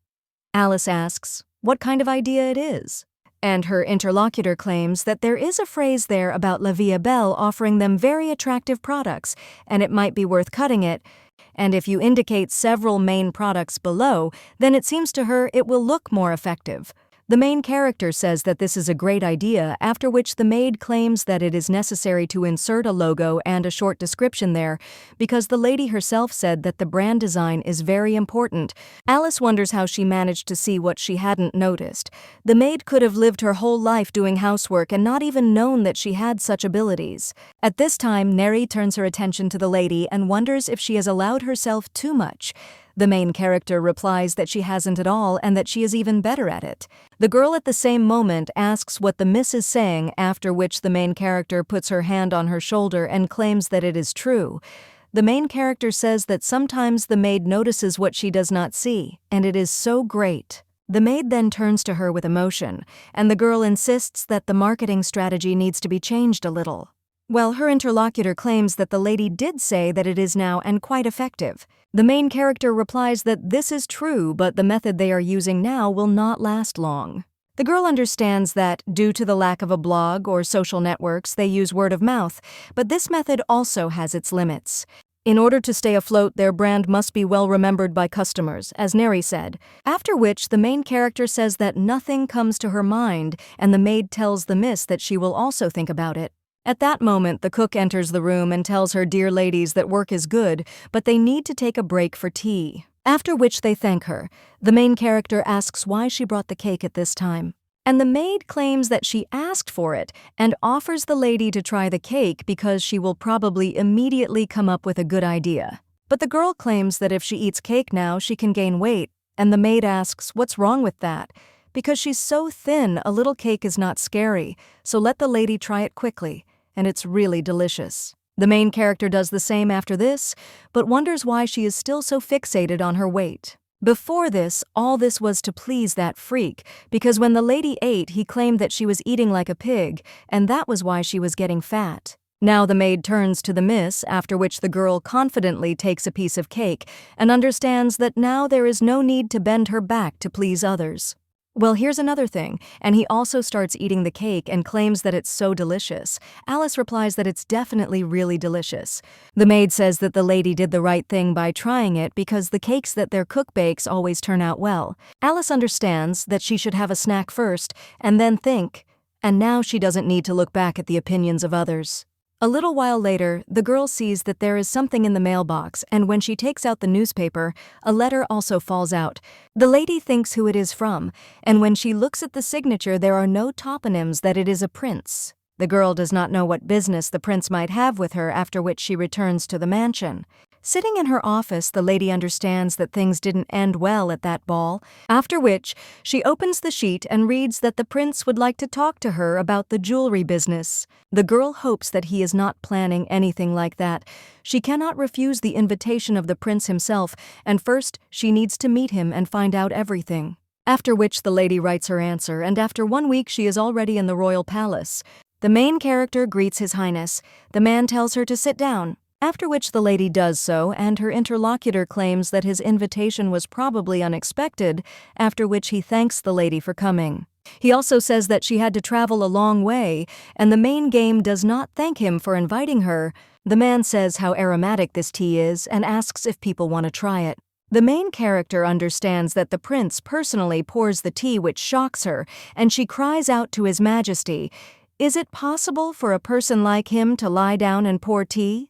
Alice asks what kind of idea it is, and her interlocutor claims that there is a phrase there about La Vie Belle offering them very attractive products, and it might be worth cutting it, and if you indicate several main products below, then it seems to her it will look more effective. The main character says that this is a great idea, after which the maid claims that it is necessary to insert a logo and a short description there, because the lady herself said that the brand design is very important. Alice wonders how she managed to see what she hadn't noticed. The maid could have lived her whole life doing housework and not even known that she had such abilities. At this time, Neri turns her attention to the lady and wonders if she has allowed herself too much. The main character replies that she hasn't at all and that she is even better at it. The girl at the same moment asks what the miss is saying, after which the main character puts her hand on her shoulder and claims that it is true. The main character says that sometimes the maid notices what she does not see, and it is so great. The maid then turns to her with emotion, and the girl insists that the marketing strategy needs to be changed a little. Well, her interlocutor claims that the lady did say that it is now and quite effective. The main character replies that this is true, but the method they are using now will not last long. The girl understands that, due to the lack of a blog or social networks, they use word of mouth, but this method also has its limits. In order to stay afloat, their brand must be well remembered by customers, as Neri said. After which, the main character says that nothing comes to her mind, and the maid tells the miss that she will also think about it. At that moment, the cook enters the room and tells her dear ladies that work is good, but they need to take a break for tea. After which they thank her. The main character asks why she brought the cake at this time. And the maid claims that she asked for it and offers the lady to try the cake because she will probably immediately come up with a good idea. But the girl claims that if she eats cake now, she can gain weight, and the maid asks what's wrong with that. Because she's so thin, a little cake is not scary, so let the lady try it quickly. And it's really delicious. The main character does the same after this, but wonders why she is still so fixated on her weight. Before this, all this was to please that freak, because when the lady ate, he claimed that she was eating like a pig, and that was why she was getting fat. Now the maid turns to the miss, after which the girl confidently takes a piece of cake and understands that now there is no need to bend her back to please others. Well, here's another thing, and he also starts eating the cake and claims that it's so delicious. Alice replies that it's definitely really delicious. The maid says that the lady did the right thing by trying it because the cakes that their cook bakes always turn out well. Alice understands that she should have a snack first and then think, and now she doesn't need to look back at the opinions of others. A little while later, the girl sees that there is something in the mailbox, and when she takes out the newspaper, a letter also falls out. The lady thinks who it is from, and when she looks at the signature, there are no toponyms that it is a prince. The girl does not know what business the prince might have with her, after which she returns to the mansion. Sitting in her office, the lady understands that things didn't end well at that ball, after which she opens the sheet and reads that the prince would like to talk to her about the jewelry business. The girl hopes that he is not planning anything like that. She cannot refuse the invitation of the prince himself, and first she needs to meet him and find out everything. After which the lady writes her answer, and after 1 week she is already in the royal palace. The main character greets His Highness. The man tells her to sit down, after which the lady does so, and her interlocutor claims that his invitation was probably unexpected, after which he thanks the lady for coming. He also says that she had to travel a long way, and the main game does not thank him for inviting her. The man says how aromatic this tea is and asks if people want to try it. The main character understands that the prince personally pours the tea, which shocks her, and she cries out to His Majesty, "Is it possible for a person like him to lie down and pour tea?"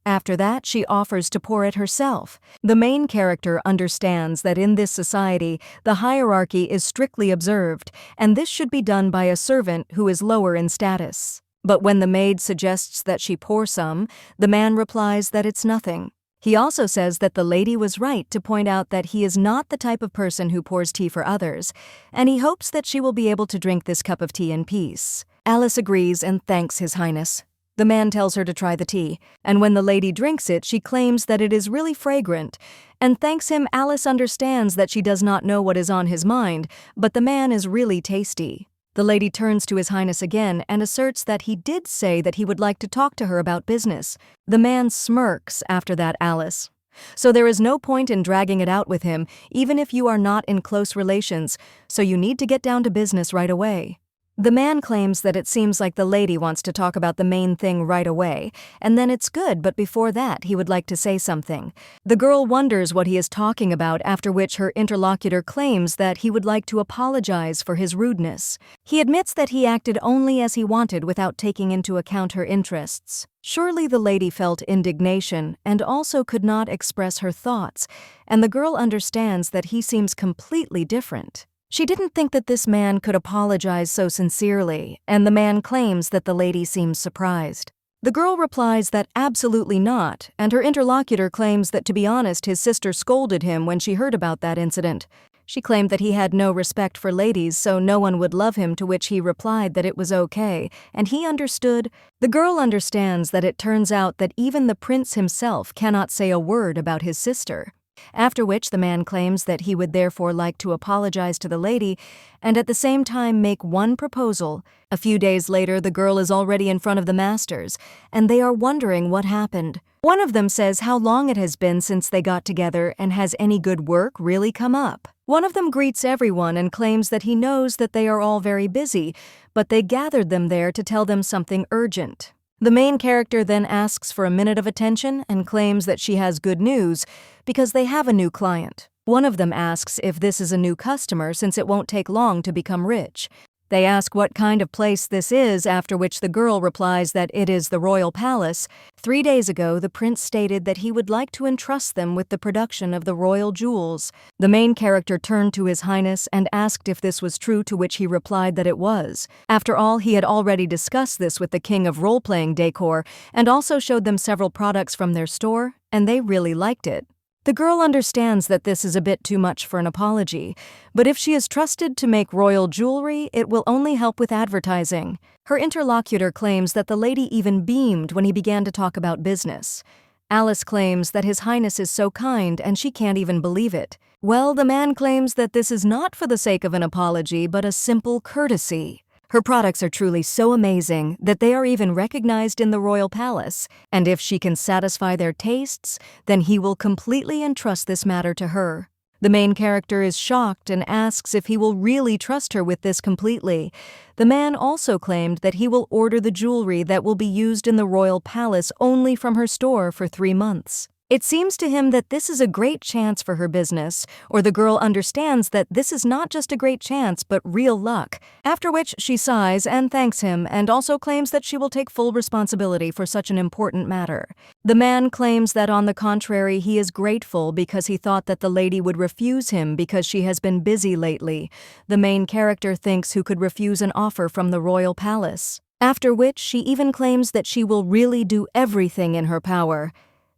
After that, she offers to pour it herself. The main character understands that in this society, the hierarchy is strictly observed, and this should be done by a servant who is lower in status. But when the maid suggests that she pour some, the man replies that it's nothing. He also says that the lady was right to point out that he is not the type of person who pours tea for others, and he hopes that she will be able to drink this cup of tea in peace. Alice agrees and thanks His Highness. The man tells her to try the tea, and when the lady drinks it, she claims that it is really fragrant, and thanks him. Alice understands that she does not know what is on his mind, but the man is really tasty. The lady turns to His Highness again and asserts that he did say that he would like to talk to her about business. The man smirks after that, Alice. So there is no point in dragging it out with him, even if you are not in close relations, so you need to get down to business right away. The man claims that it seems like the lady wants to talk about the main thing right away, and then it's good, but before that he would like to say something. The girl wonders what he is talking about, after which her interlocutor claims that he would like to apologize for his rudeness. He admits that he acted only as he wanted without taking into account her interests. Surely the lady felt indignation and also could not express her thoughts, and the girl understands that he seems completely different. She didn't think that this man could apologize so sincerely, and the man claims that the lady seems surprised. The girl replies that absolutely not, and her interlocutor claims that, to be honest, his sister scolded him when she heard about that incident. She claimed that he had no respect for ladies, so no one would love him, to which he replied that it was okay, and he understood. The girl understands that it turns out that even the prince himself cannot say a word about his sister. After which the man claims that he would therefore like to apologize to the lady and at the same time make one proposal. A few days later, the girl is already in front of the masters, and they are wondering what happened. One of them says how long it has been since they got together and has any good work really come up. One of them greets everyone and claims that he knows that they are all very busy, but they gathered them there to tell them something urgent. The main character then asks for a minute of attention and claims that she has good news because they have a new client. One of them asks if this is a new customer since it won't take long to become rich. They ask what kind of place this is, after which the girl replies that it is the royal palace. 3 days ago, the prince stated that he would like to entrust them with the production of the royal jewels. The main character turned to His Highness and asked if this was true, to which he replied that it was. After all, he had already discussed this with the king of role-playing decor and also showed them several products from their store, and they really liked it. The girl understands that this is a bit too much for an apology, but if she is trusted to make royal jewelry, it will only help with advertising. Her interlocutor claims that the lady even beamed when he began to talk about business. Alice claims that His Highness is so kind and she can't even believe it. Well, the man claims that this is not for the sake of an apology, but a simple courtesy. Her products are truly so amazing that they are even recognized in the royal palace, and if she can satisfy their tastes, then he will completely entrust this matter to her. The main character is shocked and asks if he will really trust her with this completely. The man also claimed that he will order the jewelry that will be used in the royal palace only from her store for 3 months. It seems to him that this is a great chance for her business, or the girl understands that this is not just a great chance but real luck, after which she sighs and thanks him and also claims that she will take full responsibility for such an important matter. The man claims that on the contrary he is grateful because he thought that the lady would refuse him because she has been busy lately. The main character thinks who could refuse an offer from the royal palace, after which she even claims that she will really do everything in her power.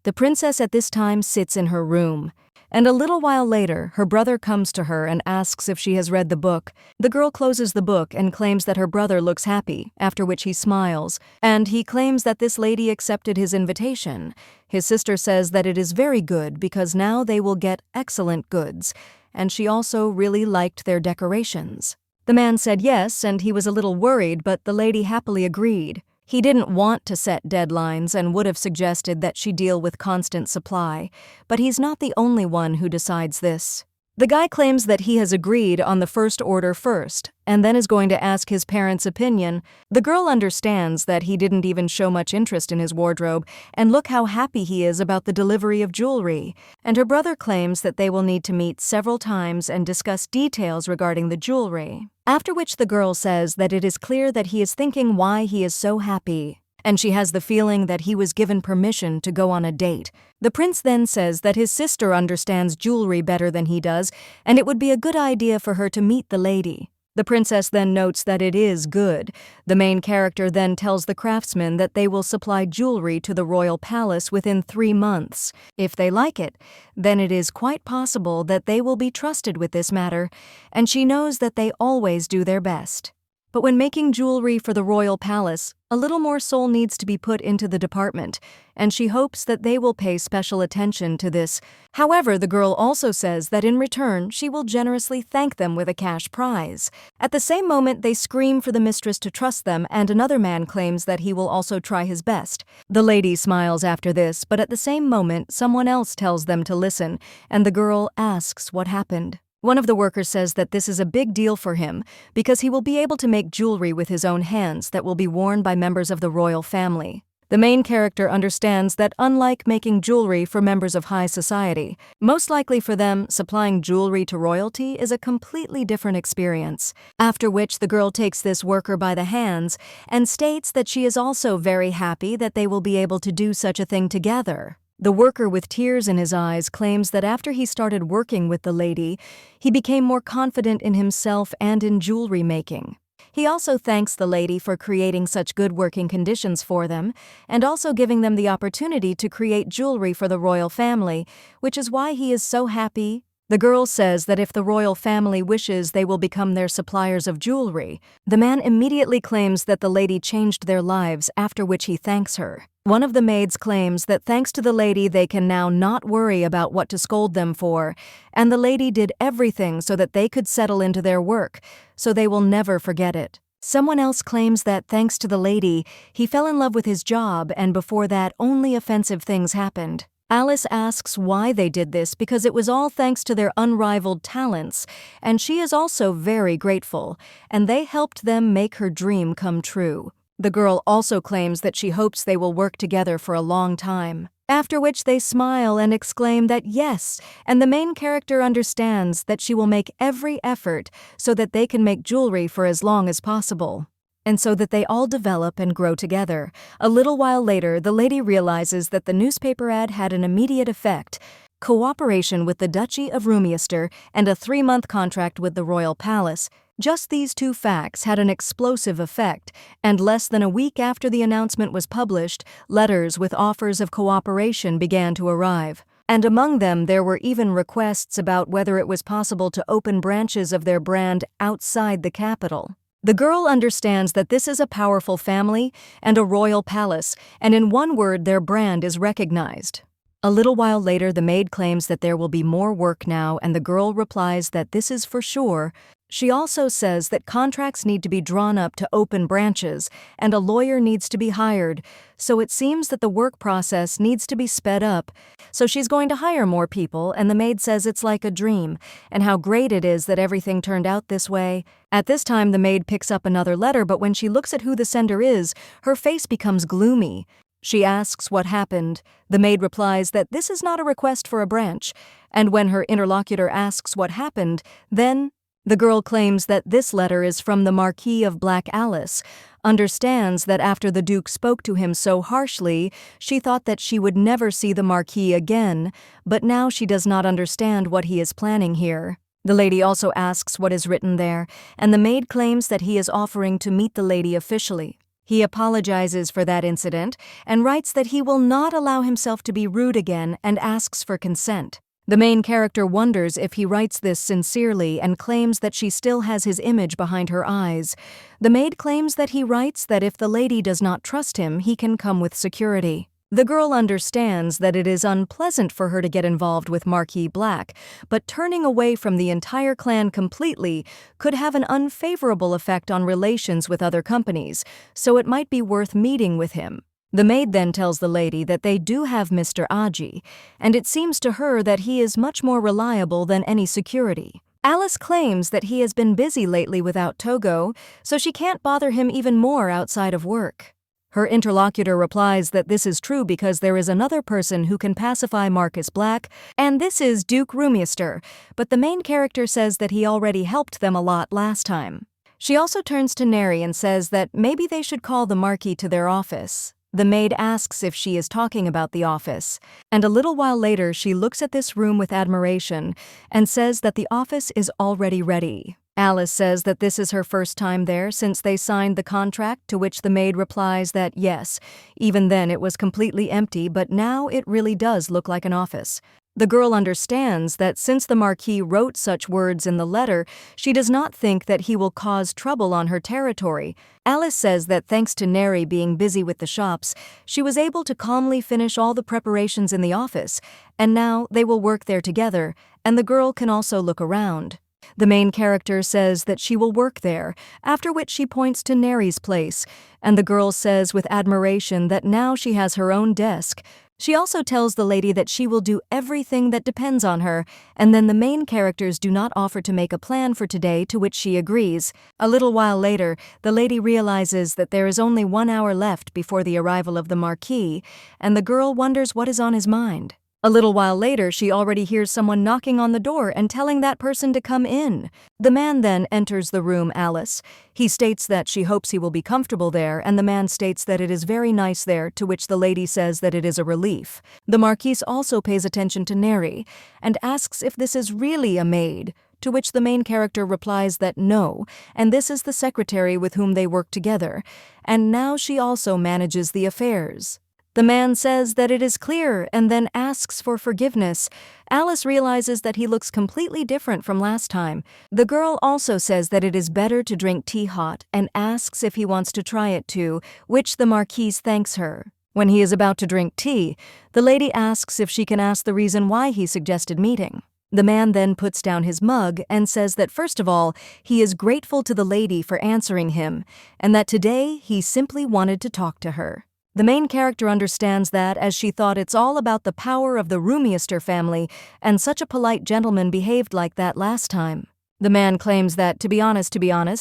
The princess at this time sits in her room, and a little while later, her brother comes to her and asks if she has read the book. The girl closes the book and claims that her brother looks happy, after which he smiles, and he claims that this lady accepted his invitation. His sister says that it is very good because now they will get excellent goods, and she also really liked their decorations. The man said yes, and he was a little worried, but the lady happily agreed. He didn't want to set deadlines and would have suggested that she deal with constant supply, but he's not the only one who decides this. The guy claims that he has agreed on the first order first, and then is going to ask his parents' opinion. The girl understands that he didn't even show much interest in his wardrobe, and look how happy he is about the delivery of jewelry. And her brother claims that they will need to meet several times and discuss details regarding the jewelry. After which the girl says that it is clear that he is thinking why he is so happy, and she has the feeling that he was given permission to go on a date. The prince then says that his sister understands jewelry better than he does, and it would be a good idea for her to meet the lady. The princess then notes that it is good. The main character then tells the craftsman that they will supply jewelry to the royal palace within 3 months. If they like it, then it is quite possible that they will be trusted with this matter, and she knows that they always do their best. But when making jewelry for the royal palace, a little more soul needs to be put into the department, and she hopes that they will pay special attention to this. However, the girl also says that in return, she will generously thank them with a cash prize. At the same moment, they scream for the mistress to trust them, and another man claims that he will also try his best. The lady smiles after this, but at the same moment, someone else tells them to listen, and the girl asks what happened. One of the workers says that this is a big deal for him because he will be able to make jewelry with his own hands that will be worn by members of the royal family. The main character understands that unlike making jewelry for members of high society, most likely for them, supplying jewelry to royalty is a completely different experience. After which the girl takes this worker by the hands and states that she is also very happy that they will be able to do such a thing together. The worker with tears in his eyes claims that after he started working with the lady, he became more confident in himself and in jewelry making. He also thanks the lady for creating such good working conditions for them, and also giving them the opportunity to create jewelry for the royal family, which is why he is so happy. The girl says that if the royal family wishes, they will become their suppliers of jewelry. The man immediately claims that the lady changed their lives, after which he thanks her. One of the maids claims that thanks to the lady they can now not worry about what to scold them for, and the lady did everything so that they could settle into their work, so they will never forget it. Someone else claims that thanks to the lady, he fell in love with his job, and before that only offensive things happened. Alice asks why they did this because it was all thanks to their unrivaled talents, and she is also very grateful, and they helped them make her dream come true. The girl also claims that she hopes they will work together for a long time, after which they smile and exclaim that yes, and the main character understands that she will make every effort so that they can make jewelry for as long as possible, and so that they all develop and grow together. A little while later, the lady realizes that the newspaper ad had an immediate effect: cooperation with the Duchy of Rumier and a 3-month contract with the royal palace. Just these 2 facts had an explosive effect, and less than a week after the announcement was published, letters with offers of cooperation began to arrive. And among them there were even requests about whether it was possible to open branches of their brand outside the capital. The girl understands that this is a powerful family and a royal palace, and in one word, their brand is recognized. A little while later, the maid claims that there will be more work now, and the girl replies that this is for sure. She also says that contracts need to be drawn up to open branches, and a lawyer needs to be hired, so it seems that the work process needs to be sped up. So she's going to hire more people, and the maid says it's like a dream, and how great it is that everything turned out this way. At this time, the maid picks up another letter, but when she looks at who the sender is, her face becomes gloomy. She asks what happened. The maid replies that this is not a request for a branch, and when her interlocutor asks what happened, then the girl claims that this letter is from the Marquis of Black Alice, understands that after the Duke spoke to him so harshly, she thought that she would never see the Marquis again, but now she does not understand what he is planning here. The lady also asks what is written there, and the maid claims that he is offering to meet the lady officially. He apologizes for that incident and writes that he will not allow himself to be rude again and asks for consent. The main character wonders if he writes this sincerely and claims that she still has his image behind her eyes. The maid claims that he writes that if the lady does not trust him, he can come with security. The girl understands that it is unpleasant for her to get involved with Marquis Black, but turning away from the entire clan completely could have an unfavorable effect on relations with other companies, so it might be worth meeting with him. The maid then tells the lady that they do have Mr. Aji, and it seems to her that he is much more reliable than any security. Alice claims that he has been busy lately without Togo, so she can't bother him even more outside of work. Her interlocutor replies that this is true because there is another person who can pacify Marcus Black, and this is Duke Rumier, but the main character says that he already helped them a lot last time. She also turns to Neri and says that maybe they should call the Marquis to their office. The maid asks if she is talking about the office, and a little while later she looks at this room with admiration and says that the office is already ready. Alice says that this is her first time there since they signed the contract, to which the maid replies that yes, even then it was completely empty, but now it really does look like an office. The girl understands that since the Marquis wrote such words in the letter, she does not think that he will cause trouble on her territory. Alice says that thanks to Neri being busy with the shops, she was able to calmly finish all the preparations in the office, and now they will work there together, and the girl can also look around. The main character says that she will work there, after which she points to Neri's place, and the girl says with admiration that now she has her own desk. She also tells the lady that she will do everything that depends on her, and then the main characters do not offer to make a plan for today, to which she agrees. A little while later, the lady realizes that there is only 1 hour left before the arrival of the Marquis, and the girl wonders what is on his mind. A little while later, she already hears someone knocking on the door and telling that person to come in. The man then enters the room, Alice. He states that she hopes he will be comfortable there, and the man states that it is very nice there, to which the lady says that it is a relief. The Marquis also pays attention to Neri and asks if this is really a maid, to which the main character replies that no, and this is the secretary with whom they work together, and now she also manages the affairs. The man says that it is clear and then asks for forgiveness. Alice realizes that he looks completely different from last time. The girl also says that it is better to drink tea hot and asks if he wants to try it too, which the Marquis thanks her. When he is about to drink tea, the lady asks if she can ask the reason why he suggested meeting. The man then puts down his mug and says that first of all, he is grateful to the lady for answering him, and that today he simply wanted to talk to her. The main character understands that, as she thought it's all about the power of the Rumier family, and such a polite gentleman behaved like that last time. The man claims that, to be honest,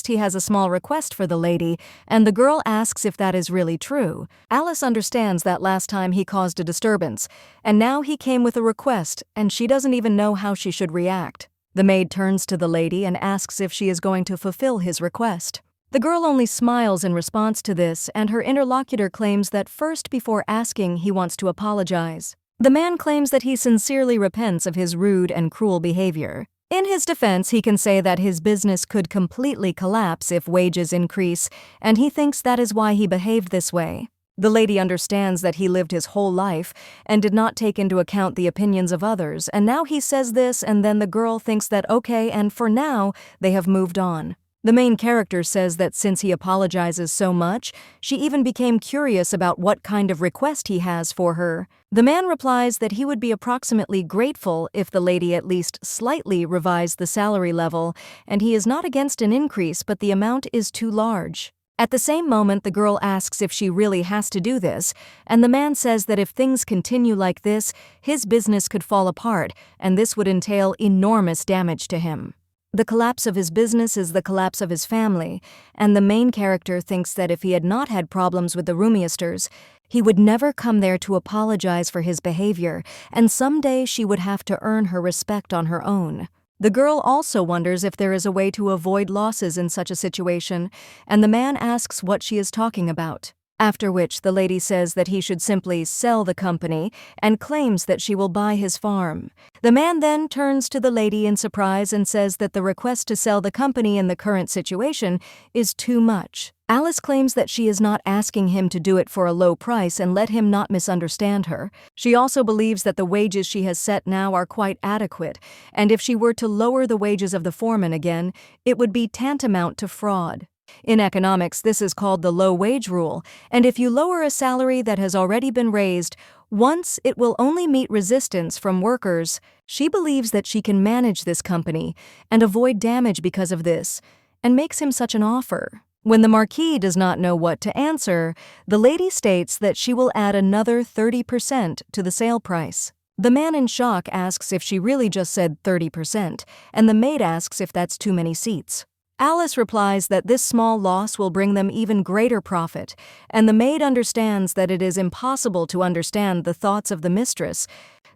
he has a small request for the lady, and the girl asks if that is really true. Alice understands that last time he caused a disturbance, and now he came with a request, and she doesn't even know how she should react. The maid turns to the lady and asks if she is going to fulfill his request. The girl only smiles in response to this, and her interlocutor claims that first, before asking, he wants to apologize. The man claims that he sincerely repents of his rude and cruel behavior. In his defense, he can say that his business could completely collapse if wages increase, and he thinks that is why he behaved this way. The lady understands that he lived his whole life and did not take into account the opinions of others, and now he says this, and then the girl thinks that okay, and for now, they have moved on. The main character says that since he apologizes so much, she even became curious about what kind of request he has for her. The man replies that he would be approximately grateful if the lady at least slightly revised the salary level, and he is not against an increase, but the amount is too large. At the same moment, the girl asks if she really has to do this, and the man says that if things continue like this, his business could fall apart, and this would entail enormous damage to him. The collapse of his business is the collapse of his family, and the main character thinks that if he had not had problems with the Rumiers, he would never come there to apologize for his behavior, and someday she would have to earn her respect on her own. The girl also wonders if there is a way to avoid losses in such a situation, and the man asks what she is talking about. after which the lady says that he should simply sell the company and claims that she will buy his farm. The man then turns to the lady in surprise and says that the request to sell the company in the current situation is too much. Alice claims that she is not asking him to do it for a low price and let him not misunderstand her. She also believes that the wages she has set now are quite adequate, and if she were to lower the wages of the foreman again, it would be tantamount to fraud. In economics, this is called the low-wage rule, and if you lower a salary that has already been raised once, it will only meet resistance from workers. She believes that she can manage this company and avoid damage because of this, and makes him such an offer. When the Marquis does not know what to answer, the lady states that she will add another 30% to the sale price. The man in shock asks if she really just said 30%, and the maid asks if that's too many seats. Alice replies that this small loss will bring them even greater profit, and the maid understands that it is impossible to understand the thoughts of the mistress.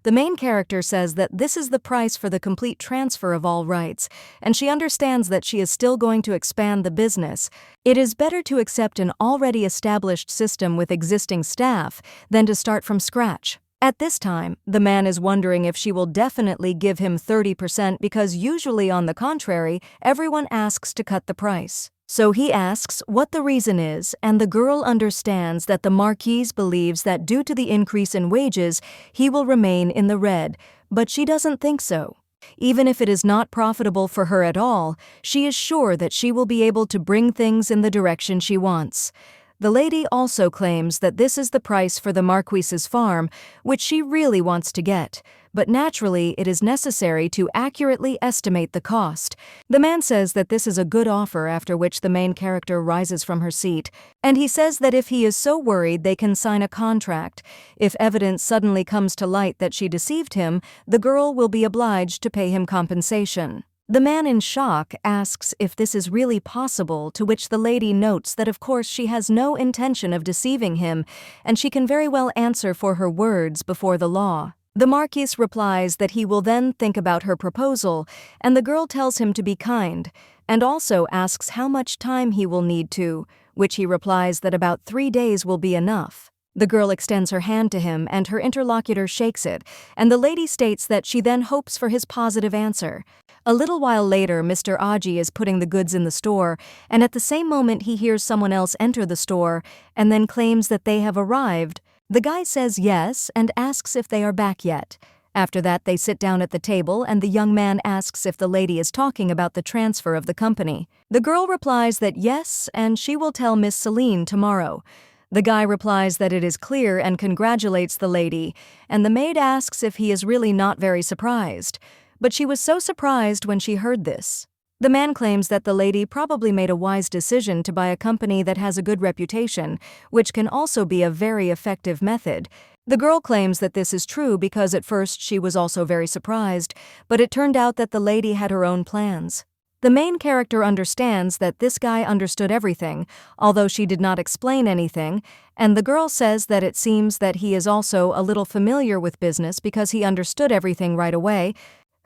The main character says that this is the price for the complete transfer of all rights, and she understands that she is still going to expand the business. It is better to accept an already established system with existing staff than to start from scratch. At this time, the man is wondering if she will definitely give him 30% because usually, on the contrary, everyone asks to cut the price. So he asks what the reason is, and the girl understands that the Marquis believes that due to the increase in wages, he will remain in the red, but she doesn't think so. Even if it is not profitable for her at all, she is sure that she will be able to bring things in the direction she wants. The lady also claims that this is the price for the Marquis's farm, which she really wants to get, but naturally it is necessary to accurately estimate the cost. The man says that this is a good offer, after which the main character rises from her seat, and he says that if he is so worried they can sign a contract. If evidence suddenly comes to light that she deceived him, the girl will be obliged to pay him compensation. The man in shock asks if this is really possible, to which the lady notes that of course she has no intention of deceiving him, and she can very well answer for her words before the law. The Marquis replies that he will then think about her proposal, and the girl tells him to be kind, and also asks how much time he will need to, which he replies that about 3 days will be enough. The girl extends her hand to him, and her interlocutor shakes it, and the lady states that she then hopes for his positive answer. A little while later, Mr. Aji is putting the goods in the store, and at the same moment he hears someone else enter the store and then claims that they have arrived. The guy says yes and asks if they are back yet. After that, they sit down at the table, and the young man asks if the lady is talking about the transfer of the company. The girl replies that yes, and she will tell Miss Celine tomorrow. The guy replies that it is clear and congratulates the lady, and the maid asks if he is really not very surprised. But she was so surprised when she heard this. The man claims that the lady probably made a wise decision to buy a company that has a good reputation, which can also be a very effective method. The girl claims that this is true because at first she was also very surprised, but it turned out that the lady had her own plans. The main character understands that this guy understood everything, although she did not explain anything, and the girl says that it seems that he is also a little familiar with business because he understood everything right away.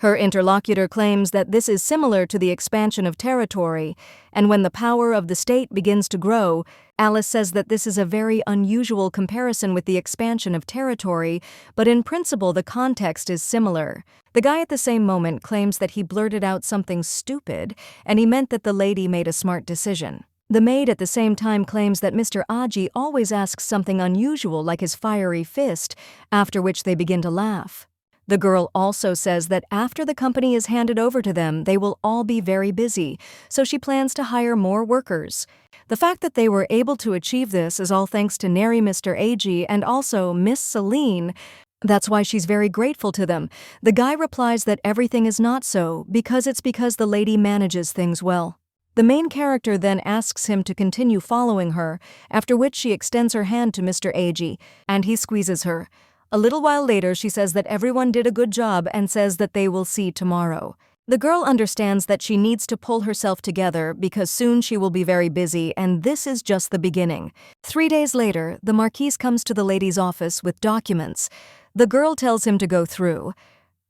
Her interlocutor claims that this is similar to the expansion of territory, and when the power of the state begins to grow, Alice says that this is a very unusual comparison with the expansion of territory, but in principle the context is similar. The guy at the same moment claims that he blurted out something stupid, and he meant that the lady made a smart decision. The maid at the same time claims that Mr. Aji always asks something unusual like his fiery fist, after which they begin to laugh. The girl also says that after the company is handed over to them, they will all be very busy, so she plans to hire more workers. The fact that they were able to achieve this is all thanks to nary Mr. Ag and also Miss Celine. That's why she's very grateful to them. The guy replies that everything is not so, because the lady manages things well. The main character then asks him to continue following her, after which she extends her hand to Mr. Ag, and he squeezes her. A little while later, she says that everyone did a good job and says that they will see tomorrow. The girl understands that she needs to pull herself together because soon she will be very busy, and this is just the beginning. 3 days later, the Marquis comes to the lady's office with documents. The girl tells him to go through.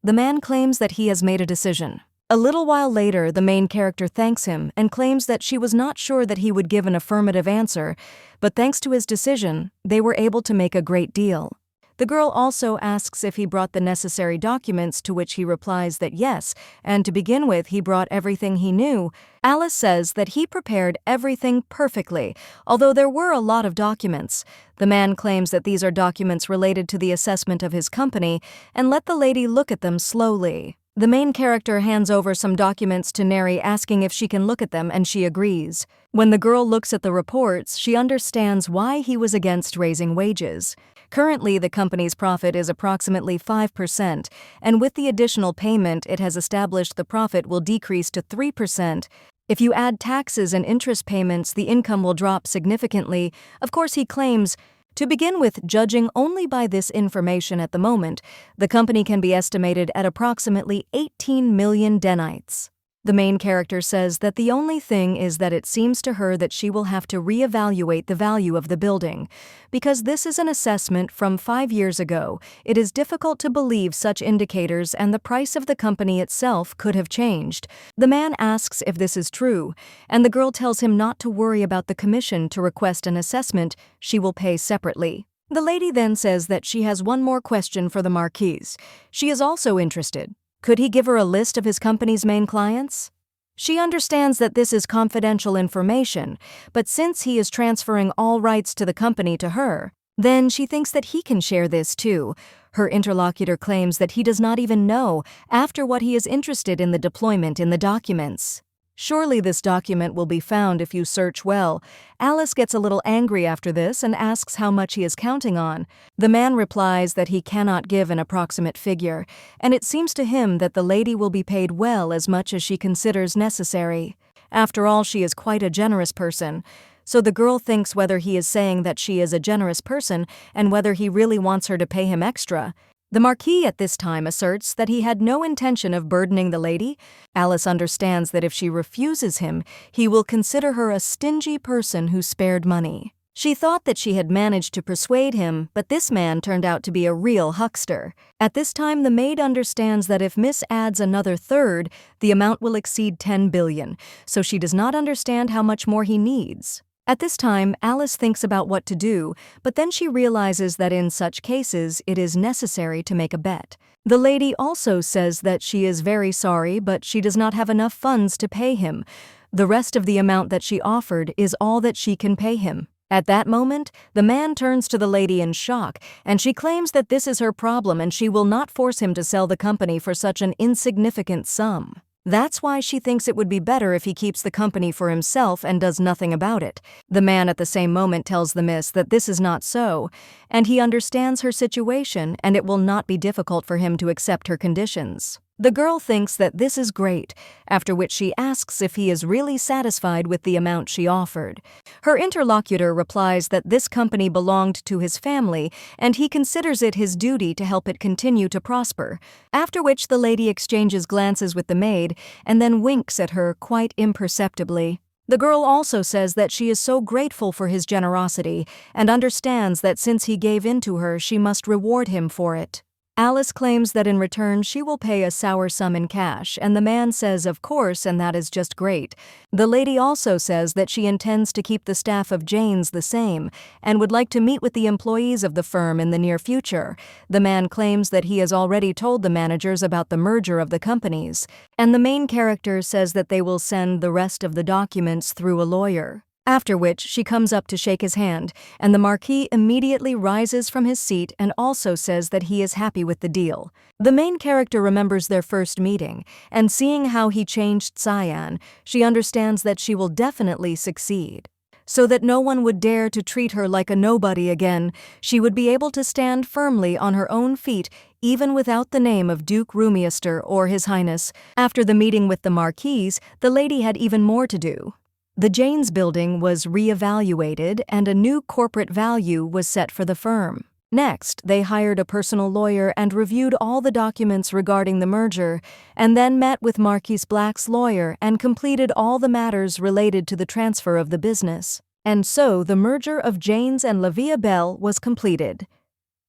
The man claims that he has made a decision. A little while later, the main character thanks him and claims that she was not sure that he would give an affirmative answer, but thanks to his decision, they were able to make a great deal. The girl also asks if he brought the necessary documents, to which he replies that yes, and to begin with, he brought everything he knew. Alice says that he prepared everything perfectly, although there were a lot of documents. The man claims that these are documents related to the assessment of his company, and let the lady look at them slowly. The main character hands over some documents to Neri, asking if she can look at them, and she agrees. When the girl looks at the reports, she understands why he was against raising wages. Currently, the company's profit is approximately 5%, and with the additional payment, it has established the profit will decrease to 3%. If you add taxes and interest payments, the income will drop significantly. Of course, he claims, to begin with, judging only by this information at the moment, the company can be estimated at approximately 18 million denites. The main character says that the only thing is that it seems to her that she will have to reevaluate the value of the building. Because this is an assessment from 5 years ago, it is difficult to believe such indicators, and the price of the company itself could have changed. The man asks if this is true, and the girl tells him not to worry about the commission to request an assessment. She will pay separately. The lady then says that she has one more question for the Marquise. She is also interested. Could he give her a list of his company's main clients? She understands that this is confidential information, but since he is transferring all rights to the company to her, then she thinks that he can share this too. Her interlocutor claims that he does not even know after what he is interested in the deployment in the documents. Surely this document will be found if you search well. Alice gets a little angry after this and asks how much he is counting on. The man replies that he cannot give an approximate figure, and it seems to him that the lady will be paid well as much as she considers necessary. After all, she is quite a generous person. So the girl thinks whether he is saying that she is a generous person and whether he really wants her to pay him extra. The Marquis at this time asserts that he had no intention of burdening the lady. Alice understands that if she refuses him, he will consider her a stingy person who spared money. She thought that she had managed to persuade him, but this man turned out to be a real huckster. At this time, the maid understands that if Miss adds another third, the amount will exceed 10 billion, so she does not understand how much more he needs. At this time, Alice thinks about what to do, but then she realizes that in such cases, it is necessary to make a bet. The lady also says that she is very sorry, but she does not have enough funds to pay him. The rest of the amount that she offered is all that she can pay him. At that moment, the man turns to the lady in shock, and she claims that this is her problem and she will not force him to sell the company for such an insignificant sum. That's why she thinks it would be better if he keeps the company for himself and does nothing about it. The man at the same moment tells the miss that this is not so, and he understands her situation and it will not be difficult for him to accept her conditions. The girl thinks that this is great, after which she asks if he is really satisfied with the amount she offered. Her interlocutor replies that this company belonged to his family and he considers it his duty to help it continue to prosper, after which the lady exchanges glances with the maid and then winks at her quite imperceptibly. The girl also says that she is so grateful for his generosity and understands that since he gave in to her, she must reward him for it. Alice claims that in return she will pay a sour sum in cash, and the man says of course, and that is just great. The lady also says that she intends to keep the staff of Jane's the same and would like to meet with the employees of the firm in the near future. The man claims that he has already told the managers about the merger of the companies, and the main character says that they will send the rest of the documents through a lawyer. After which, she comes up to shake his hand, and the Marquis immediately rises from his seat and also says that he is happy with the deal. The main character remembers their first meeting, and seeing how he changed Cyan, she understands that she will definitely succeed. So that no one would dare to treat her like a nobody again, she would be able to stand firmly on her own feet, even without the name of Duke Rumier or His Highness. After the meeting with the Marquis, the lady had even more to do. The Jane's building was re-evaluated and a new corporate value was set for the firm. Next, they hired a personal lawyer and reviewed all the documents regarding the merger, and then met with Marquis Black's lawyer and completed all the matters related to the transfer of the business. And so the merger of Jane's and La Vie Belle was completed.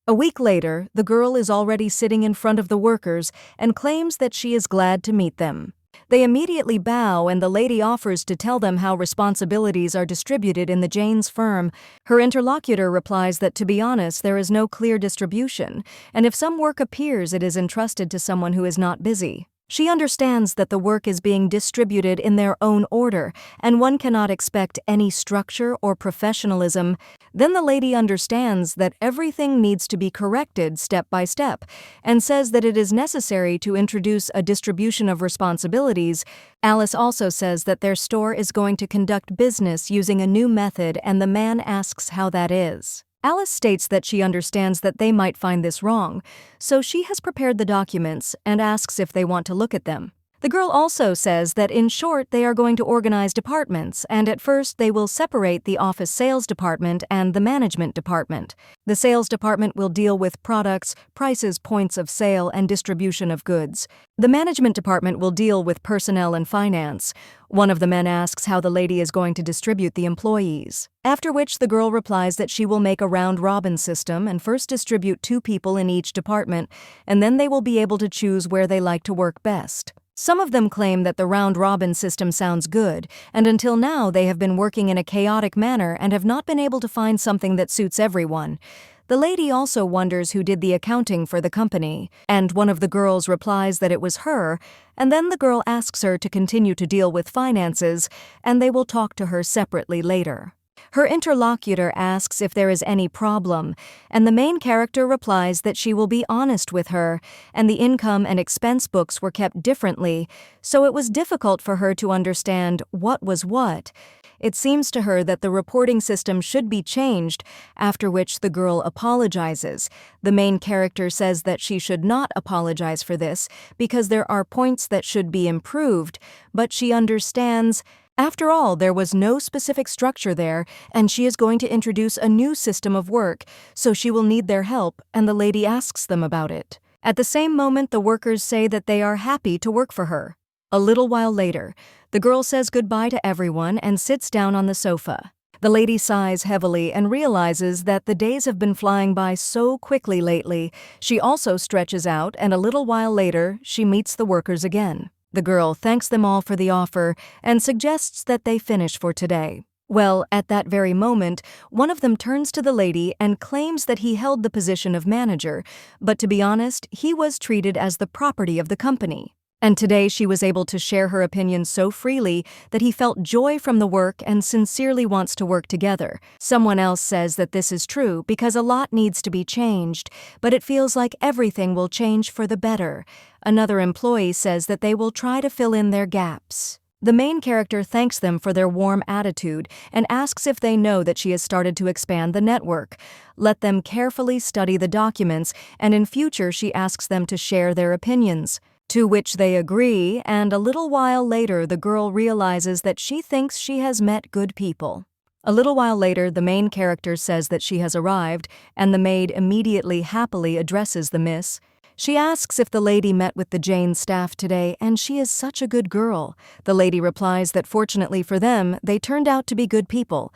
A week later, the girl is already sitting in front of the workers and claims that she is glad to meet them. They immediately bow, and the lady offers to tell them how responsibilities are distributed in the Jane's firm. Her interlocutor replies that, to be honest, there is no clear distribution, and if some work appears, it is entrusted to someone who is not busy. She understands that the work is being distributed in their own order, and one cannot expect any structure or professionalism. Then the lady understands that everything needs to be corrected step by step, and says that it is necessary to introduce a distribution of responsibilities. Alice also says that their store is going to conduct business using a new method, and the man asks how that is. Alice states that she understands that they might find this wrong, so she has prepared the documents and asks if they want to look at them. The girl also says that, in short, they are going to organize departments, and at first they will separate the office sales department and the management department. The sales department will deal with products, prices, points of sale, and distribution of goods. The management department will deal with personnel and finance. One of the men asks how the lady is going to distribute the employees, after which the girl replies that she will make a round-robin system and first distribute 2 people in each department, and then they will be able to choose where they like to work best. Some of them claim that the round-robin system sounds good, and until now they have been working in a chaotic manner and have not been able to find something that suits everyone. The lady also wonders who did the accounting for the company, and one of the girls replies that it was her, and then the girl asks her to continue to deal with finances, and they will talk to her separately later. Her interlocutor asks if there is any problem, and the main character replies that she will be honest with her, and the income and expense books were kept differently, so it was difficult for her to understand what was what. It seems to her that the reporting system should be changed, after which the girl apologizes. The main character says that she should not apologize for this because there are points that should be improved, but she understands. After all, there was no specific structure there, and she is going to introduce a new system of work, so she will need their help, and the lady asks them about it. At the same moment, the workers say that they are happy to work for her. A little while later, the girl says goodbye to everyone and sits down on the sofa. The lady sighs heavily and realizes that the days have been flying by so quickly lately. She also stretches out, and a little while later, she meets the workers again. The girl thanks them all for the offer and suggests that they finish for today. Well, at that very moment, one of them turns to the lady and claims that he held the position of manager, but to be honest, he was treated as the property of the company. And today she was able to share her opinion so freely that he felt joy from the work and sincerely wants to work together. Someone else says that this is true because a lot needs to be changed, but it feels like everything will change for the better. Another employee says that they will try to fill in their gaps. The main character thanks them for their warm attitude and asks if they know that she has started to expand the network. Let them carefully study the documents, and in future she asks them to share their opinions. To which they agree, and a little while later the girl realizes that she thinks she has met good people. A little while later, the main character says that she has arrived, and the maid immediately happily addresses the miss. She asks if the lady met with the Jane staff today, and she is such a good girl. The lady replies that fortunately for them, they turned out to be good people.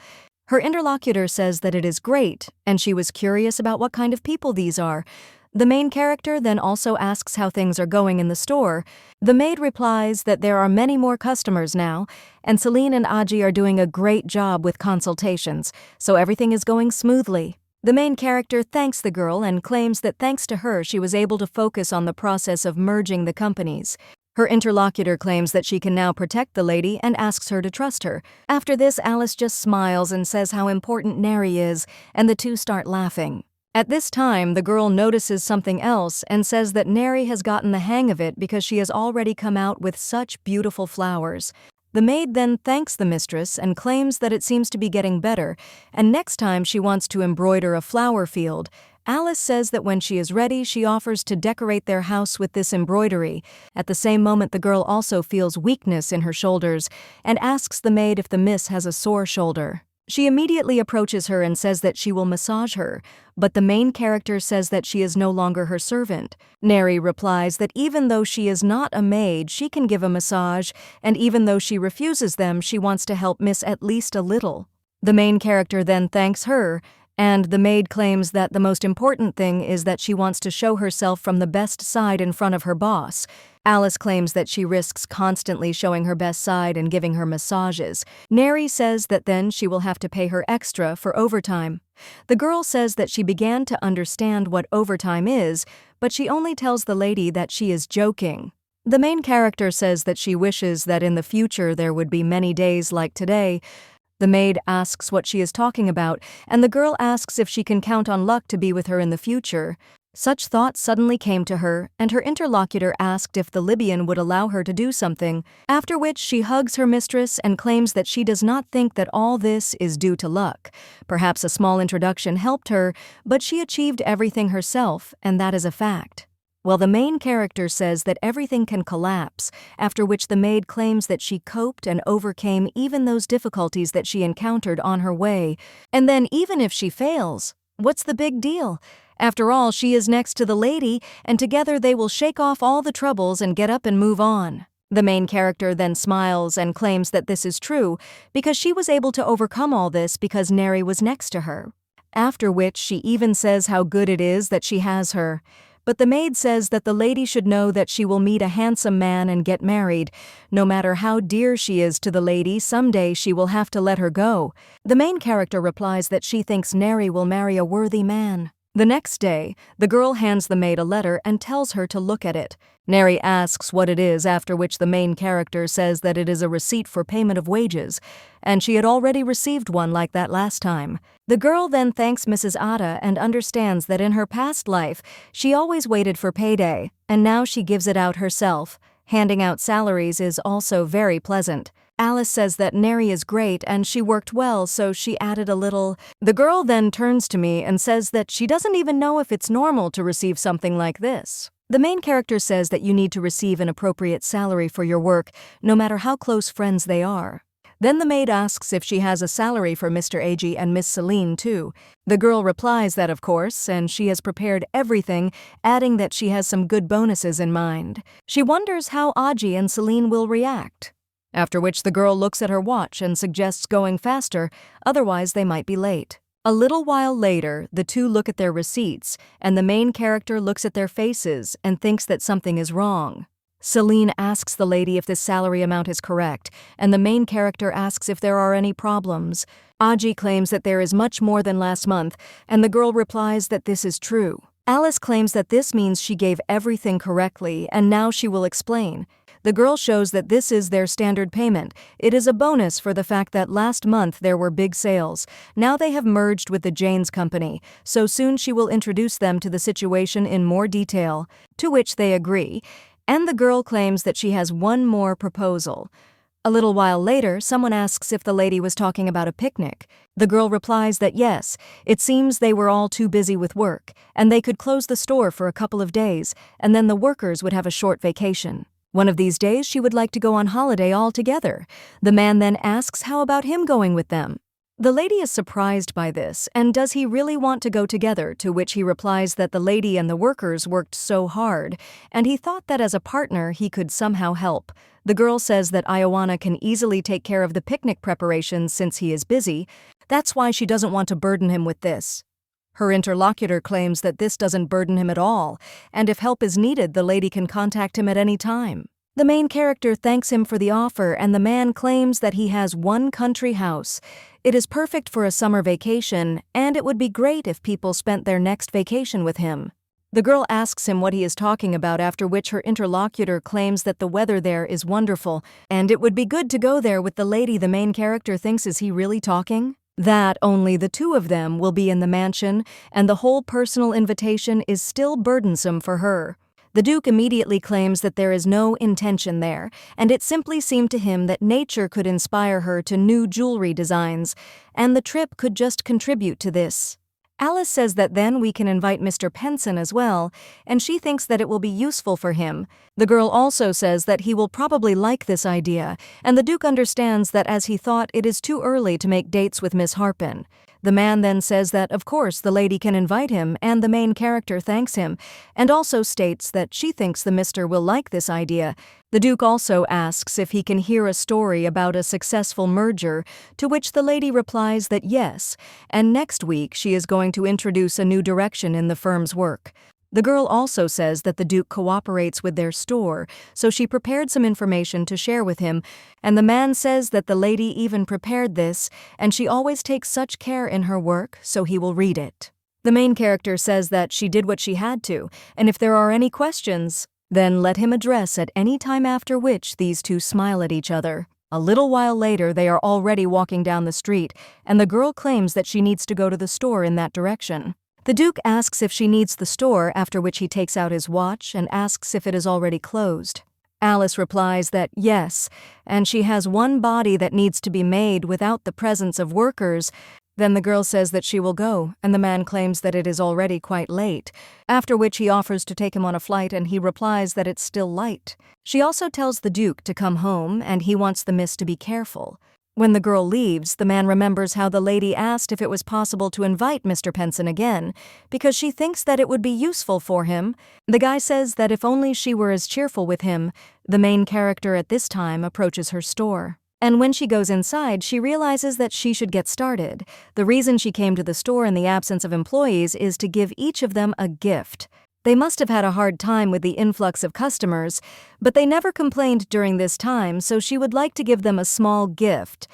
Her interlocutor says that it is great, and she was curious about what kind of people these are. The main character then also asks how things are going in the store. The maid replies that there are many more customers now, and Celine and Aji are doing a great job with consultations, so everything is going smoothly. The main character thanks the girl and claims that thanks to her she was able to focus on the process of merging the companies. Her interlocutor claims that she can now protect the lady and asks her to trust her. After this, Alice just smiles and says how important Neri is, and the two start laughing. At this time, the girl notices something else and says that Neri has gotten the hang of it because she has already come out with such beautiful flowers. The maid then thanks the mistress and claims that it seems to be getting better, and next time she wants to embroider a flower field. Alice says that when she is ready, she offers to decorate their house with this embroidery. At the same moment, the girl also feels weakness in her shoulders and asks the maid if the miss has a sore shoulder. She immediately approaches her and says that she will massage her, but the main character says that she is no longer her servant. Neri replies that even though she is not a maid, she can give a massage, and even though she refuses them, she wants to help Miss at least a little. The main character then thanks her, and the maid claims that the most important thing is that she wants to show herself from the best side in front of her boss. Alice claims that she risks constantly showing her best side and giving her massages. Neri says that then she will have to pay her extra for overtime. The girl says that she began to understand what overtime is, but she only tells the lady that she is joking. The main character says that she wishes that in the future there would be many days like today. The maid asks what she is talking about, and the girl asks if she can count on luck to be with her in the future. Such thoughts suddenly came to her, and her interlocutor asked if the Libyan would allow her to do something, after which she hugs her mistress and claims that she does not think that all this is due to luck. Perhaps a small introduction helped her, but she achieved everything herself, and that is a fact. Well, the main character says that everything can collapse, after which the maid claims that she coped and overcame even those difficulties that she encountered on her way. And then even if she fails, what's the big deal? After all, she is next to the lady, and together they will shake off all the troubles and get up and move on. The main character then smiles and claims that this is true, because she was able to overcome all this because Neri was next to her. After which she even says how good it is that she has her. But the maid says that the lady should know that she will meet a handsome man and get married. No matter how dear she is to the lady, someday she will have to let her go. The main character replies that she thinks Neri will marry a worthy man. The next day, the girl hands the maid a letter and tells her to look at it. Neri asks what it is, after which the main character says that it is a receipt for payment of wages, and she had already received one like that last time. The girl then thanks Mrs. Ada and understands that in her past life, she always waited for payday, and now she gives it out herself. Handing out salaries is also very pleasant. Alice says that Neri is great and she worked well, so she added a little. The girl then turns to me and says that she doesn't even know if it's normal to receive something like this. The main character says that you need to receive an appropriate salary for your work, no matter how close friends they are. Then the maid asks if she has a salary for Mr. Ag and Miss Celine too. The girl replies that of course, and she has prepared everything, adding that she has some good bonuses in mind. She wonders how Agi and Celine will react. After which the girl looks at her watch and suggests going faster, otherwise they might be late. A little while later, the two look at their receipts, and the main character looks at their faces and thinks that something is wrong. Celine asks the lady if this salary amount is correct, and the main character asks if there are any problems. Agi claims that there is much more than last month, and the girl replies that this is true. Alice claims that this means she gave everything correctly, and now she will explain. The girl shows that this is their standard payment. It is a bonus for the fact that last month there were big sales. Now they have merged with the Jane's company, so soon she will introduce them to the situation in more detail, to which they agree, and the girl claims that she has one more proposal. A little while later, someone asks if the lady was talking about a picnic. The girl replies that yes, it seems they were all too busy with work, and they could close the store for a couple of days, and then the workers would have a short vacation. One of these days she would like to go on holiday all together. The man then asks how about him going with them. The lady is surprised by this, and does he really want to go together, to which he replies that the lady and the workers worked so hard, and he thought that as a partner he could somehow help. The girl says that Ioana can easily take care of the picnic preparations since he is busy. That's why she doesn't want to burden him with this. Her interlocutor claims that this doesn't burden him at all, and if help is needed, the lady can contact him at any time. The main character thanks him for the offer, and the man claims that he has one country house. It is perfect for a summer vacation, and it would be great if people spent their next vacation with him. The girl asks him what he is talking about, after which her interlocutor claims that the weather there is wonderful, and it would be good to go there with the lady. The main character thinks, is he really talking? That only the two of them will be in the mansion, and the whole personal invitation is still burdensome for her. The Duke immediately claims that there is no intention there, and it simply seemed to him that nature could inspire her to new jewelry designs, and the trip could just contribute to this. Alice says that then we can invite Mr. Penson as well, and she thinks that it will be useful for him. The girl also says that he will probably like this idea, and the Duke understands that as he thought it is too early to make dates with Miss Harpin. The man then says that, of course, the lady can invite him, and the main character thanks him, and also states that she thinks the mister will like this idea. The Duke also asks if he can hear a story about a successful merger, to which the lady replies that yes, and next week she is going to introduce a new direction in the firm's work. The girl also says that the Duke cooperates with their store, so she prepared some information to share with him, and the man says that the lady even prepared this, and she always takes such care in her work, so he will read it. The main character says that she did what she had to, and if there are any questions, then let him address at any time, after which these two smile at each other. A little while later, they are already walking down the street, and the girl claims that she needs to go to the store in that direction. The Duke asks if she needs the store, after which he takes out his watch and asks if it is already closed. Alice replies that yes, and she has one body that needs to be made without the presence of workers. Then the girl says that she will go, and the man claims that it is already quite late, after which he offers to take him on a flight, and he replies that it's still light. She also tells the Duke to come home, and he wants the miss to be careful. When the girl leaves, the man remembers how the lady asked if it was possible to invite Mr. Penson again, because she thinks that it would be useful for him. The guy says that if only she were as cheerful with him. The main character at this time approaches her store. And when she goes inside, she realizes that she should get started. The reason she came to the store in the absence of employees is to give each of them a gift. They must have had a hard time with the influx of customers, but they never complained during this time, so she would like to give them a small gift.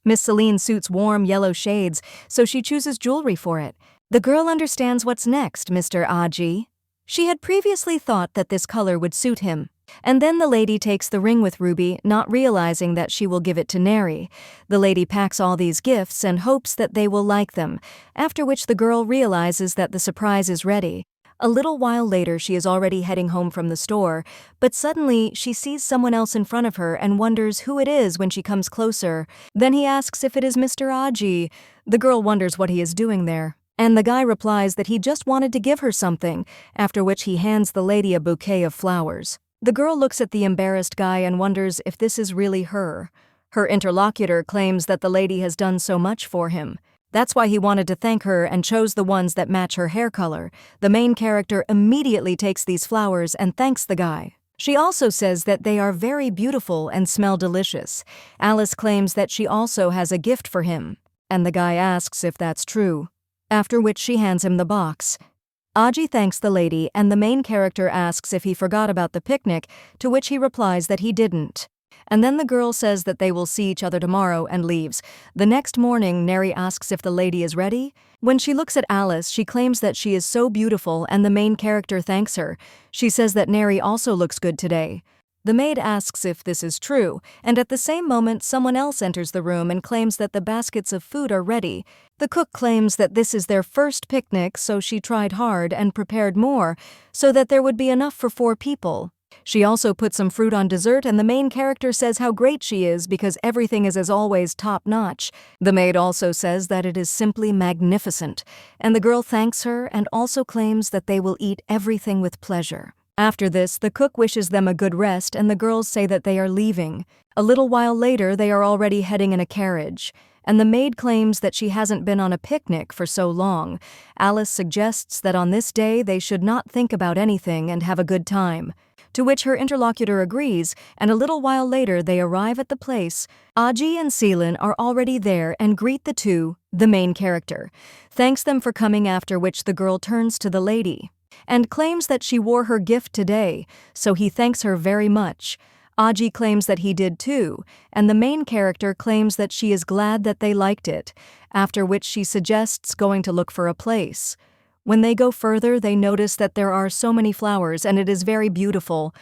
Miss Celine suits warm yellow shades, so she chooses jewelry for it. The girl understands what's next, Mr. Aji. She had previously thought that this color would suit him. And then the lady takes the ring with Ruby, not realizing that she will give it to Neri. The lady packs all these gifts and hopes that they will like them, after which the girl realizes that the surprise is ready. A little while later, she is already heading home from the store, but suddenly she sees someone else in front of her and wonders who it is when she comes closer. Then he asks if it is Mr. Aji. The girl wonders what he is doing there, and the guy replies that he just wanted to give her something, after which he hands the lady a bouquet of flowers. The girl looks at the embarrassed guy and wonders if this is really her. Her interlocutor claims that the lady has done so much for him. That's why he wanted to thank her and chose the ones that match her hair color. The main character immediately takes these flowers and thanks the guy. She also says that they are very beautiful and smell delicious. Alice claims that she also has a gift for him, and the guy asks if that's true, after which she hands him the box. Aji thanks the lady, and the main character asks if he forgot about the picnic, to which he replies that he didn't. And then the girl says that they will see each other tomorrow and leaves. The next morning, Neri asks if the lady is ready. When she looks at Alice, she claims that she is so beautiful, and the main character thanks her. She says that Neri also looks good today. The maid asks if this is true, and at the same moment someone else enters the room and claims that the baskets of food are ready. The cook claims that this is their first picnic, so she tried hard and prepared more, so that there would be enough for 4 people. She also put some fruit on dessert, and the main character says how great she is because everything is as always top-notch. The maid also says that it is simply magnificent, and the girl thanks her and also claims that they will eat everything with pleasure. After this, the cook wishes them a good rest, and the girls say that they are leaving. A little while later, they are already heading in a carriage, and the maid claims that she hasn't been on a picnic for so long. Alice suggests that on this day they should not think about anything and have a good time, to which her interlocutor agrees, and a little while later they arrive at the place. Aji and Celine are already there and greet the two, the main character, thanks them for coming, after which the girl turns to the lady and claims that she wore her gift today, so he thanks her very much. Aji claims that he did too, and the main character claims that she is glad that they liked it, after which she suggests going to look for a place. When they go further, they notice that there are so many flowers and it is very beautiful.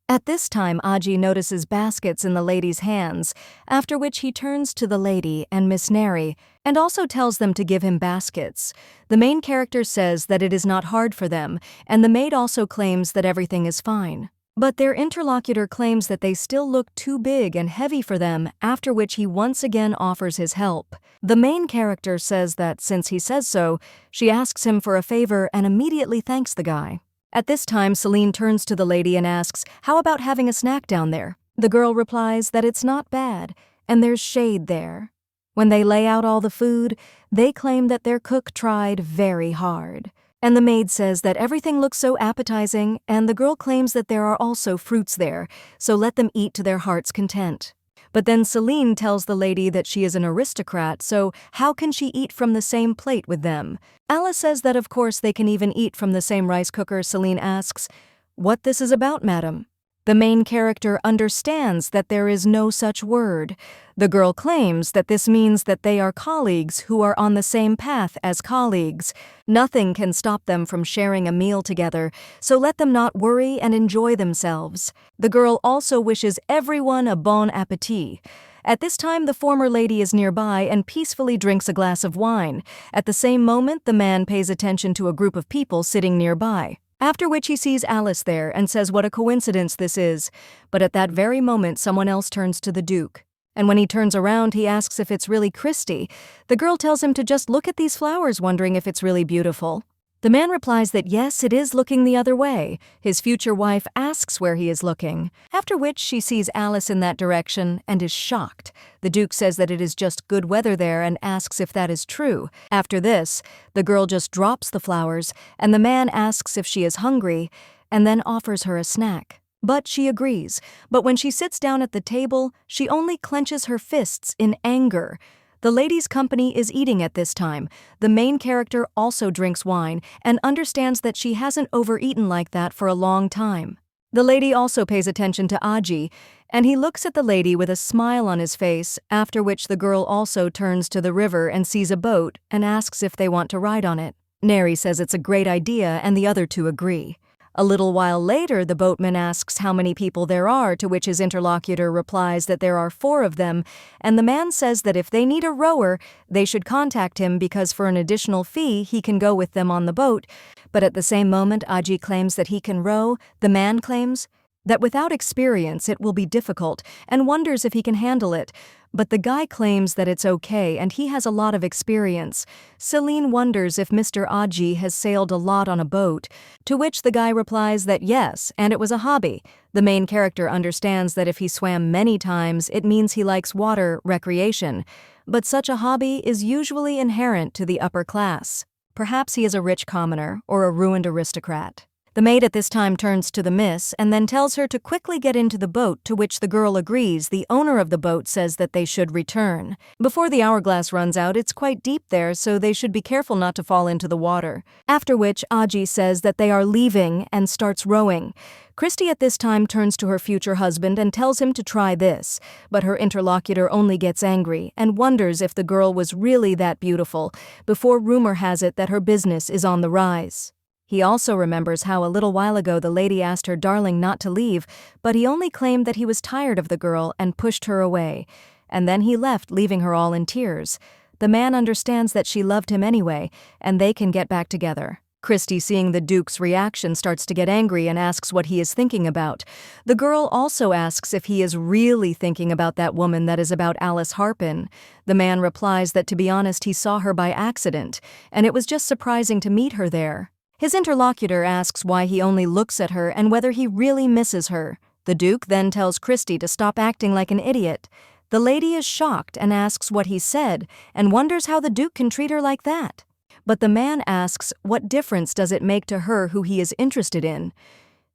At this time, Aji notices baskets in the lady's hands, after which he turns to the lady and Miss Neri and also tells them to give him baskets. The main character says that it is not hard for them, and the maid also claims that everything is fine. But their interlocutor claims that they still look too big and heavy for them, after which he once again offers his help. The main character says that since he says so, she asks him for a favor and immediately thanks the guy. At this time, Celine turns to the lady and asks, "How about having a snack down there?" The girl replies that it's not bad, and there's shade there. When they lay out all the food, they claim that their cook tried very hard. And the maid says that everything looks so appetizing, and the girl claims that there are also fruits there, so let them eat to their heart's content. But then Celine tells the lady that she is an aristocrat, so how can she eat from the same plate with them? Alice says that of course they can even eat from the same rice cooker. Celine asks, "What this is about, madam?" The main character understands that there is no such word. The girl claims that this means that they are colleagues who are on the same path as colleagues. Nothing can stop them from sharing a meal together, so let them not worry and enjoy themselves. The girl also wishes everyone a bon appétit. At this time, the former lady is nearby and peacefully drinks a glass of wine. At the same moment, the man pays attention to a group of people sitting nearby. After which he sees Alice there and says what a coincidence this is. But at that very moment, someone else turns to the Duke. And when he turns around, he asks if it's really Christy. The girl tells him to just look at these flowers, wondering if it's really beautiful. The man replies that yes, it is looking the other way. His future wife asks where he is looking, after which she sees Alice in that direction and is shocked. The Duke says that it is just good weather there and asks if that is true. After this, the girl just drops the flowers, and the man asks if she is hungry, and then offers her a snack. But she agrees. But when she sits down at the table, she only clenches her fists in anger. The lady's company is eating at this time. The main character also drinks wine and understands that she hasn't overeaten like that for a long time. The lady also pays attention to Aji, and he looks at the lady with a smile on his face, after which the girl also turns to the river and sees a boat and asks if they want to ride on it. Neri says it's a great idea and the other two agree. A little while later, the boatman asks how many people there are, to which his interlocutor replies that there are 4 of them, and the man says that if they need a rower, they should contact him because for an additional fee he can go with them on the boat. But at the same moment, Aji claims that he can row. The man claims that without experience it will be difficult and wonders if he can handle it. But the guy claims that it's okay and he has a lot of experience. Celine wonders if Mr. Aji has sailed a lot on a boat, to which the guy replies that yes, and it was a hobby. The main character understands that if he swam many times, it means he likes water recreation. But such a hobby is usually inherent to the upper class. Perhaps he is a rich commoner or a ruined aristocrat. The maid at this time turns to the miss and then tells her to quickly get into the boat, to which the girl agrees. The owner of the boat says that they should return. Before the hourglass runs out, it's quite deep there, so they should be careful not to fall into the water. After which, Aji says that they are leaving and starts rowing. Christy at this time turns to her future husband and tells him to try this, but her interlocutor only gets angry and wonders if the girl was really that beautiful, before rumor has it that her business is on the rise. He also remembers how a little while ago the lady asked her darling not to leave, but he only claimed that he was tired of the girl and pushed her away. And then he left, leaving her all in tears. The man understands that she loved him anyway, and they can get back together. Christy, seeing the Duke's reaction, starts to get angry and asks what he is thinking about. The girl also asks if he is really thinking about that woman that is about Alice Harpin. The man replies that to be honest he saw her by accident, and it was just surprising to meet her there. His interlocutor asks why he only looks at her and whether he really misses her. The Duke then tells Christy to stop acting like an idiot. The lady is shocked and asks what he said and wonders how the Duke can treat her like that. But the man asks what difference does it make to her who he is interested in.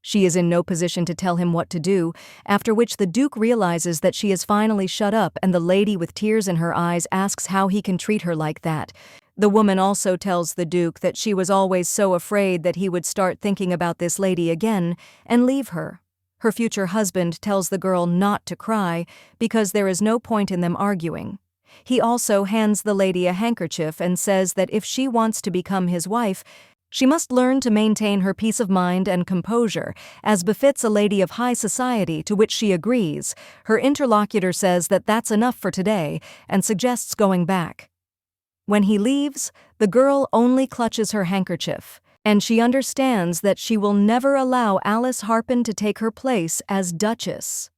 She is in no position to tell him what to do, after which the Duke realizes that she is finally shut up, and the lady with tears in her eyes asks how he can treat her like that. The woman also tells the Duke that she was always so afraid that he would start thinking about this lady again and leave her. Her future husband tells the girl not to cry because there is no point in them arguing. He also hands the lady a handkerchief and says that if she wants to become his wife, she must learn to maintain her peace of mind and composure, as befits a lady of high society, to which she agrees. Her interlocutor says that that's enough for today and suggests going back. When he leaves, the girl only clutches her handkerchief, and she understands that she will never allow Alice Harpin to take her place as Duchess.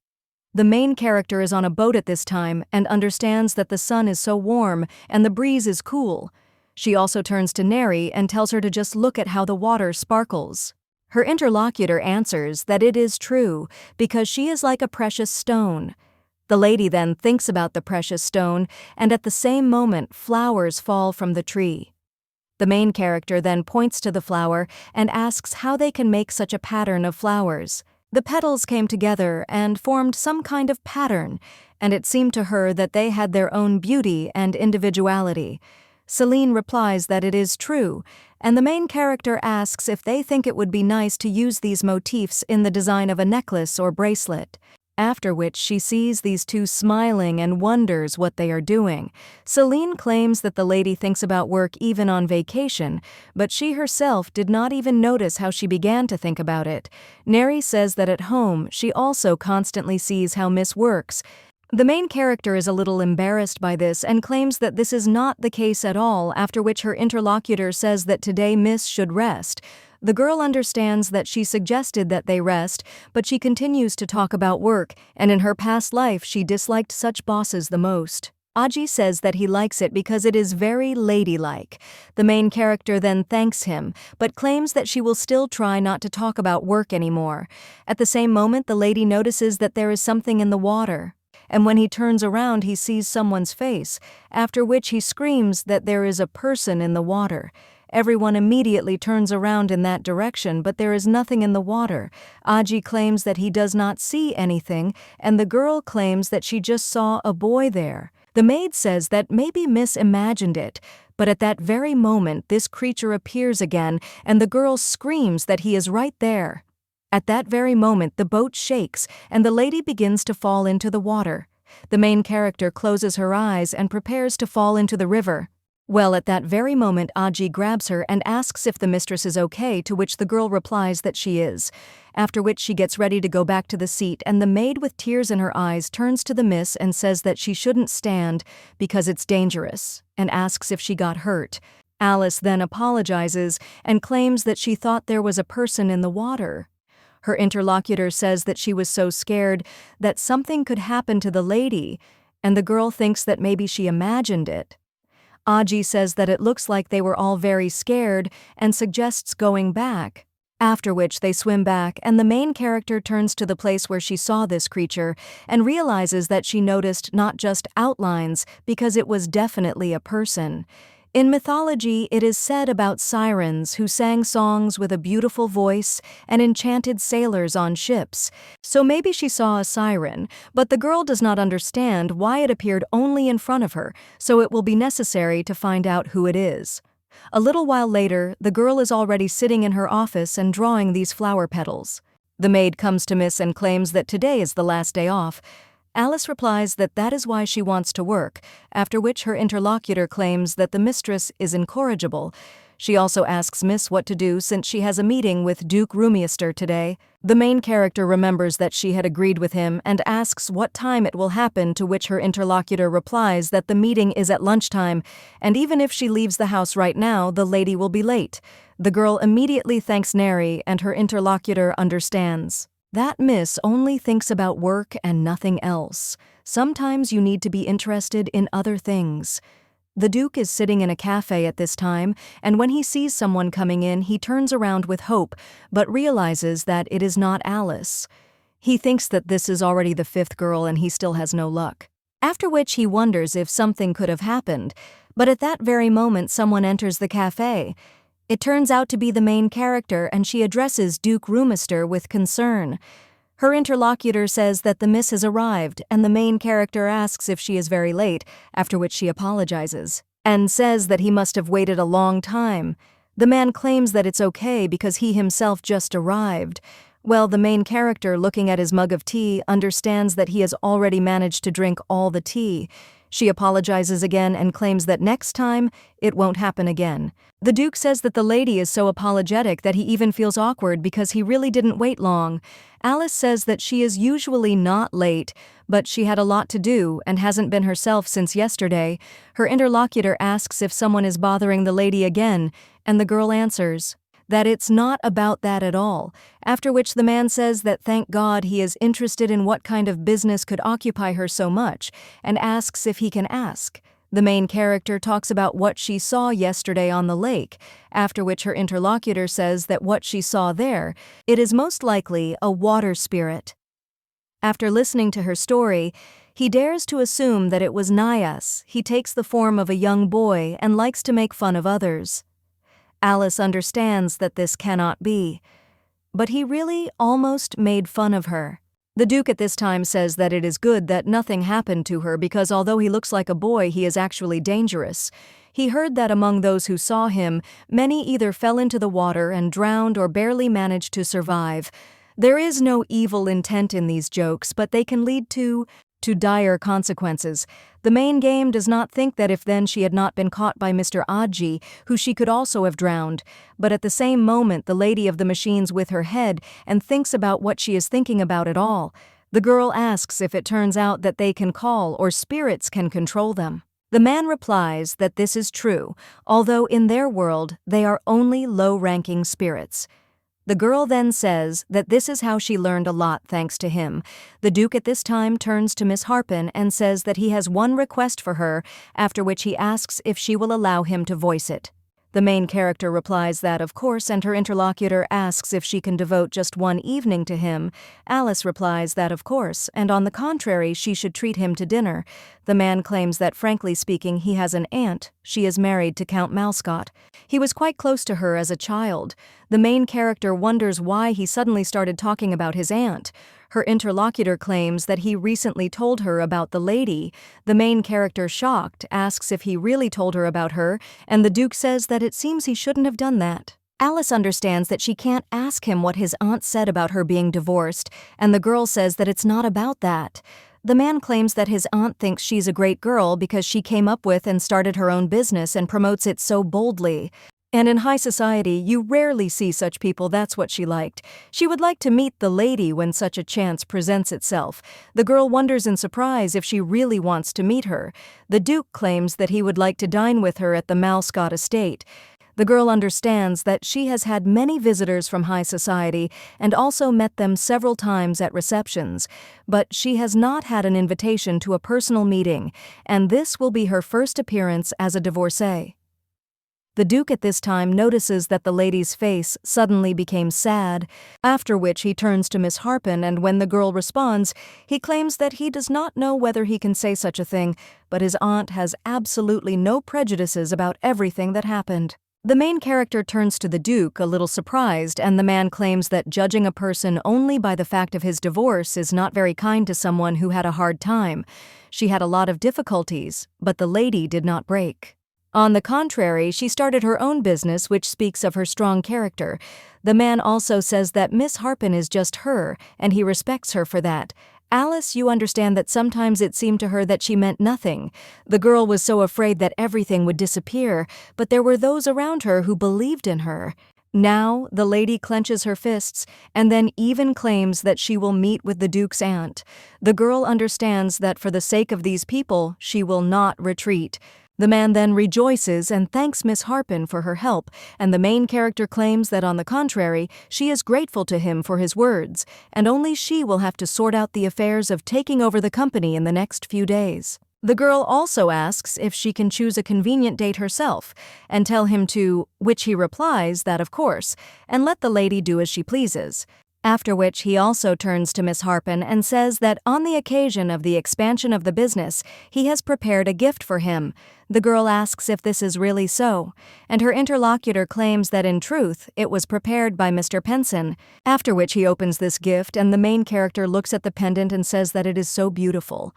The main character is on a boat at this time and understands that the sun is so warm and the breeze is cool. She also turns to Neri and tells her to just look at how the water sparkles. Her interlocutor answers that it is true because she is like a precious stone. The lady then thinks about the precious stone, and at the same moment flowers fall from the tree. The main character then points to the flower and asks how they can make such a pattern of flowers. The petals came together and formed some kind of pattern, and it seemed to her that they had their own beauty and individuality. Celine replies that it is true, and the main character asks if they think it would be nice to use these motifs in the design of a necklace or bracelet. After which she sees these two smiling and wonders what they are doing. Celine claims that the lady thinks about work even on vacation, but she herself did not even notice how she began to think about it. Neri says that at home she also constantly sees how Miss works. The main character is a little embarrassed by this and claims that this is not the case at all, after which her interlocutor says that today Miss should rest. The girl understands that she suggested that they rest, but she continues to talk about work, and in her past life she disliked such bosses the most. Aji says that he likes it because it is very ladylike. The main character then thanks him, but claims that she will still try not to talk about work anymore. At the same moment, the lady notices that there is something in the water, and when he turns around he sees someone's face, after which he screams that there is a person in the water. Everyone immediately turns around in that direction, but there is nothing in the water. Aji claims that he does not see anything, and the girl claims that she just saw a boy there. The maid says that maybe Miss imagined it, but at that very moment this creature appears again, and the girl screams that he is right there. At that very moment the boat shakes, and the lady begins to fall into the water. The main character closes her eyes and prepares to fall into the river. Well, at that very moment Aji grabs her and asks if the mistress is okay, to which the girl replies that she is. After which she gets ready to go back to the seat, and the maid with tears in her eyes turns to the miss and says that she shouldn't stand because it's dangerous, and asks if she got hurt. Alice then apologizes and claims that she thought there was a person in the water. Her interlocutor says that she was so scared that something could happen to the lady, and the girl thinks that maybe she imagined it. Aji says that it looks like they were all very scared and suggests going back. After which they swim back, and the main character turns to the place where she saw this creature and realizes that she noticed not just outlines because it was definitely a person. In mythology, it is said about sirens who sang songs with a beautiful voice and enchanted sailors on ships. So maybe she saw a siren, but the girl does not understand why it appeared only in front of her, so it will be necessary to find out who it is. A little while later, the girl is already sitting in her office and drawing these flower petals. The maid comes to Miss and claims that today is the last day off. Alice replies that that is why she wants to work, after which her interlocutor claims that the mistress is incorrigible. She also asks Miss what to do since she has a meeting with Duke Rumier today. The main character remembers that she had agreed with him and asks what time it will happen, to which her interlocutor replies that the meeting is at lunchtime, and even if she leaves the house right now, the lady will be late. The girl immediately thanks Neri, and her interlocutor understands. That miss only thinks about work and nothing else. Sometimes you need to be interested in other things. The Duke is sitting in a cafe at this time, and when he sees someone coming in, he turns around with hope, but realizes that it is not Alice. He thinks that this is already the fifth girl and he still has no luck. After which he wonders if something could have happened, but at that very moment someone enters the cafe. It turns out to be the main character, and she addresses Duke Rumier with concern. Her interlocutor says that the miss has arrived, and the main character asks if she is very late, after which she apologizes, and says that he must have waited a long time. The man claims that it's okay because he himself just arrived. Well, the main character, looking at his mug of tea, understands that he has already managed to drink all the tea. She apologizes again and claims that next time, it won't happen again. The Duke says that the lady is so apologetic that he even feels awkward because he really didn't wait long. Alice says that she is usually not late, but she had a lot to do and hasn't been herself since yesterday. Her interlocutor asks if someone is bothering the lady again, and the girl answers that it's not about that at all, after which the man says that thank God he is interested in what kind of business could occupy her so much, and asks if he can ask. The main character talks about what she saw yesterday on the lake, after which her interlocutor says that what she saw there, it is most likely a water spirit. After listening to her story, he dares to assume that it was Nias. He takes the form of a young boy and likes to make fun of others. Alice understands that this cannot be. but he really almost made fun of her. The Duke at this time says that it is good that nothing happened to her because although he looks like a boy, he is actually dangerous. He heard that among those who saw him, many either fell into the water and drowned or barely managed to survive. There is no evil intent in these jokes, but they can lead to dire consequences. The main game does not think that if then she had not been caught by Mr. Aji, who she could also have drowned, but at the same moment the lady of the machines with her head and thinks about what she is thinking about at all. The girl asks if it turns out that they can call or spirits can control them. The man replies that this is true, although in their world they are only low-ranking spirits. The girl then says that this is how she learned a lot thanks to him. The Duke at this time turns to Miss Harpin and says that he has one request for her, after which he asks if she will allow him to voice it. The main character replies that of course, and her interlocutor asks if she can devote just one evening to him. Alice replies that of course, and on the contrary she should treat him to dinner. The man claims that frankly speaking he has an aunt. She is married to Count Malscott. He was quite close to her as a child. The main character wonders why he suddenly started talking about his aunt. Her interlocutor claims that he recently told her about the lady. The main character, shocked, asks if he really told her about her, and the Duke says that it seems he shouldn't have done that. Alice understands that she can't ask him what his aunt said about her being divorced, and the girl says that it's not about that. The man claims that his aunt thinks she's a great girl because she came up with and started her own business and promotes it so boldly. And in high society, you rarely see such people. That's what she liked. She would like to meet the lady when such a chance presents itself. The girl wonders in surprise if she really wants to meet her. The Duke claims that he would like to dine with her at the Malscott estate. The girl understands that she has had many visitors from high society and also met them several times at receptions, but she has not had an invitation to a personal meeting, and this will be her first appearance as a divorcee. The Duke at this time notices that the lady's face suddenly became sad, after which he turns to Miss Harpin, and when the girl responds, he claims that he does not know whether he can say such a thing, but his aunt has absolutely no prejudices about everything that happened. The main character turns to the Duke, a little surprised, and the man claims that judging a person only by the fact of his divorce is not very kind to someone who had a hard time. She had a lot of difficulties, but the lady did not break. On the contrary, she started her own business, which speaks of her strong character. The man also says that Miss Harpin is just her, and he respects her for that. Alice, you understand that sometimes it seemed to her that she meant nothing. The girl was so afraid that everything would disappear, but there were those around her who believed in her. Now, the lady clenches her fists and then even claims that she will meet with the Duke's aunt. The girl understands that for the sake of these people, she will not retreat. The man then rejoices and thanks Miss Harpin for her help, and the main character claims that on the contrary, she is grateful to him for his words, and only she will have to sort out the affairs of taking over the company in the next few days. The girl also asks if she can choose a convenient date herself, and tell him to, which he replies that of course, and let the lady do as she pleases. After which he also turns to Miss Harpin and says that on the occasion of the expansion of the business, he has prepared a gift for him. The girl asks if this is really so, and her interlocutor claims that in truth it was prepared by Mr. Penson. After which he opens this gift and the main character looks at the pendant and says that it is so beautiful.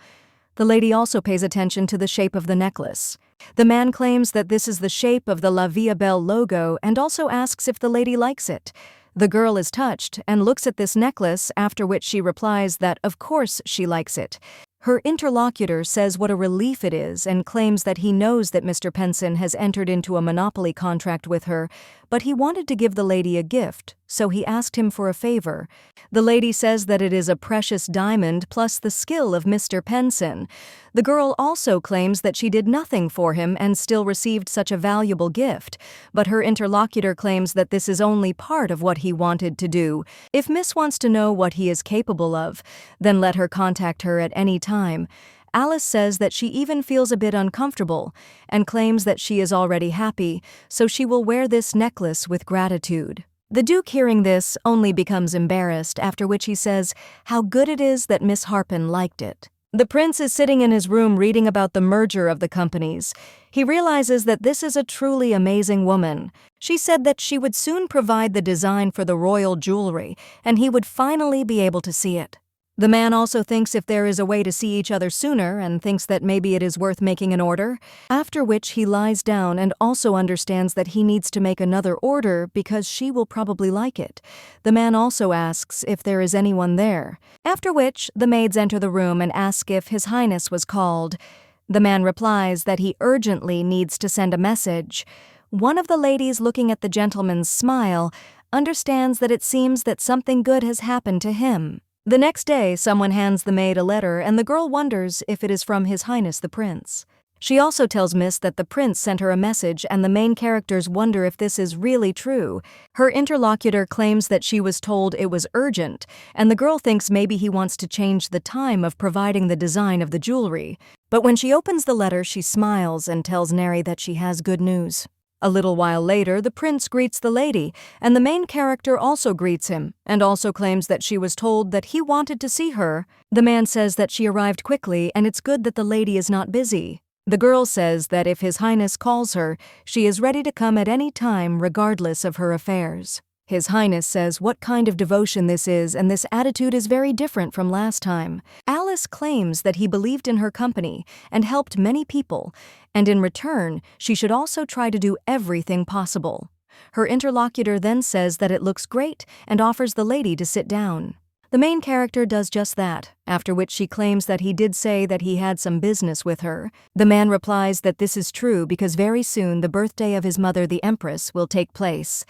The lady also pays attention to the shape of the necklace. The man claims that this is the shape of the La Vie Belle logo and also asks if the lady likes it. The girl is touched and looks at this necklace, after which she replies that of course she likes it. Her interlocutor says what a relief it is and claims that he knows that Mr. Penson has entered into a monopoly contract with her, but he wanted to give the lady a gift, so he asked him for a favor. The lady says that it is a precious diamond plus the skill of Mr. Penson. The girl also claims that she did nothing for him and still received such a valuable gift, but her interlocutor claims that this is only part of what he wanted to do. If Miss wants to know what he is capable of, then let her contact her at any time. Alice says that she even feels a bit uncomfortable and claims that she is already happy, so she will wear this necklace with gratitude. The Duke, hearing this, only becomes embarrassed, after which he says how good it is that Miss Harpin liked it. The prince is sitting in his room reading about the merger of the companies. He realizes that this is a truly amazing woman. She said that she would soon provide the design for the royal jewelry, and he would finally be able to see it. The man also thinks if there is a way to see each other sooner and thinks that maybe it is worth making an order, after which he lies down and also understands that he needs to make another order because she will probably like it. The man also asks if there is anyone there, after which the maids enter the room and ask if His Highness was called. The man replies that he urgently needs to send a message. One of the ladies, looking at the gentleman's smile, understands that it seems that something good has happened to him. The next day, someone hands the maid a letter, and the girl wonders if it is from His Highness the Prince. She also tells Miss that the prince sent her a message, and the main characters wonder if this is really true. Her interlocutor claims that she was told it was urgent, and the girl thinks maybe he wants to change the time of providing the design of the jewelry. But when she opens the letter, she smiles and tells Neri that she has good news. A little while later, the prince greets the lady, and the main character also greets him, and also claims that she was told that he wanted to see her. The man says that she arrived quickly and it's good that the lady is not busy. The girl says that if His Highness calls her, she is ready to come at any time regardless of her affairs. His Highness says what kind of devotion this is, and this attitude is very different from last time. Alice claims that he believed in her company and helped many people, and in return, she should also try to do everything possible. Her interlocutor then says that it looks great and offers the lady to sit down. The main character does just that, after which she claims that he did say that he had some business with her. The man replies that this is true because very soon the birthday of his mother, the Empress, will take place.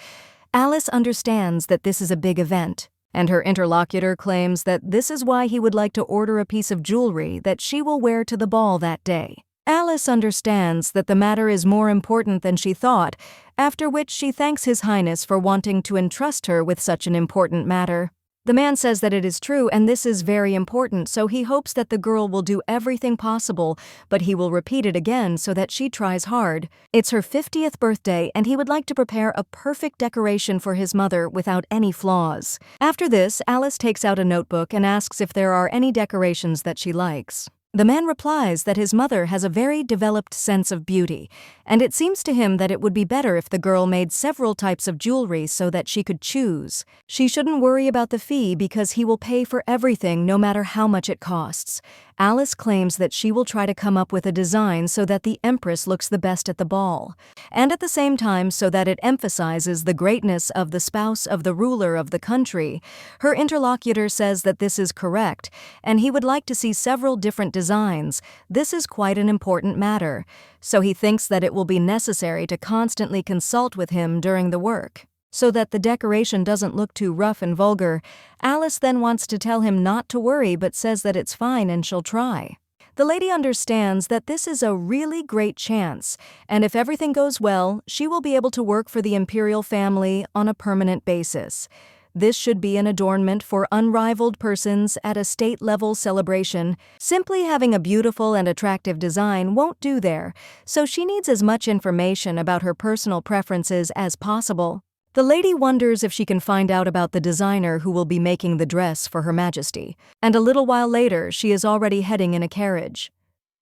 Alice understands that this is a big event, and her interlocutor claims that this is why he would like to order a piece of jewelry that she will wear to the ball that day. Alice understands that the matter is more important than she thought, after which she thanks His Highness for wanting to entrust her with such an important matter. The man says that it is true and this is very important, so he hopes that the girl will do everything possible, but he will repeat it again so that she tries hard. It's her 50th birthday and he would like to prepare a perfect decoration for his mother without any flaws. After this, Alice takes out a notebook and asks if there are any decorations that she likes. The man replies that his mother has a very developed sense of beauty, and it seems to him that it would be better if the girl made several types of jewelry so that she could choose. She shouldn't worry about the fee because he will pay for everything no matter how much it costs. Alice claims that she will try to come up with a design so that the Empress looks the best at the ball, and at the same time so that it emphasizes the greatness of the spouse of the ruler of the country. Her interlocutor says that this is correct, and he would like to see several different designs. This is quite an important matter, so he thinks that it will be necessary to constantly consult with him during the work, so that the decoration doesn't look too rough and vulgar. Alice then wants to tell him not to worry but says that it's fine and she'll try. The lady understands that this is a really great chance, and if everything goes well, she will be able to work for the imperial family on a permanent basis. This should be an adornment for unrivaled persons at a state-level celebration. Simply having a beautiful and attractive design won't do there, so she needs as much information about her personal preferences as possible. The lady wonders if she can find out about the designer who will be making the dress for Her Majesty, and a little while later she is already heading in a carriage.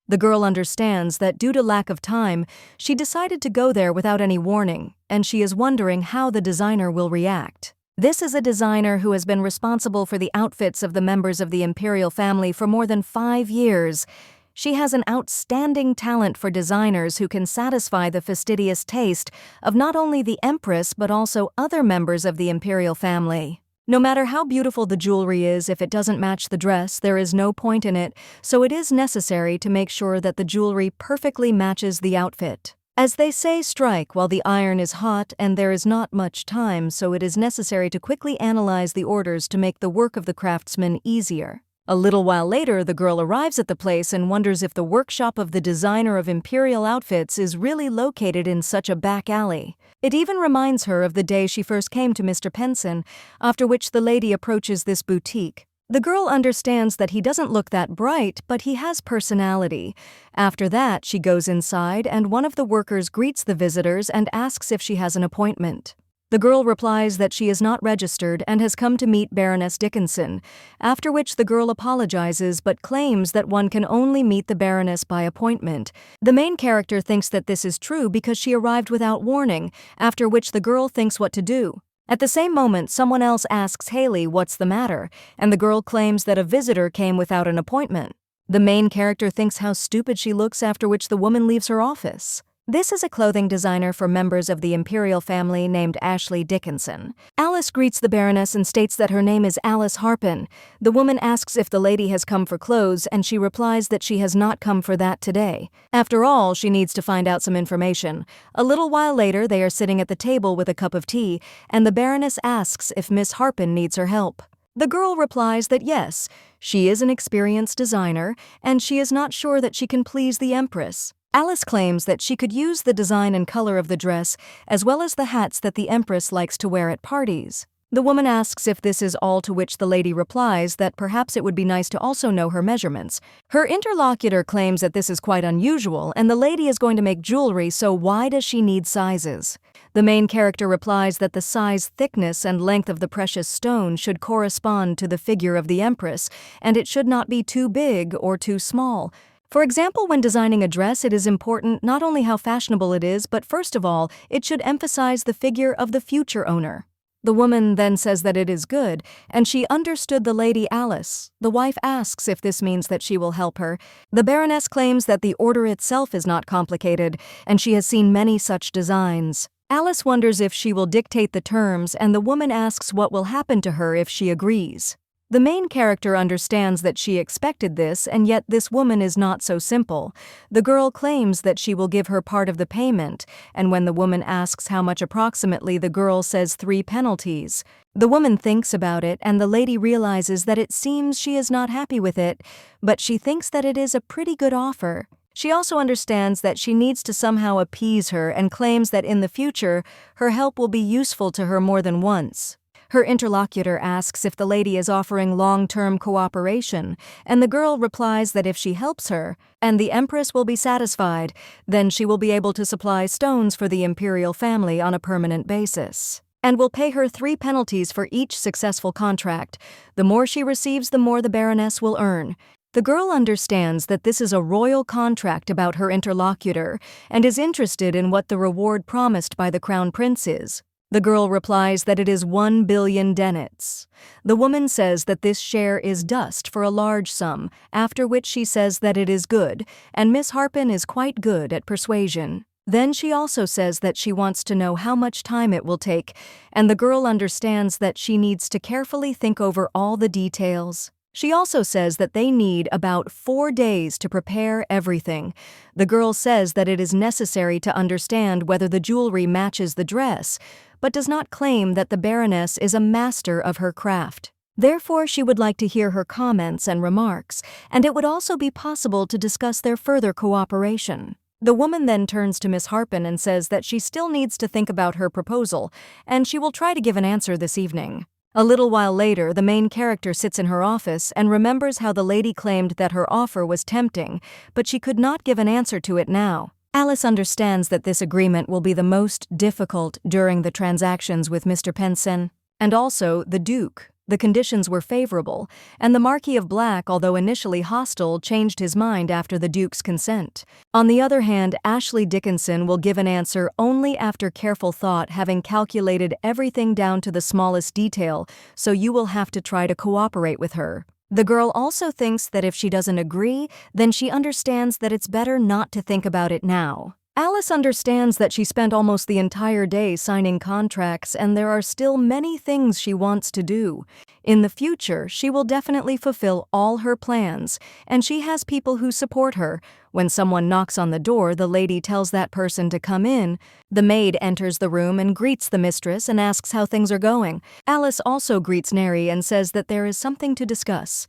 The girl understands that due to lack of time, she decided to go there without any warning, and she is wondering how the designer will react. This is a designer who has been responsible for the outfits of the members of the imperial family for more than 5 years. She has an outstanding talent for designers who can satisfy the fastidious taste of not only the Empress but also other members of the imperial family. No matter how beautiful the jewelry is, if it doesn't match the dress, there is no point in it, so it is necessary to make sure that the jewelry perfectly matches the outfit. As they say, strike while the iron is hot, and there is not much time, so it is necessary to quickly analyze the orders to make the work of the craftsman easier. A little while later, the girl arrives at the place and wonders if the workshop of the designer of imperial outfits is really located in such a back alley. It even reminds her of the day she first came to Mr. Penson, after which the lady approaches this boutique. The girl understands that he doesn't look that bright, but he has personality. After that, she goes inside and one of the workers greets the visitors and asks if she has an appointment. The girl replies that she is not registered and has come to meet Baroness Dickinson, after which the girl apologizes but claims that one can only meet the Baroness by appointment. The main character thinks that this is true because she arrived without warning, after which the girl thinks what to do. At the same moment, someone else asks Haley what's the matter, and the girl claims that a visitor came without an appointment. The main character thinks how stupid she looks, after which the woman leaves her office. This is a clothing designer for members of the imperial family named Ashley Dickinson. Alice greets the Baroness and states that her name is Alice Harpin. The woman asks if the lady has come for clothes, and she replies that she has not come for that today. After all, she needs to find out some information. A little while later, they are sitting at the table with a cup of tea, and the Baroness asks if Miss Harpin needs her help. The girl replies that yes, she is an experienced designer, and she is not sure that she can please the Empress. Alice claims that she could use the design and color of the dress, as well as the hats that the Empress likes to wear at parties. The woman asks if this is all, to which the lady replies that perhaps it would be nice to also know her measurements. Her interlocutor claims that this is quite unusual, and the lady is going to make jewelry, so why does she need sizes? The main character replies that the size, thickness, and length of the precious stone should correspond to the figure of the Empress, and it should not be too big or too small. For example, when designing a dress, it is important not only how fashionable it is, but first of all, it should emphasize the figure of the future owner. The woman then says that it is good, and she understood the lady Alice. The wife asks if this means that she will help her. The Baroness claims that the order itself is not complicated, and she has seen many such designs. Alice wonders if she will dictate the terms, and the woman asks what will happen to her if she agrees. The main character understands that she expected this, and yet this woman is not so simple. The girl claims that she will give her part of the payment, and when the woman asks how much approximately, the girl says 3 penalties. The woman thinks about it, and the lady realizes that it seems she is not happy with it, but she thinks that it is a pretty good offer. She also understands that she needs to somehow appease her and claims that in the future, her help will be useful to her more than once. Her interlocutor asks if the lady is offering long-term cooperation, and the girl replies that if she helps her, and the Empress will be satisfied, then she will be able to supply stones for the imperial family on a permanent basis, and will pay her 3 penalties for each successful contract. The more she receives, the more the Baroness will earn. The girl understands that this is a royal contract about her interlocutor, and is interested in what the reward promised by the Crown Prince is. The girl replies that it is 1 billion deniets. The woman says that this share is dust for a large sum, after which she says that it is good, and Miss Harpin is quite good at persuasion. Then she also says that she wants to know how much time it will take, and the girl understands that she needs to carefully think over all the details. She also says that they need about 4 days to prepare everything. The girl says that it is necessary to understand whether the jewelry matches the dress, but does not claim that the Baroness is a master of her craft. Therefore, she would like to hear her comments and remarks, and it would also be possible to discuss their further cooperation. The woman then turns to Miss Harpin and says that she still needs to think about her proposal, and she will try to give an answer this evening. A little while later, the main character sits in her office and remembers how the lady claimed that her offer was tempting, but she could not give an answer to it now. Alice understands that this agreement will be the most difficult during the transactions with Mr. Penson, and also the Duke. The conditions were favorable, and the Marquis of Black, although initially hostile, changed his mind after the Duke's consent. On the other hand, Ashley Dickinson will give an answer only after careful thought, having calculated everything down to the smallest detail, so you will have to try to cooperate with her. The girl also thinks that if she doesn't agree, then she understands that it's better not to think about it now. Alice understands that she spent almost the entire day signing contracts, and there are still many things she wants to do. In the future, she will definitely fulfill all her plans, and she has people who support her. When someone knocks on the door, the lady tells that person to come in. The maid enters the room and greets the mistress and asks how things are going. Alice also greets Neri and says that there is something to discuss.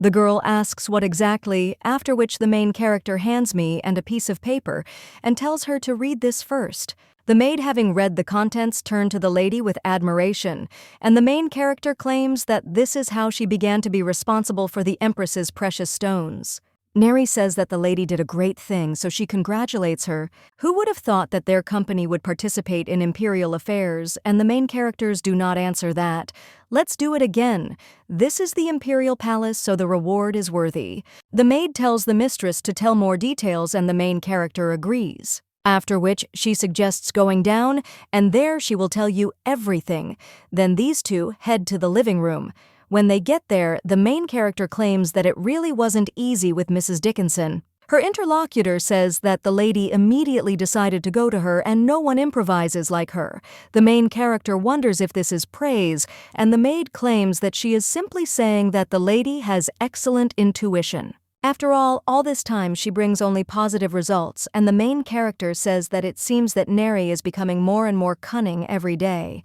The girl asks what exactly, after which the main character hands me and a piece of paper and tells her to read this first. The maid, having read the contents, turned to the lady with admiration, and the main character claims that this is how she began to be responsible for the Empress's precious stones. Neri says that the lady did a great thing, so she congratulates her. Who would have thought that their company would participate in imperial affairs, and the main characters do not answer that. Let's do it again. This is the imperial palace, so the reward is worthy. The maid tells the mistress to tell more details, and the main character agrees. After which, she suggests going down, and there she will tell you everything. Then these two head to the living room. When they get there, the main character claims that it really wasn't easy with Mrs. Dickinson. Her interlocutor says that the lady immediately decided to go to her and no one improvises like her. The main character wonders if this is praise, and the maid claims that she is simply saying that the lady has excellent intuition. After all this time she brings only positive results, and the main character says that it seems that Neri is becoming more and more cunning every day.